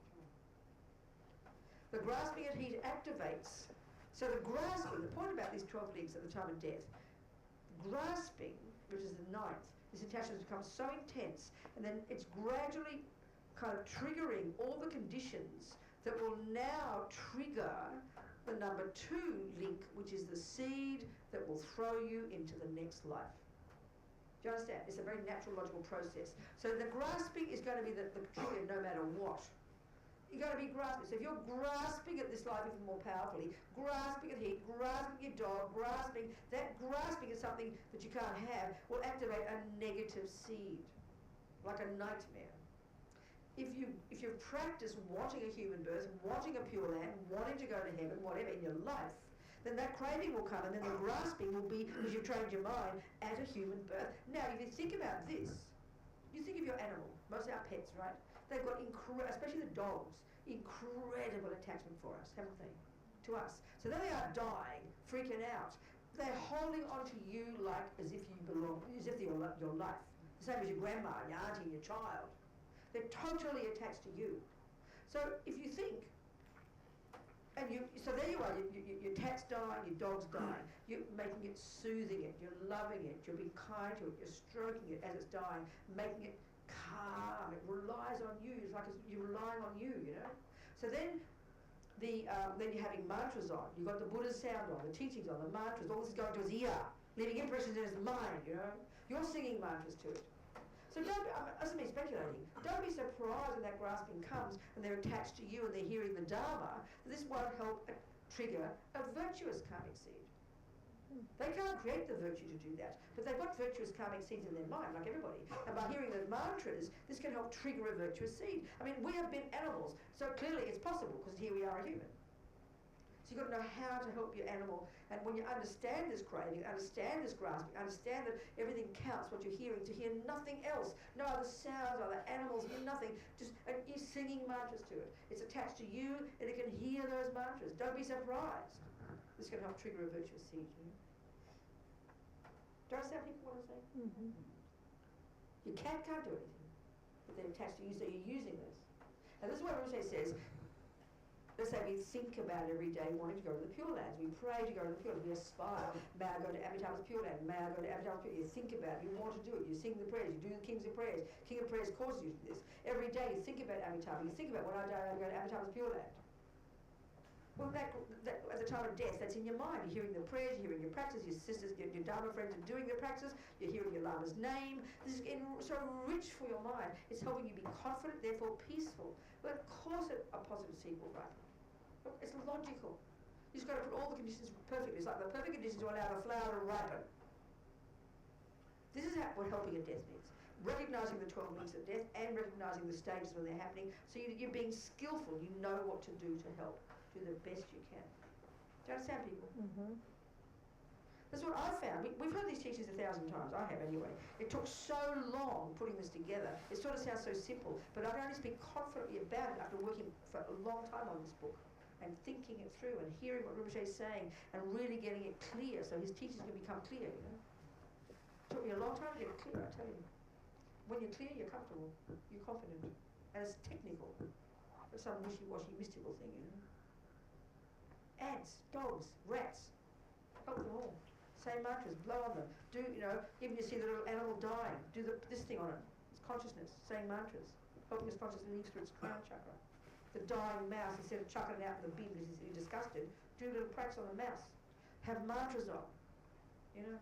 The grasping at heat activates. So the grasping, the point about these 12 links at the time of death, grasping, which is the 9th, this attachment becomes so intense, and then it's gradually kind of triggering all the conditions that will now trigger the number 2 link, which is the seed that will throw you into the next life. Do you understand? It's a very natural, logical process. So the grasping is going to be the trigger no matter what. You're going to be grasping. So if you're grasping at this life even more powerfully, grasping at heat, grasping your dog, grasping, that grasping is something that you can't have, will activate a negative seed, like a nightmare. If you practice wanting a human birth, wanting a pure land, wanting to go to heaven, whatever in your life, then that craving will come, and then the grasping will be, because you've trained your mind, at a human birth. Now, if you think about this, you think of your animal, most of our pets, right? They've got, especially the dogs, incredible attachment for us, haven't they? to us. So there they are dying, freaking out. They're holding on to you like as if you belong, as if you're your life. The same as your grandma, your auntie, your child. They're totally attached to you. So if you think, so there you are, your cat's dying, your dog's dying, you're making it, soothing it, you're loving it, you're being kind to it, you're stroking it as it's dying, making it calm, it relies on you, it's like you're relying on you, you know. So then then you're having mantras on, you've got the Buddha's sound on, the teachings on, the mantras, all this is going to his ear, leaving impressions in his mind, you know. You're singing mantras to it. So don't, doesn't mean speculating, don't be surprised when that grasping comes and they're attached to you and they're hearing the Dharma, that this won't help trigger a virtuous karmic seed. They can't create the virtue to do that, but they've got virtuous karmic seeds in their mind, like everybody. And by hearing the mantras, this can help trigger a virtuous seed. I mean, we have been animals, so clearly it's possible, because here we are a human. So you've got to know how to help your animal, and when you understand this craving, understand this grasping, understand that everything counts, what you're hearing, to hear nothing else, no other sounds, other animals, nothing, and you're singing mantras to it. It's attached to you, and it can hear those mantras. Don't be surprised. This can help trigger a virtuous seed. Do I understand people what I'm saying? Mm-hmm. Your cat can't do anything, but they're attached to you, so you're using this. And this is what Rinpoche says. Let's say we think about every day wanting to go to the Pure Lands. We pray to go to the Pure Lands. We aspire. May I go to Amitabha's Pure Land? May I go to Amitabha's Pure Land? You think about it. You want to do it. You sing the prayers. You do the Kings of Prayers. King of Prayers causes you to this. Every day you think about Amitabha. You think about when I die, I'm going to Amitabha's Pure Land. Well, that, at the time of death, that's in your mind. You're hearing the prayers, you're hearing your practice, your sisters, your Dharma friends are doing their practice, you're hearing your Lama's name. This is so rich for your mind. It's helping you be confident, therefore peaceful. But of course a positive seed will ripen. Look, it's logical. You've just got to put all the conditions perfectly. It's like the perfect conditions to allow the flower to ripen. This is what helping at death means. Recognising the 12 weeks of death and recognising the stages when they're happening, so you're being skillful. You know what to do to help. Do the best you can. Do you understand, people? Mm-hmm. That's what I've found. We've heard these teachings 1,000 times. I have anyway. It took so long putting this together. It sort of sounds so simple, but I can only speak confidently about it after working for a long time on this book and thinking it through and hearing what Rinpoche is saying and really getting it clear so his teachings can become clear, you know. It took me a long time to get it clear, I tell you. When you're clear, you're comfortable. You're confident. And it's technical. It's some wishy-washy mystical thing, you know. Ants, dogs, rats, help them all. Say mantras, blow on them. Do, you know, even you see the little animal dying, do this thing on it. It's consciousness, saying mantras. Helping its consciousness leave through its crown chakra. The dying mouse, instead of chucking it out in the bin because he's disgusted, do little cracks on the mouse. Have mantras on, you know.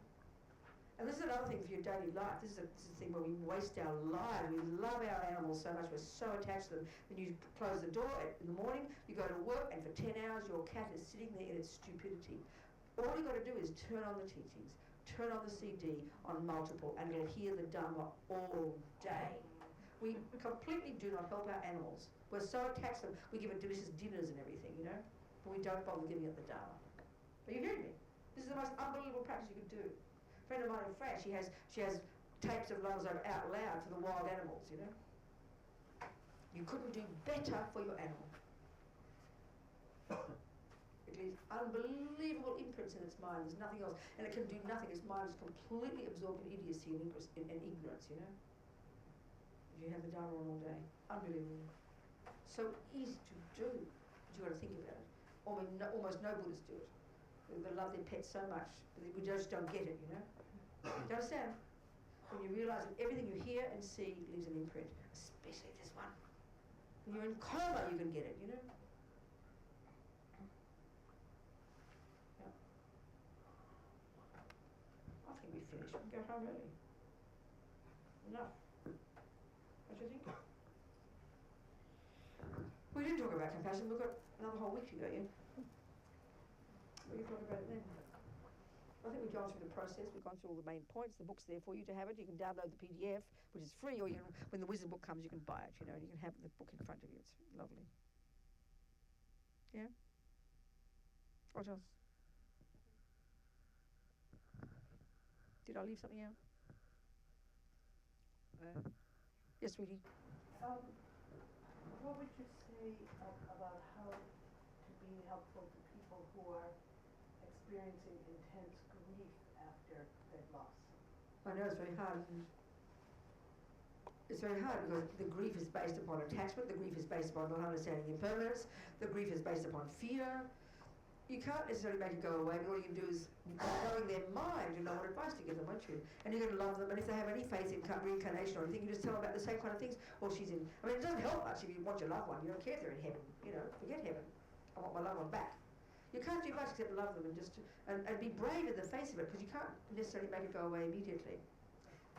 And this is another thing for your daily life. This is a thing where we waste our lives. We love our animals so much. We're so attached to them. When you close the door in the morning, you go to work, and for 10 hours your cat is sitting there in its stupidity. All you've got to do is turn on the teachings, turn on the CD on multiple, and you'll hear the Dhamma all day. We completely do not help our animals. We're so attached to them. We give it delicious dinners and everything, you know, but we don't bother giving it the Dhamma. Are you hearing me? This is the most unbelievable practice you could do. A friend of mine in France, she has tapes of Lamas over out loud for the wild animals, you know. You couldn't do better for your animal. It leaves unbelievable imprints in its mind. There's nothing else, and it can do nothing. Its mind is completely absorbed in idiocy and ignorance, you know. If you have the Dharma on all day, unbelievable. So easy to do, but you've got to think about it. Almost no Buddhists do it. They love their pets so much, but we just don't get it, you know. Do you understand? When you realise that everything you hear and see leaves an imprint, especially this one. When you're in coma, you can get it, you know. Yeah. I think we've finished. We can go home early. Enough. What do you think? We didn't talk about compassion. We've got another whole week to go, yeah. We can talk about it then. I think we've gone through the process, we've gone through all the main points, the book's there for you to have it, you can download the PDF, which is free, or you can, when the wisdom book comes you can buy it, you know, and you can have the book in front of you, it's lovely. Yeah? What else? Did I leave something out? Yes, sweetie? What would you say about how to be be helpful to people who are experiencing intense grief after they've lost I someone? know it's very hard, isn't it? It's very hard because the grief is based upon attachment, the grief is based upon not understanding impermanence, the grief is based upon fear. You can't necessarily make it go away, but all you can do is, knowing their mind, you know what advice to give them, won't you? And you're going to love them, and if they have any faith in reincarnation or anything, you just tell them about the same kind of things. Well, she's in, I mean, it doesn't help much if you want your loved one, you don't care if they're in heaven, you know, forget heaven. I want my loved one back. You can't do much except love them and just, and be brave in the face of it, because you can't necessarily make it go away immediately.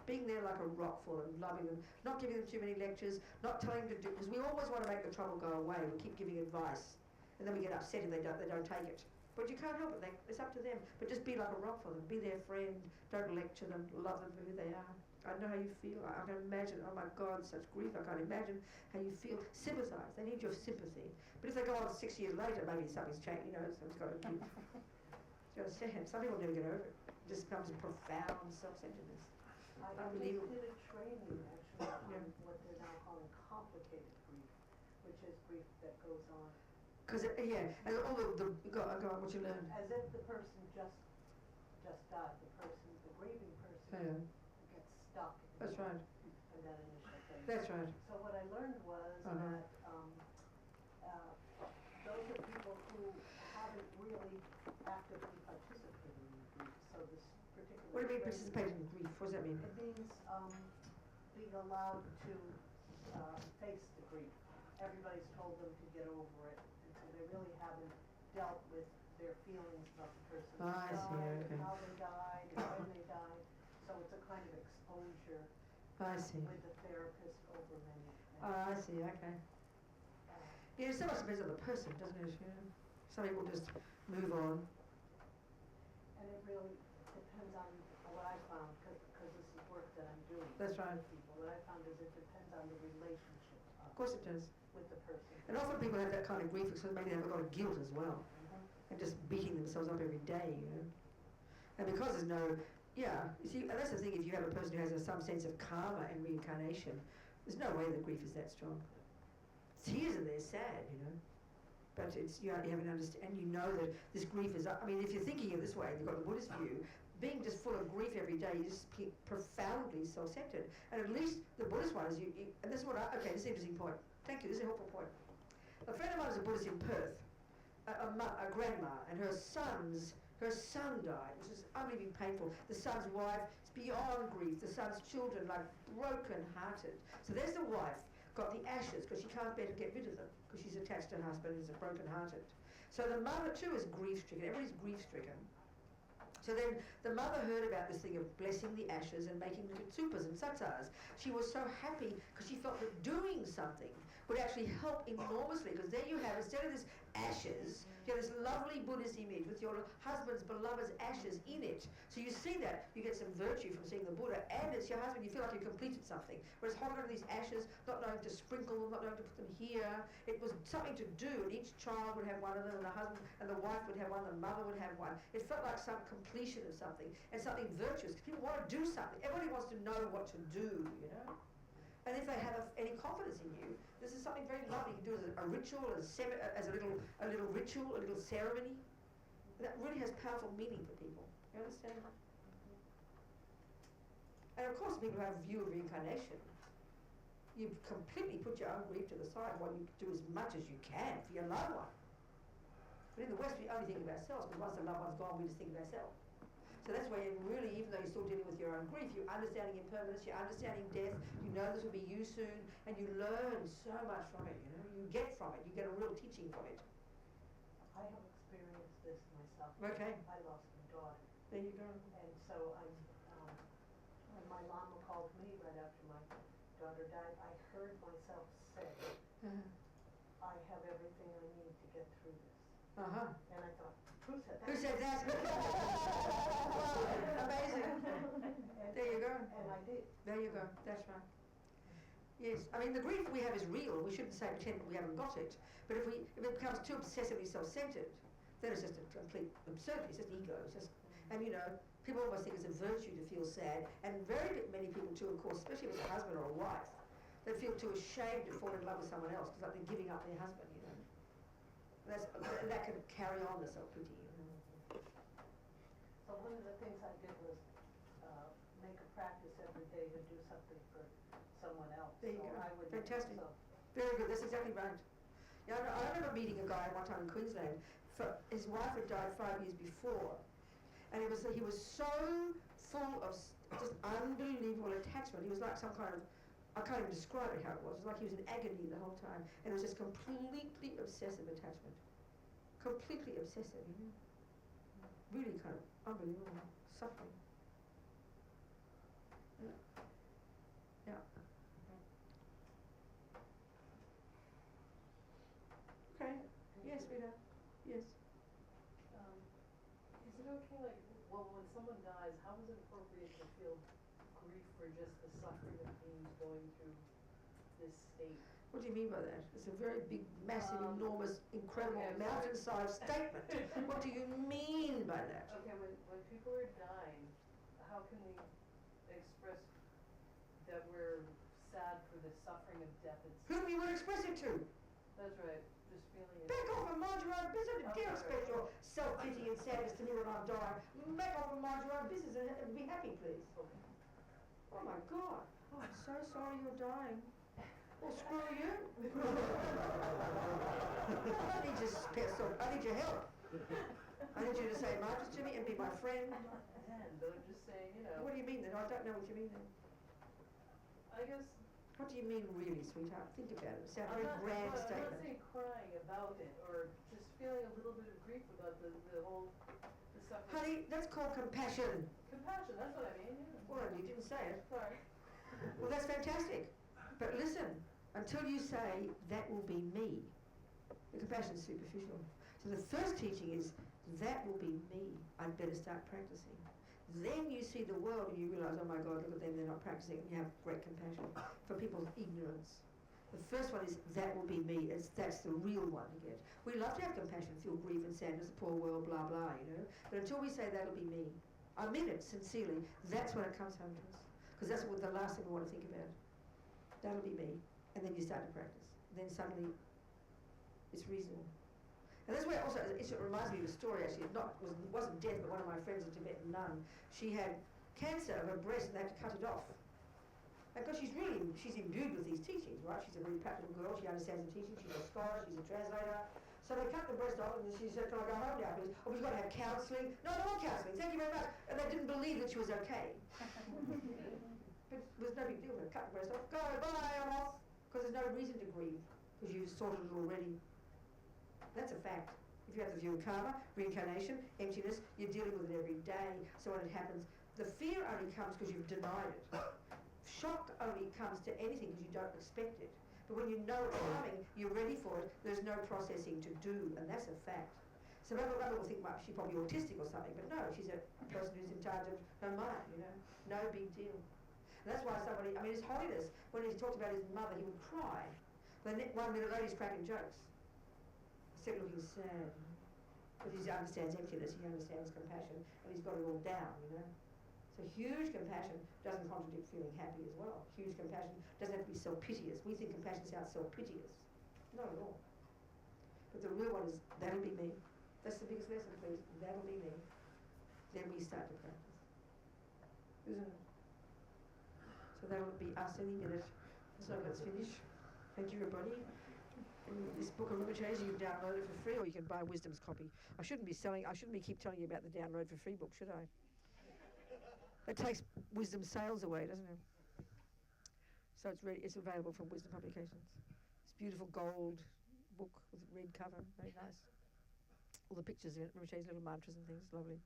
Being there like a rock for them, loving them, not giving them too many lectures, not telling them to do, because we always want to make the trouble go away. We keep giving advice, and then we get upset if they don't take it. But you can't help it. It's up to them. But just be like a rock for them. Be their friend. Don't lecture them. Love them for who they are. I know how you feel. I can imagine. Oh my God, such grief. I can't imagine how you feel. Sympathise. They need your sympathy. But if they go on 6 years later, maybe something's changed. You know, something's got to give. It's got to stand. Some people never get over it. It just becomes a profound self-centeredness. I Unbelievable. did a training actually on what they're now calling complicated grief, which is grief that goes on. Because yeah, and all go on, what you learned. As if the person just died. The grieving person gets stuck. That's right. In that initial phase. That's right. So what I learned was that those are people who haven't really actively participated in grief. So this particular. What do you mean participate in grief? What does that mean? It means being allowed to face the grief. Everybody's told them to get over it, and so they really haven't dealt with their feelings about the person who died, and how they died, and when they died. So it's a kind of exposure with the therapist over many. I see, okay. Yeah, so much depends on the person, doesn't it? Yeah. Some people just move on. And it really depends on what I found, because this is work that I'm doing. That's right. With people. What I found is it depends on the relationship. Of course it does. With the person. And often people have that kind of grief because maybe they have a lot of guilt as well. And just beating themselves up every day, you know. And because there's no, you see, and that's the thing, if you have a person who has some sense of karma and reincarnation, there's no way the grief is that strong. Tears are there, sad, you know. But it's, you haven't understand, and you know that this grief is, I mean, if you're thinking of it this way, you've got the Buddhist view, being just full of grief every day, you just profoundly self-centered. And at least the Buddhist one is, and this is what okay, this is an interesting point. Thank you, this is a helpful point. A friend of mine is a Buddhist in Perth, a grandma, and her son died, which is unbelievably painful. The son's wife is beyond grief, the son's children like broken-hearted. So there's the wife, got the ashes, because she can't bear to get rid of them, because she's attached to her husband and is broken-hearted. So the mother too is grief-stricken, everybody's grief-stricken. So then the mother heard about this thing of blessing the ashes and making little tupas and satsars. She was so happy because she felt that doing something would actually help enormously, because there you have, instead of this ashes, you have this lovely Buddhist image with your husband's beloved's ashes in it. So you see that, you get some virtue from seeing the Buddha, and it's your husband, you feel like you completed something. Whereas holding on to these ashes, not knowing to sprinkle them, not knowing to put them here, it was something to do, and each child would have one of them, and the husband and the wife would have one, the mother would have one. It felt like some completion of something, and something virtuous, because people want to do something. Everybody wants to know what to do, you know? And if they have any confidence in you, this is something very lovely. You can do it as a ritual, as a little ritual, a little ceremony. That really has powerful meaning for people. You understand? And of course, people have a view of reincarnation. You completely put your own grief to the side while you do as much as you can for your loved one. But in the West, we only think of ourselves, because once the loved one's gone, we just think of ourselves. So that's why you really, even though you're still dealing with your own grief, you're understanding impermanence, you're understanding death, you know this will be you soon, and you learn so much from it, you know. You get from it, you get a real teaching from it. I have experienced this myself. Okay. I lost my daughter. There you go. And so when my mama called me right after my daughter died, I heard myself say, I have everything I need to get through this. And I thought, who said that? Who said that? Amazing. There you go. And I did. There you go. That's right. Yes. I mean, the grief we have is real. We shouldn't say pretend we haven't got it. But if it becomes too obsessively self-centered, then it's just a complete absurdity. It's just ego. It's just, and you know, people almost think it's a virtue to feel sad. And many people too, of course, especially if it's a husband or a wife, they feel too ashamed to fall in love with someone else because like they're giving up their husband, you know. That can carry on the self-pity. So one of the things I did was make a practice every day to do something for someone else. There you so go. I would Fantastic. make myself. Very good. That's exactly right. Yeah, I remember meeting a guy one time in Queensland. His wife had died 5 years before, and he was so full of just unbelievable attachment. He was like some kind of, I can't even describe it how it was. It was like he was in agony the whole time, and it was just completely obsessive attachment. Completely obsessive, you know? Really kind of unbelievable suffering. Yeah. Yeah. Okay. Yes, Rita. Yes. Is it okay, like, well, when someone dies, how is it appropriate to feel grief for just the suffering of beings going through this state? What do you mean by that? It's a very big, massive, enormous, incredible, okay, mountain-sized statement. What do you mean by that? Okay, when people are dying, how can we express that we're sad for the suffering of death itself? Whom you would express it to? That's right, just feeling it. Back off and mind your own business. I don't express your self-pity and sadness to me when I'm dying. Back off and mind your own business and be happy, please. Okay. Oh my God. Oh, I'm so sorry you're dying. Well, screw you. I need your I need your help. I need you to say mantras to me and be my friend. But I'm just saying, you know. What do you mean then? I don't know what you mean then. I guess. What do you mean really, sweetheart? Think about it. It sounds a very grand I'm statement. not saying crying about it or just feeling a little bit of grief about the whole the suffering. Honey, that's called compassion. Compassion, that's what I mean, yeah. Well, you didn't say it. Sorry. Well, that's fantastic. But listen, until you say, that will be me, the compassion is superficial. So the first teaching is, that will be me. I'd better start practicing. Then you see the world and you realize, oh my God, look at them, they're not practicing. And you have great compassion for people's ignorance. The first one is, that will be me. That's the real one to get. We love to have compassion, feel grief and sadness, the poor world, blah, blah, you know. But until we say, that'll be me, I mean it sincerely, that's when it comes home to us. Because that's what the last thing we want to think about. That'll be me. And then you start to practice. Then suddenly, it's reasonable. And that's where also, it reminds me of a story actually. It wasn't death, but one of my friends, a Tibetan nun, she had cancer of her breast and they had to cut it off. And because she's imbued with these teachings, right? She's a very practical girl, she understands the teachings, she's a scholar, she's a translator. So they cut the breast off and then she said, can I go home now please? Oh, we've got to have counselling. No, I don't want counselling, thank you very much. And they didn't believe that she was okay. But it was no big deal, they cut the breast off, go, bye, I'm off. Because there's no reason to grieve, because you've sorted it already. That's a fact. If you have the view of karma, reincarnation, emptiness, you're dealing with it every day. So when it happens, the fear only comes because you've denied it. Shock only comes to anything because you don't expect it. But when you know it's coming, you're ready for it, there's no processing to do, and that's a fact. So other people think, well, she's probably autistic or something, but no, she's a person who's in charge of her mind, you know. No big deal. And that's why His Holiness, when he talked about his mother, he would cry. The 1 minute later he's cracking jokes. Instead of looking sad. Because he understands emptiness, he understands compassion, and he's got it all down, you know. So huge compassion doesn't contradict feeling happy as well. Huge compassion doesn't have to be self-piteous. We think compassion sounds self-piteous. Not at all. But the real one is, that'll be me. That's the biggest lesson, please. That'll be me. Then we start to practice. Isn't it? So that'll be us any minute. So let's finish. Thank you, everybody. This book of Rinpoche's, you can download it for free, or you can buy Wisdom's copy. I shouldn't be keep telling you about the download for free book, should I? That takes Wisdom sales away, doesn't it? So it's available from Wisdom Publications. It's beautiful gold book with a red cover, very nice. All the pictures in it, Rinpoche's little mantras and things, lovely.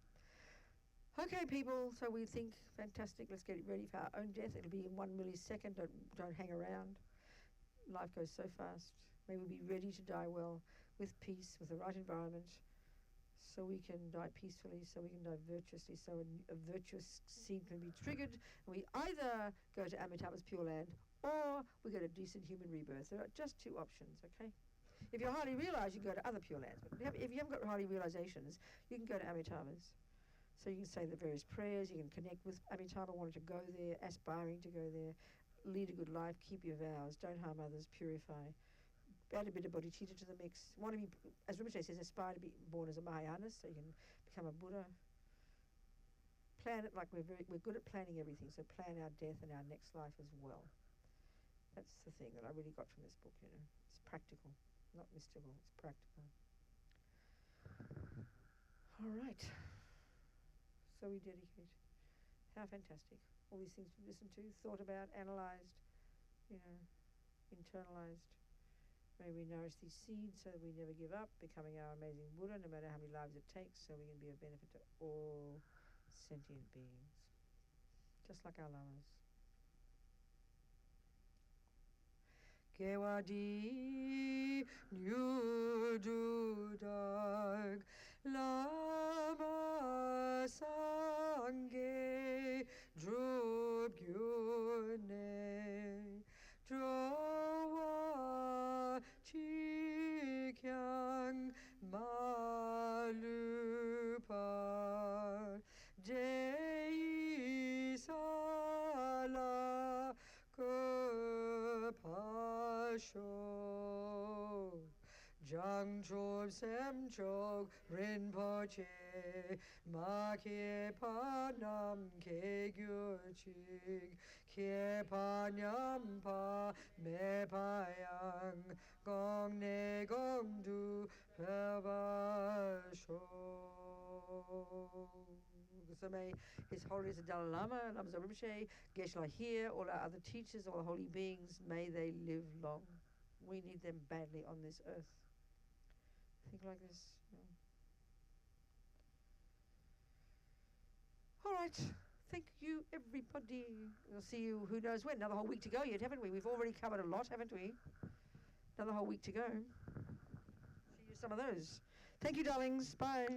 Okay, people, so we think, fantastic, let's get ready for our own death. It'll be in 1 millisecond, don't hang around. Life goes so fast. May we be ready to die well, with peace, with the right environment, so we can die peacefully, so we can die virtuously, so a virtuous seed can be triggered, and we either go to Amitabha's Pure Land, or we get a decent human rebirth. There are just two options, okay? If you're highly realized, you can go to other Pure Lands. But if you haven't got highly realizations, you can go to Amitabha's. So you can say the various prayers, you can connect with Amitabha, wanting to go there, aspiring to go there, lead a good life, keep your vows, don't harm others, purify, add a bit of bodhicitta to the mix. Want to be, as Rinpoche says, aspire to be born as a Mahayanist, so you can become a Buddha. Plan it like we're good at planning everything, so plan our death and our next life as well. That's the thing that I really got from this book, you know. It's practical, not mystical, it's practical. All right. So we dedicate. How fantastic. All these things we've listened to, thought about, analysed, you know, internalized. May we nourish these seeds so that we never give up, becoming our amazing Buddha, no matter how many lives it takes, so we can be of benefit to all sentient beings, just like our lamas. Gewadi Nyudu Dag Lama Sangye Drub Gyune Drowa Chikyang Malupar Dei Sala Kupasho Jang Chob Sem Chog Rinpoche Makye Panam Ke Gyurchig Kye Panyam Pa Me Payang Gong Ne Gong Du Pavasho. So may His Holiness the Dalai Lama, Lama Rinpoche, Geshe-la here, all our other teachers, all the holy beings, may they live long. We need them badly on this earth. Think like this. Yeah. All right. Thank you, everybody. We'll see you, who knows when. Another whole week to go yet, haven't we? We've already covered a lot, haven't we? Another whole week to go. See you some of those. Thank you, darlings. Bye.